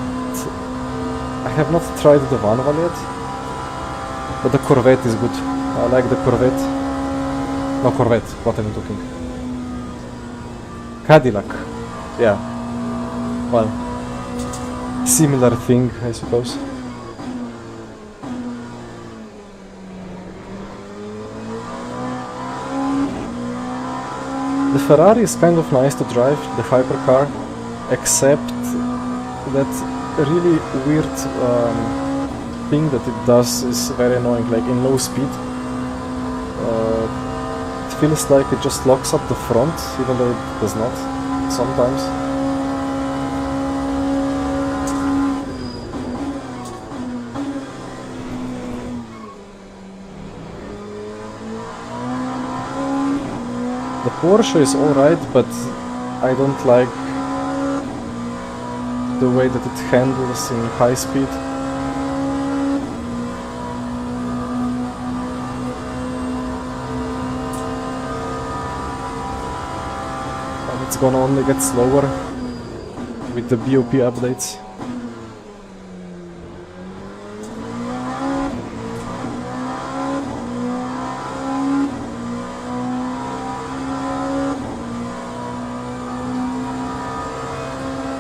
the Vanwall yet, but the Corvette is good. I like the Corvette. No, Corvette, what am I talking? Cadillac. Yeah. Well, similar thing, I suppose. The Ferrari is kind of nice to drive, the hypercar, except that really weird thing that it does is very annoying, like in low speed. It feels like it just locks up the front, even though it does not, sometimes. The Porsche is alright, but I don't like the way that it handles in high speed. And it's gonna only get slower with the BOP updates.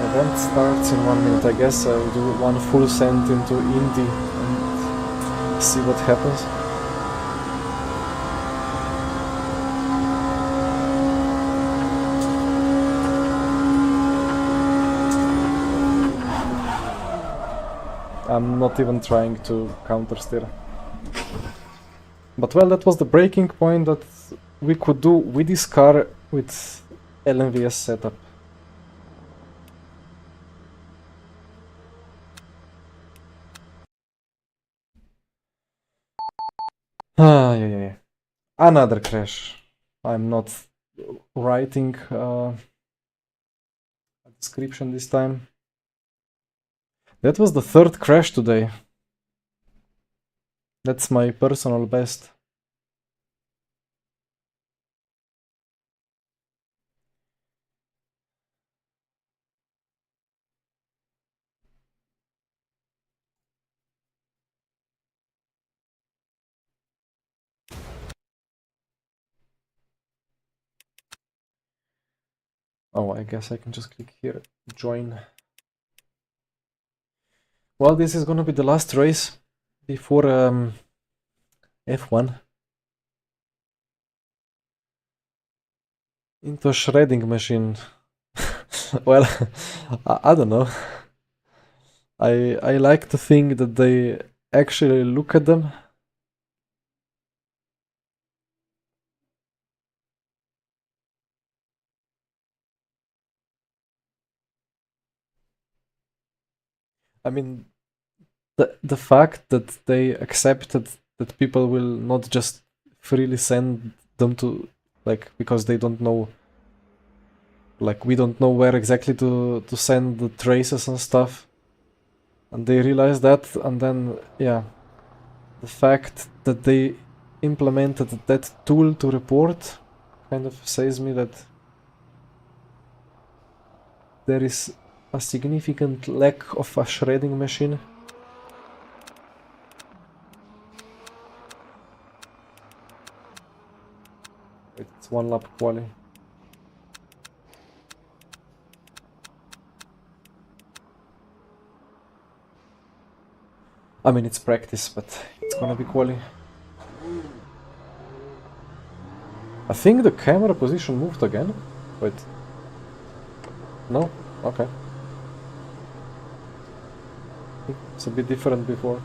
Event starts in 1 minute. I guess I'll do one full send into Indy and see what happens. I'm not even trying to counter steer. But well, that was the breaking point that we could do with this car with LMVS setup. Ah, yeah. Another crash. I'm not writing a description this time. That was the third crash today. That's my personal best. Oh, I guess I can just click here, join. Well, this is gonna be the last race before F1 into a shredding machine. Well, I don't know. I like to think that they actually look at them. I mean, the fact that they accepted that people will not just freely send them to, like, because they don't know, like, we don't know where exactly to send the traces and stuff, and they realize that, and then yeah, the fact that they implemented that tool to report kind of says me that there is a significant lack of a shredding machine. It's one lap quali. I mean, it's practice, but it's gonna be quali. I think the camera position moved again. Wait. No? Okay. It's a bit different before.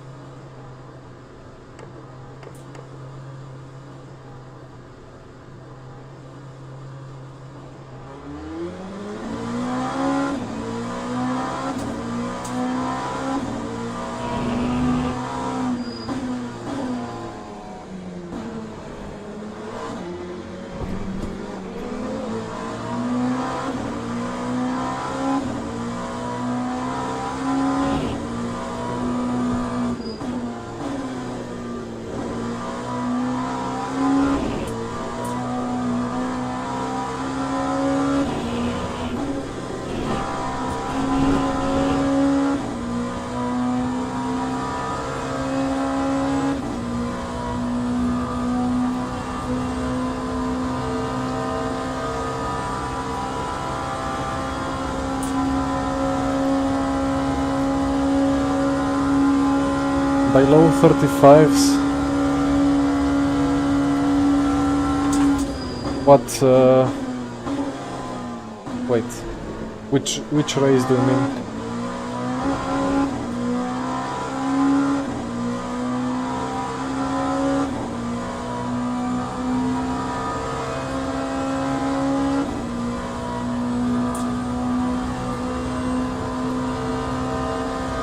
By low 35s. What? Wait. Which race do you mean?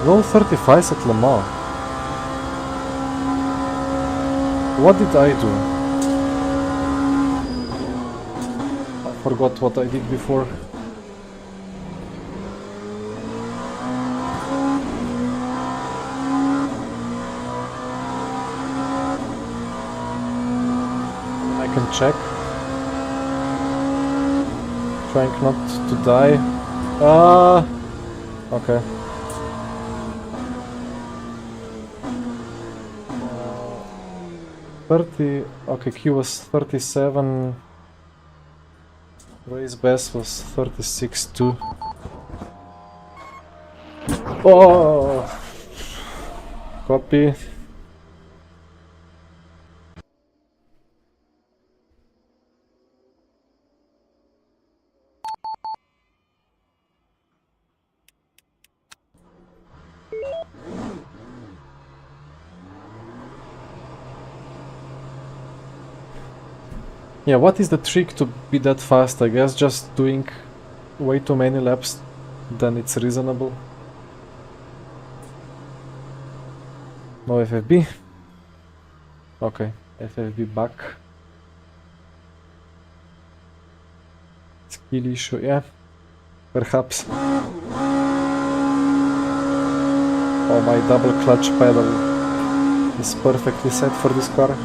Low 35s at Le Mans. What did I do? I forgot what I did before. I can check. Trying not to die. Okay. 30, okay, Q was 37, race best was 36.2. Oh! Copy. Yeah, what is the trick to be that fast? I guess just doing way too many laps, then it's reasonable. No FFB? Okay. FFB back. Skill issue, yeah. Perhaps. Oh, my double clutch pedal is perfectly set for this car.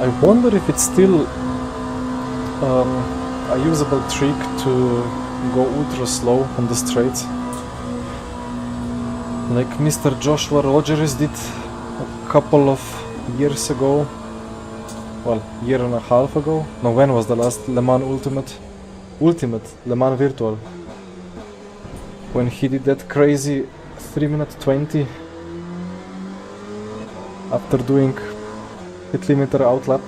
I wonder if it's still a usable trick to go ultra slow on the straights, like Mr. Joshua Rogers did a couple of years ago. Well, year and a half ago. No, when was the last Le Mans Ultimate Le Mans Virtual? When he did that crazy 3-minute 20 after doing pit limiter outlap.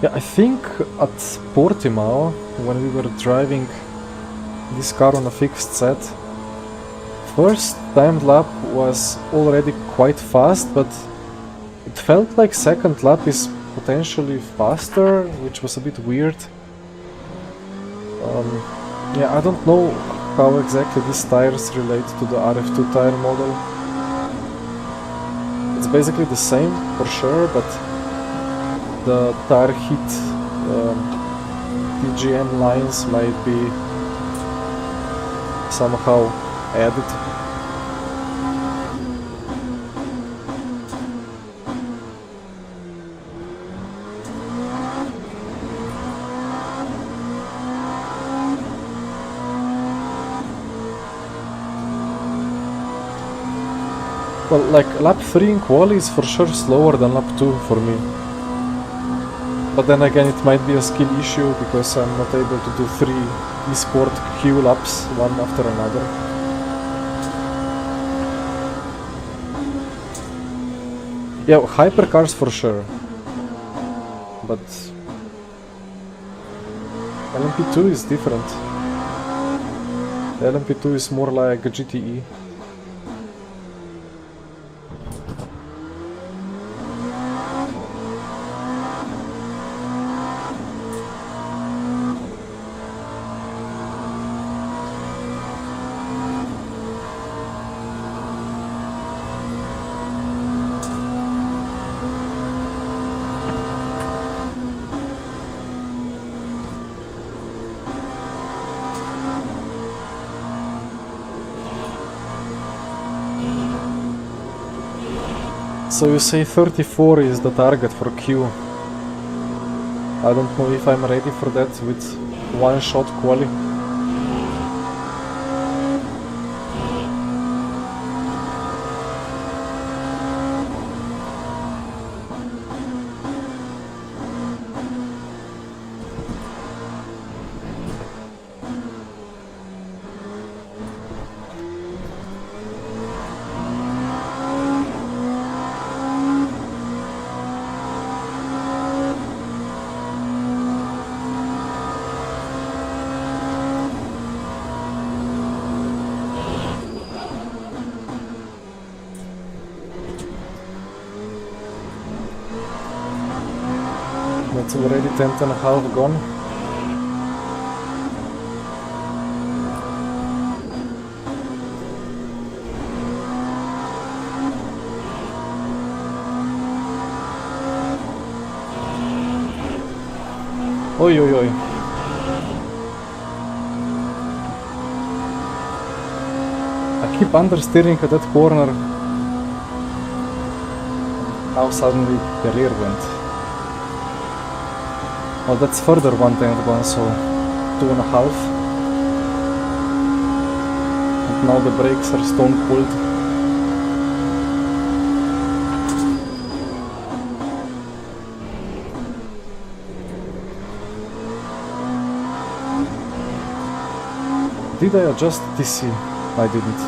Yeah, I think at Portimao, when we were driving this car on a fixed set, first timed lap was already quite fast, but it felt like second lap is potentially faster, which was a bit weird. Yeah, I don't know how exactly these tires relate to the RF2 tire model. It's basically the same for sure, but the tire heat TGM lines might be somehow added. Well, like lap 3 in quali is for sure slower than lap 2 for me. But then again, it might be a skill issue because I'm not able to do 3 eSport Q laps one after another. Yeah, hypercars for sure. But LMP2 is different. The LMP2 is more like a GTE. So you say 34 is the target for Q. I don't know if I'm ready for that with one shot quali. That's already 10th and a half gone. Oi, oi, oi. I keep understeering at that corner. Now suddenly the rear went. Well, that's further 1/10 gone, so 2.5. And now the brakes are stone cold. did I adjust TC? I didn't.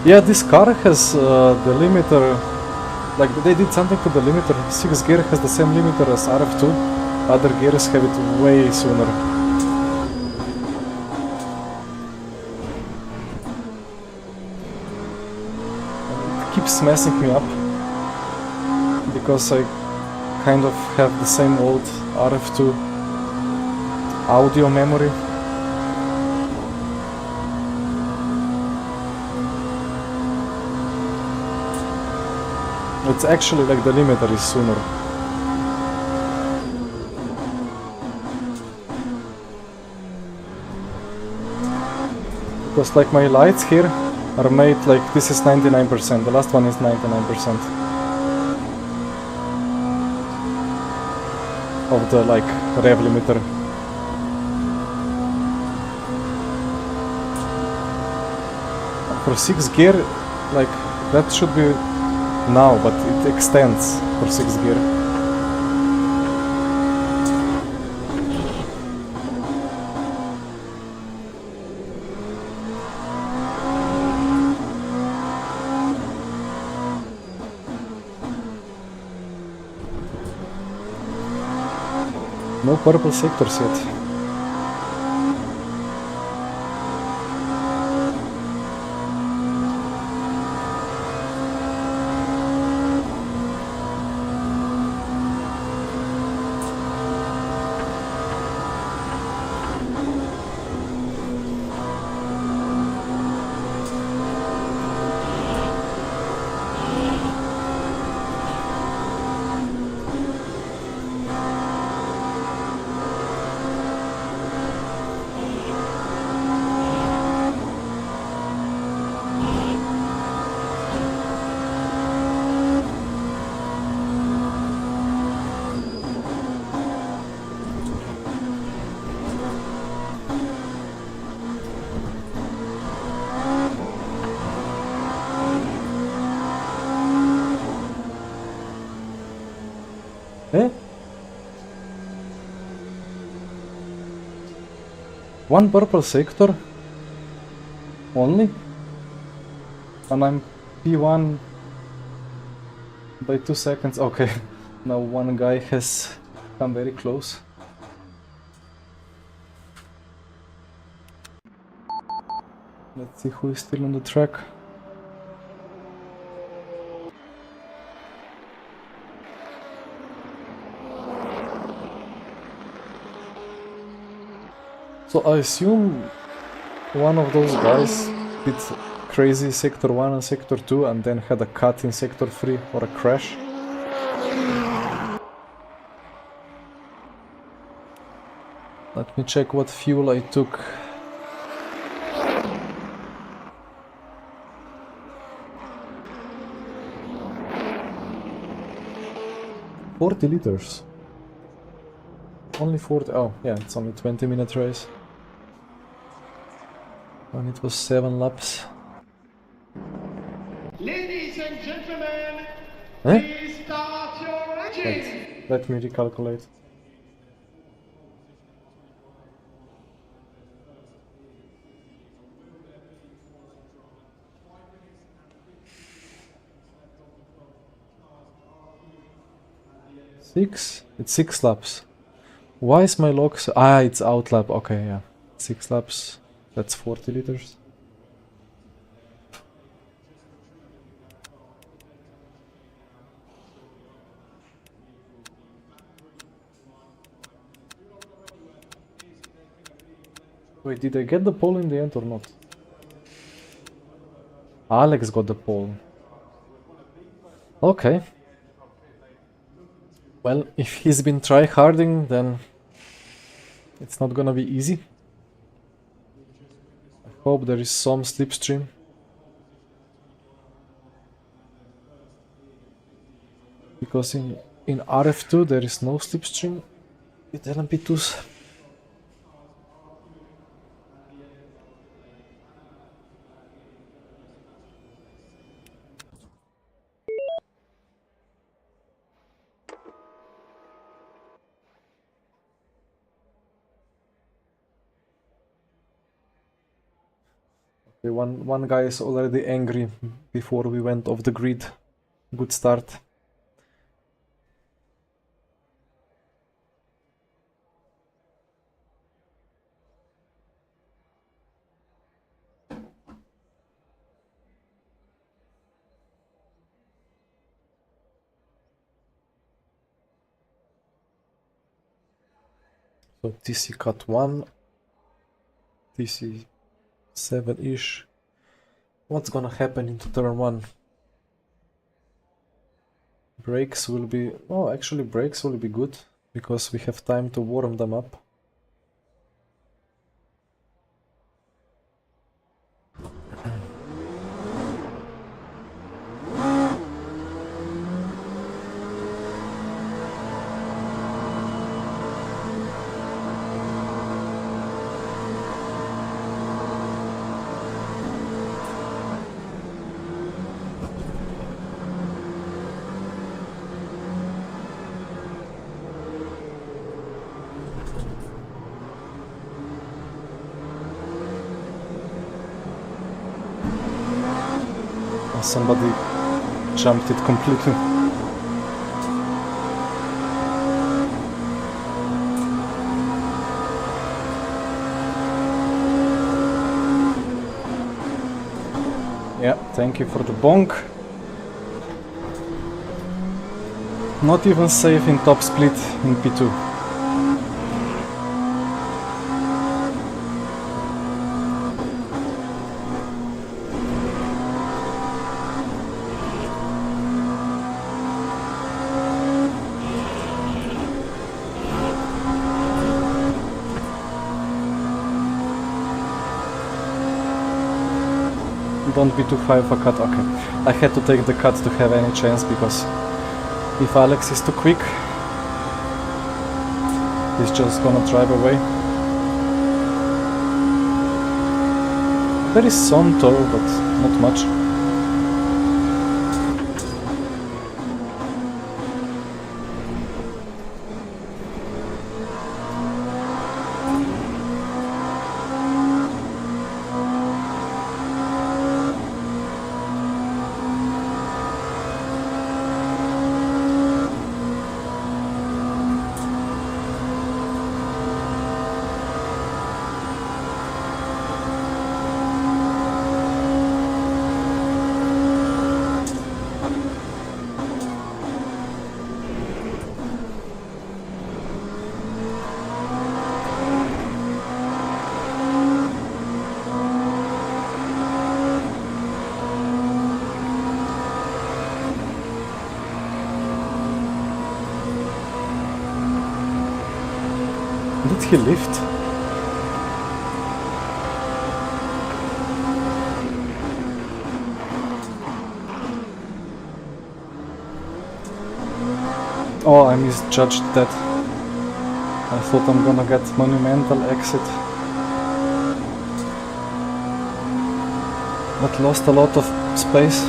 Yeah, this car has the limiter, like they did something to the limiter. 6th gear has the same limiter as RF2, other gears have it way sooner. It keeps messing me up, because I kind of have the same old RF2 audio memory. It's actually like the limiter is sooner. Because like my lights here are made like this is 99%, the last one is 99% of the like rev limiter. For 6th gear, like that should be now, but it extends for 6th gear. No purple sectors yet. Eh? One purple sector? Only? And I'm P1 by 2 seconds. Okay, now one guy has come very close. Let's see who is still on the track. So I assume one of those guys did crazy sector 1 and sector 2 and then had a cut in sector 3 or a crash. Let me check what fuel I took. $40. Only 40. Oh, yeah, it's only 20-minute race. And it was 7 laps. Ladies and gentlemen, Eh? please start your engine. Wait, let me recalculate. Six? It's 6 laps. Why is my log so... Ah, it's out lap. Okay, yeah. 6 laps. That's 40 liters. Wait, did I get the pole in the end or not? Alex got the pole. Okay. Well, if he's been tryharding, then it's not gonna be easy. I hope there is some slipstream. Because in RF2 there is no slipstream with LMP2s. Okay, one guy is already angry before we went off the grid. Good start. So TC cut 1, TC 7-ish. What's gonna happen into turn 1? Brakes will be... Oh, actually brakes will be good, because we have time to warm them up. Somebody jumped it completely. Yeah, thank you for the bonk. Not even safe in top split in P2. Don't be too high of a cut. Okay, I had to take the cut to have any chance, because if Alex is too quick, he's just gonna drive away. There is some tow, but not much. Did he lift? Oh, I misjudged that. I thought I'm gonna get monumental exit. But lost a lot of space.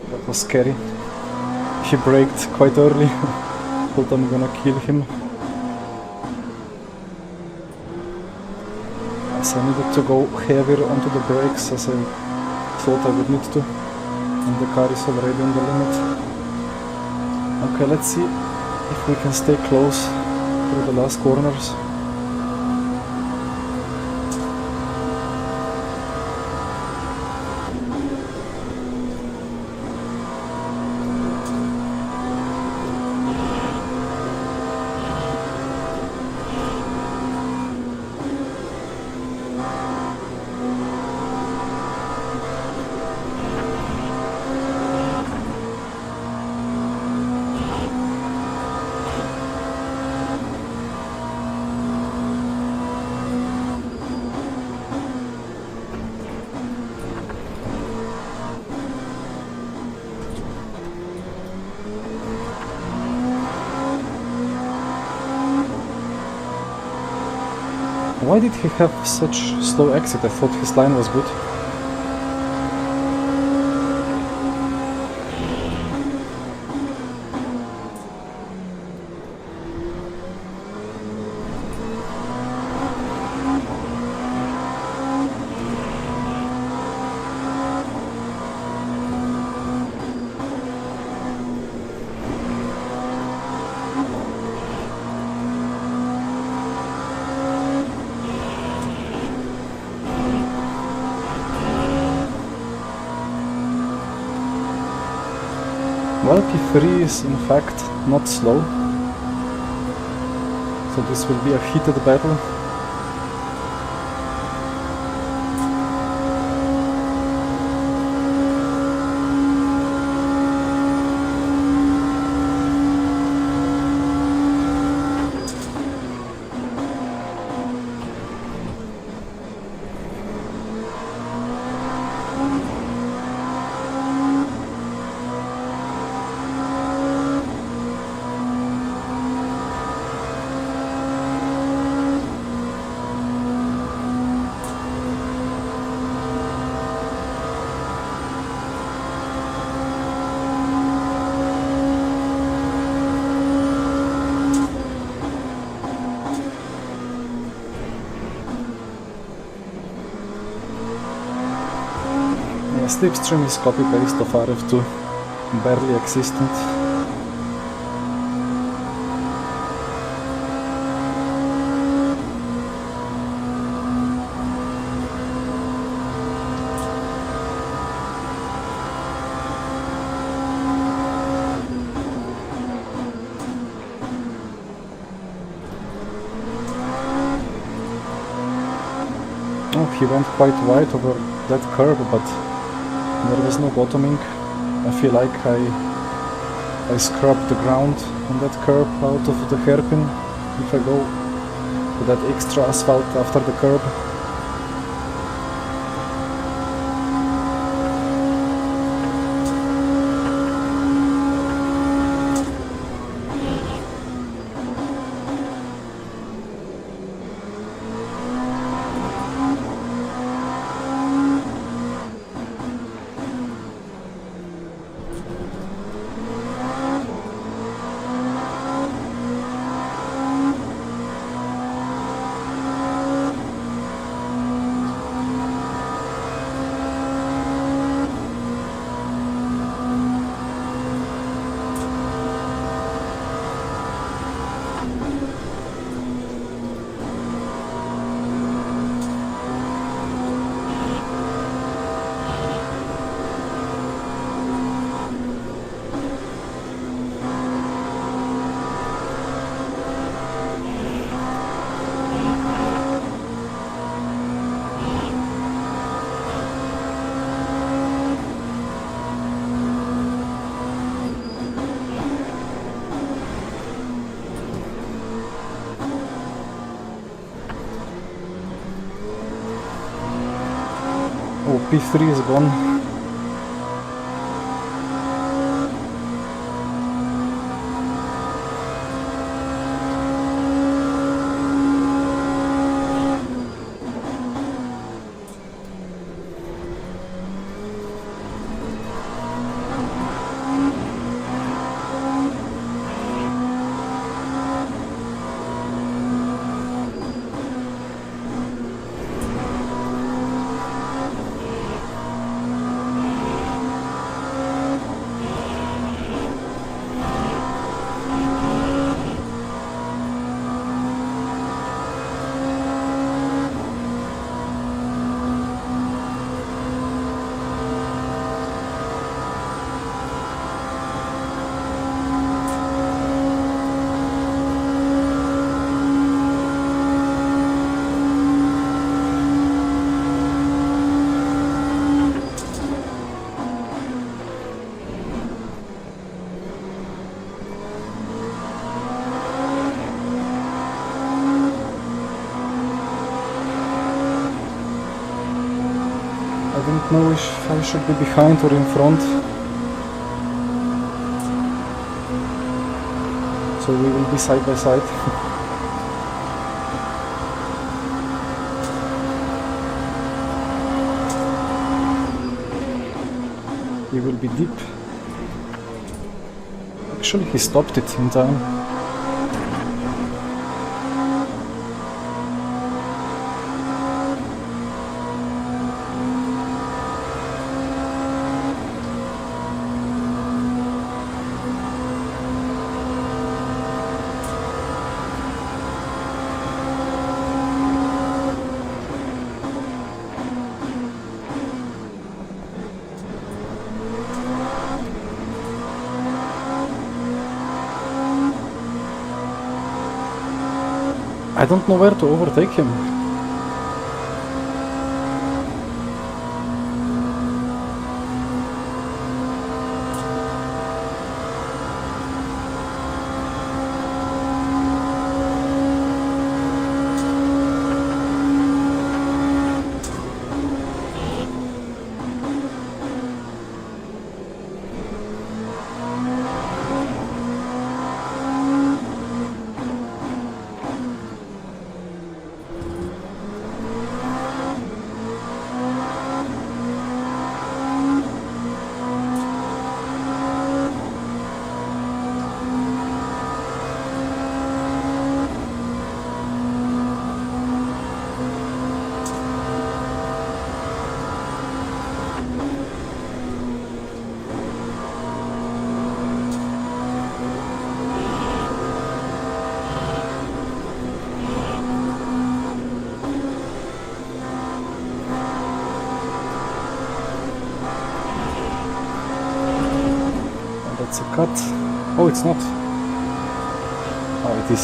That was scary. He braked quite early. Thought I'm gonna kill him. As I needed to go heavier onto the brakes as I thought I would need to. And the car is already on the limit. Okay, let's see if we can stay close through the last corners. Why did he have such slow exit? I thought his line was good. Well, P3 is in fact not slow, so this will be a heated battle. Slipstream is copy-paste of RF2, barely existent. Oh, he went quite wide over that curb, but there was no bottoming. I feel like I scrubbed the ground on that curb out of the hairpin if I go to that extra asphalt after the curb. Oh, P3 is gone. I don't know if I should be behind or in front. So we will be side by side. he will be deep. Actually, he stopped it in time. I don't know where to overtake him. That's a cut. Oh, it's not. Oh, it is.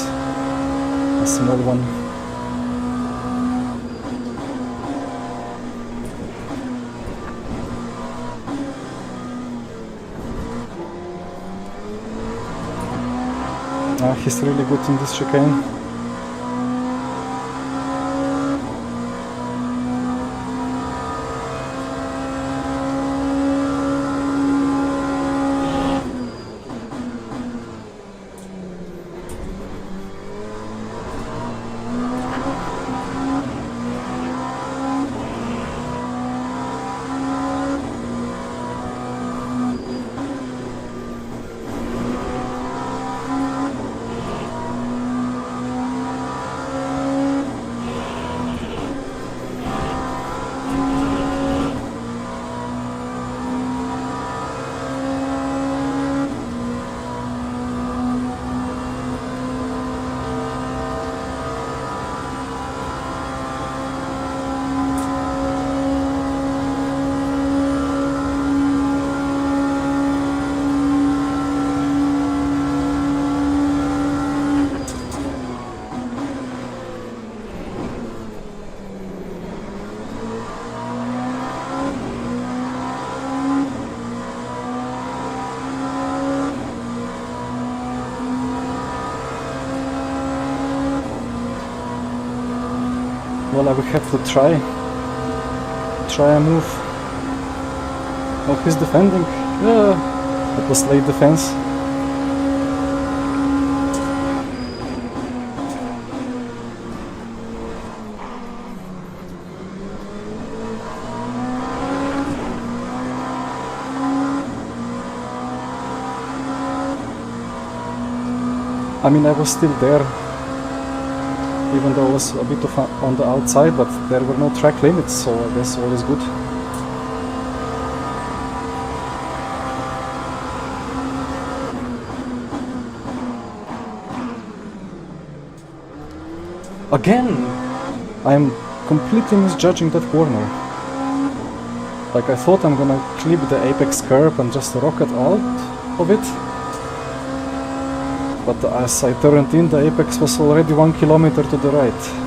A small one. He's really good in this chicane. Well, I will have to try a move. Oh, he's defending. Yeah, it was late defense. I mean, I was still there, even though I was a bit on the outside, but there were no track limits, so I guess all is good. Again! I'm completely misjudging that corner. Like, I thought I'm gonna clip the apex curb and just rocket out of it. But as I turned in, the apex was already 1 kilometer to the right.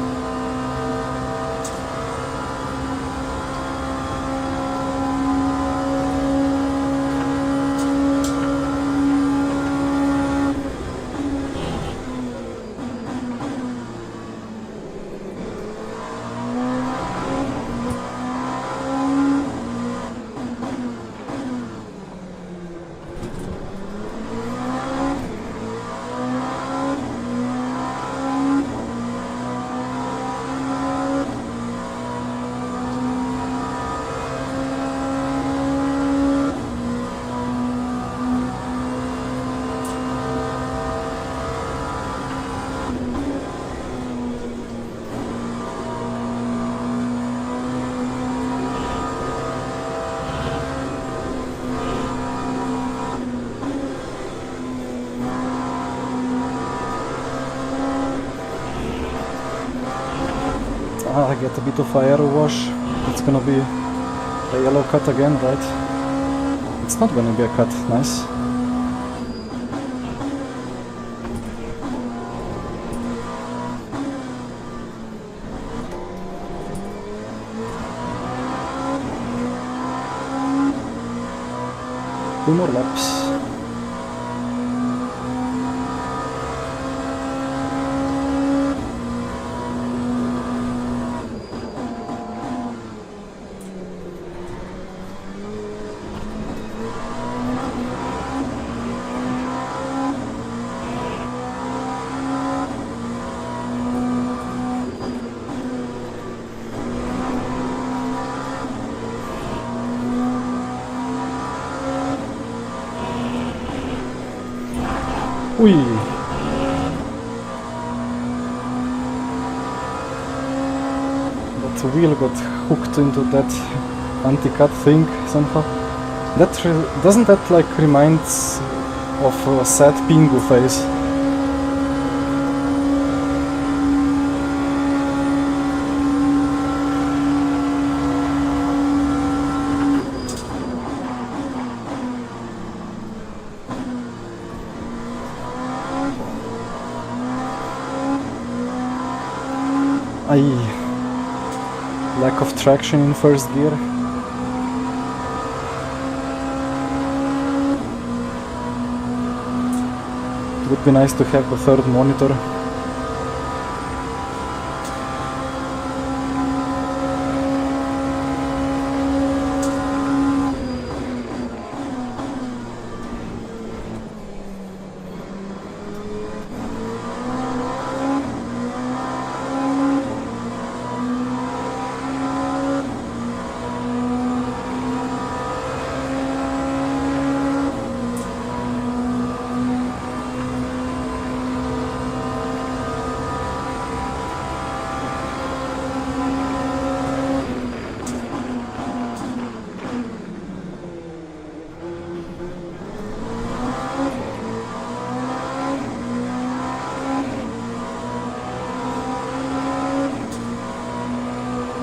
get a bit of air wash. It's gonna be a yellow cut again, right? It's not gonna be a cut, nice. Two more laps. Ui! That wheel got hooked into that anti-cut thing somehow. Doesn't that like reminds of a sad Pingu face? Lack of traction in first gear. It would be nice to have a third monitor.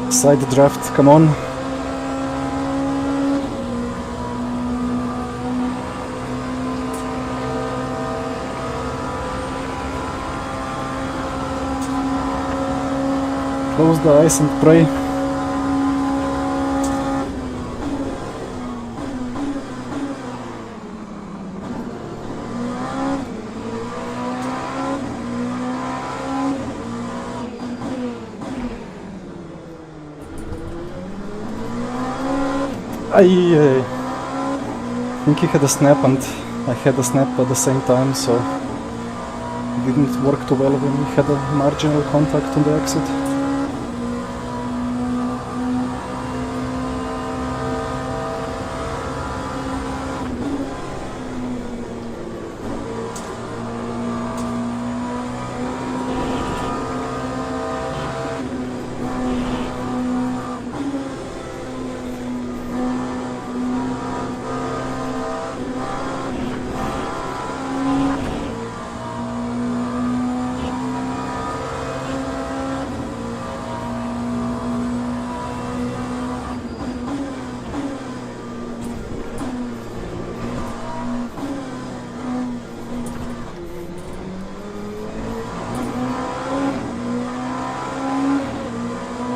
Side draft, come on. Close the eyes and pray. I think he had a snap and I had a snap at the same time, so it didn't work too well when we had a marginal contact on the exit.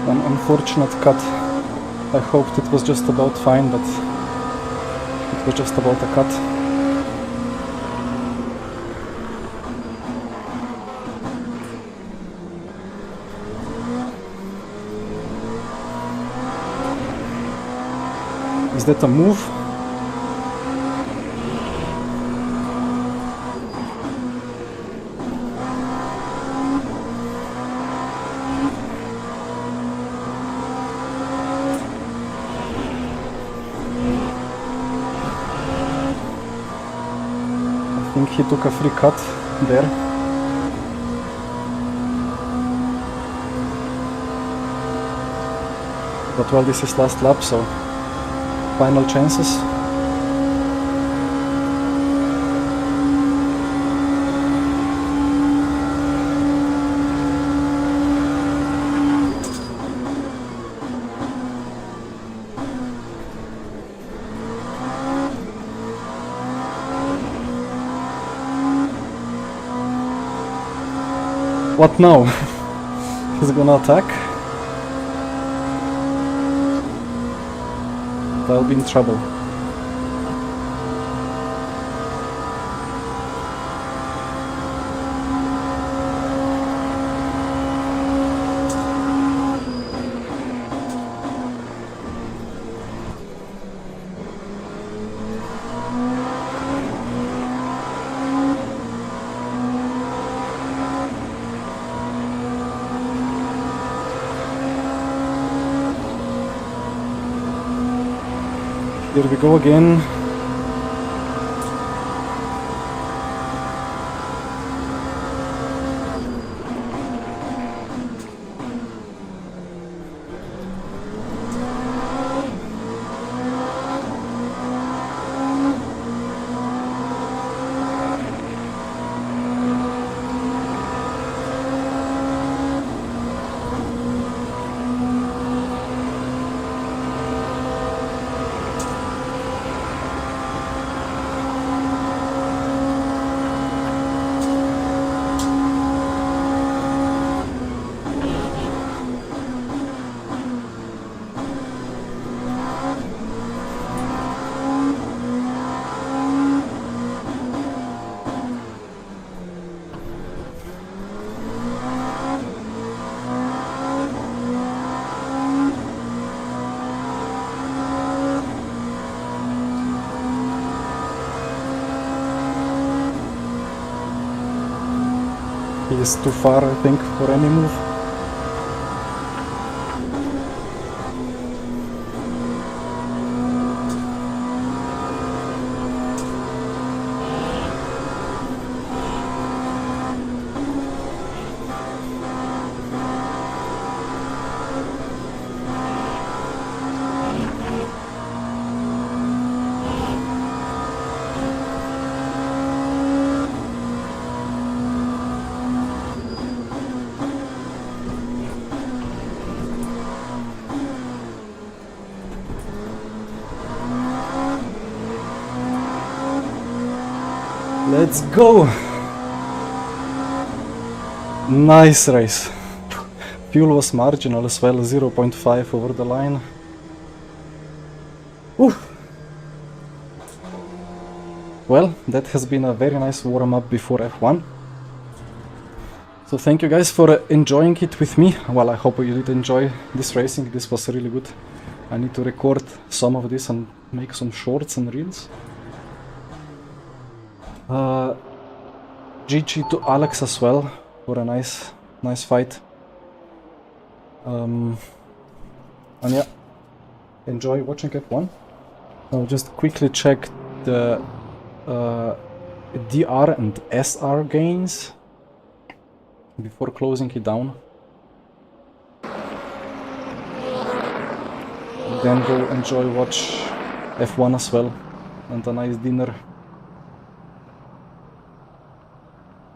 An unfortunate cut. I hoped it was just about fine, but it was just about a cut. Is that a move? I think he took a free cut there. But well, this is last lap, so final chances. What now? He's gonna attack? I'll be in trouble. Here we go again. He is too far, I think, for any move. Let's go! Nice race. Fuel was marginal as well, 0.5 over the line. Oof. Well, that has been a very nice warm-up before F1. So thank you guys for enjoying it with me. Well, I hope you did enjoy this racing. This was really good. I need to record some of this and make some shorts and reels. GG to Alex as well for a nice fight. And yeah, enjoy watching F1. I'll just quickly check the DR and SR gains before closing it down. Then go watch F1 as well, and a nice dinner.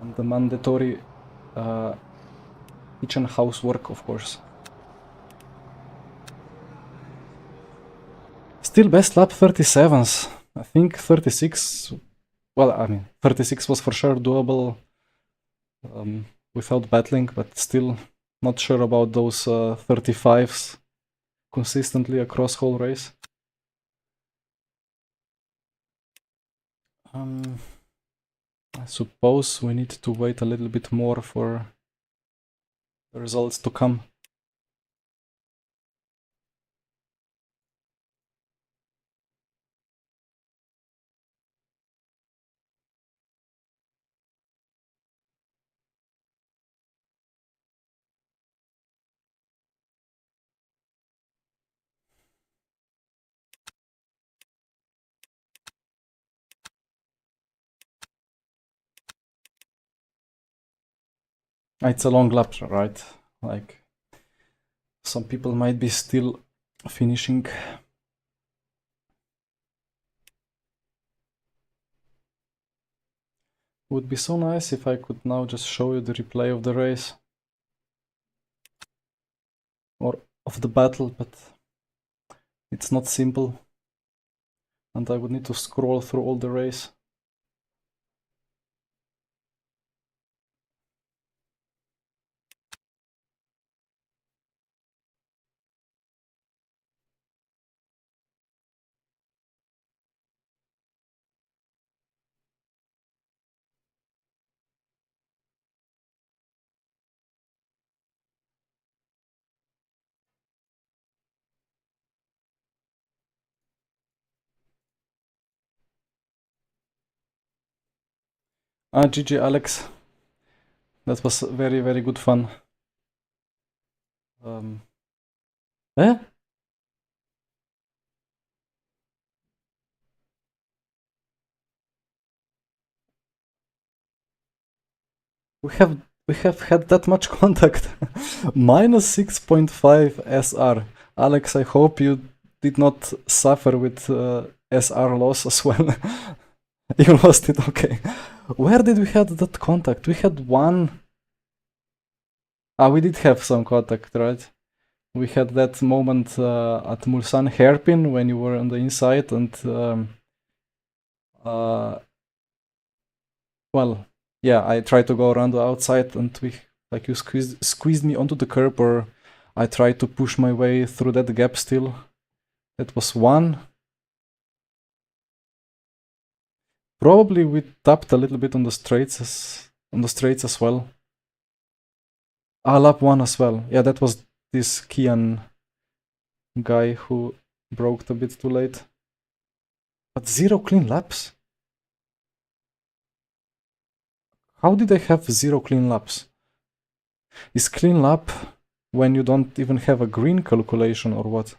And the mandatory kitchen housework, of course. Still best lap 37s. I think 36, well, I mean, 36 was for sure doable without battling, but still not sure about those 35s consistently across whole race. I suppose we need to wait a little bit more for the results to come. It's a long lap, right? Like, some people might be still finishing. Would be so nice if I could now just show you the replay of the race. Or of the battle, but it's not simple. And I would need to scroll through all the race. GG Alex. That was very, very good fun. Eh? We have had that much contact. Minus 6.5 SR. Alex, I hope you did not suffer with SR loss as well. You lost it, okay. Where did we have that contact? We had one. We did have some contact, right? We had that moment at Mulsan hairpin when you were on the inside and well, yeah, I tried to go around the outside and you squeezed me onto the curb, or I tried to push my way through that gap still. That was one. Probably we tapped a little bit on the straights as well. Lap one as well. Yeah, that was this Kian guy who broke a bit too late. But 0 clean laps? How did I have 0 clean laps? Is clean lap when you don't even have a green calculation or what?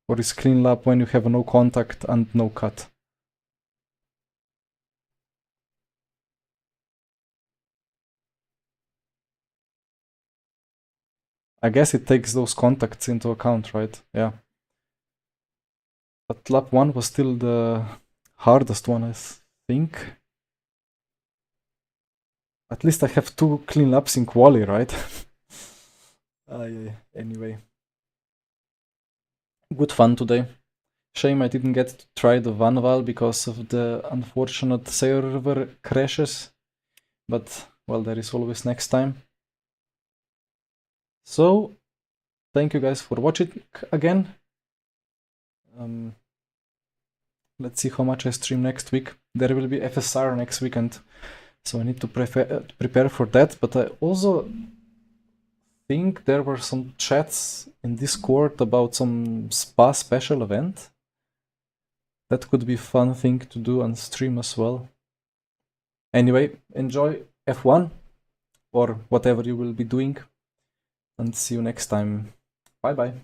Or is clean lap when you have no contact and no cut? I guess it takes those contacts into account, right? Yeah. But lap 1 was still the hardest one, I think. At least I have 2 clean laps in quali, right? Anyway. Good fun today. Shame I didn't get to try the Vanwall because of the unfortunate server crashes. But, well, there is always next time. So, thank you guys for watching again. Let's see how much I stream next week. There will be FSR next weekend, so I need to prepare for that. But I also think there were some chats in Discord about some spa special event. That could be a fun thing to do on stream as well. Anyway, enjoy F1 or whatever you will be doing, and see you next time. Bye bye.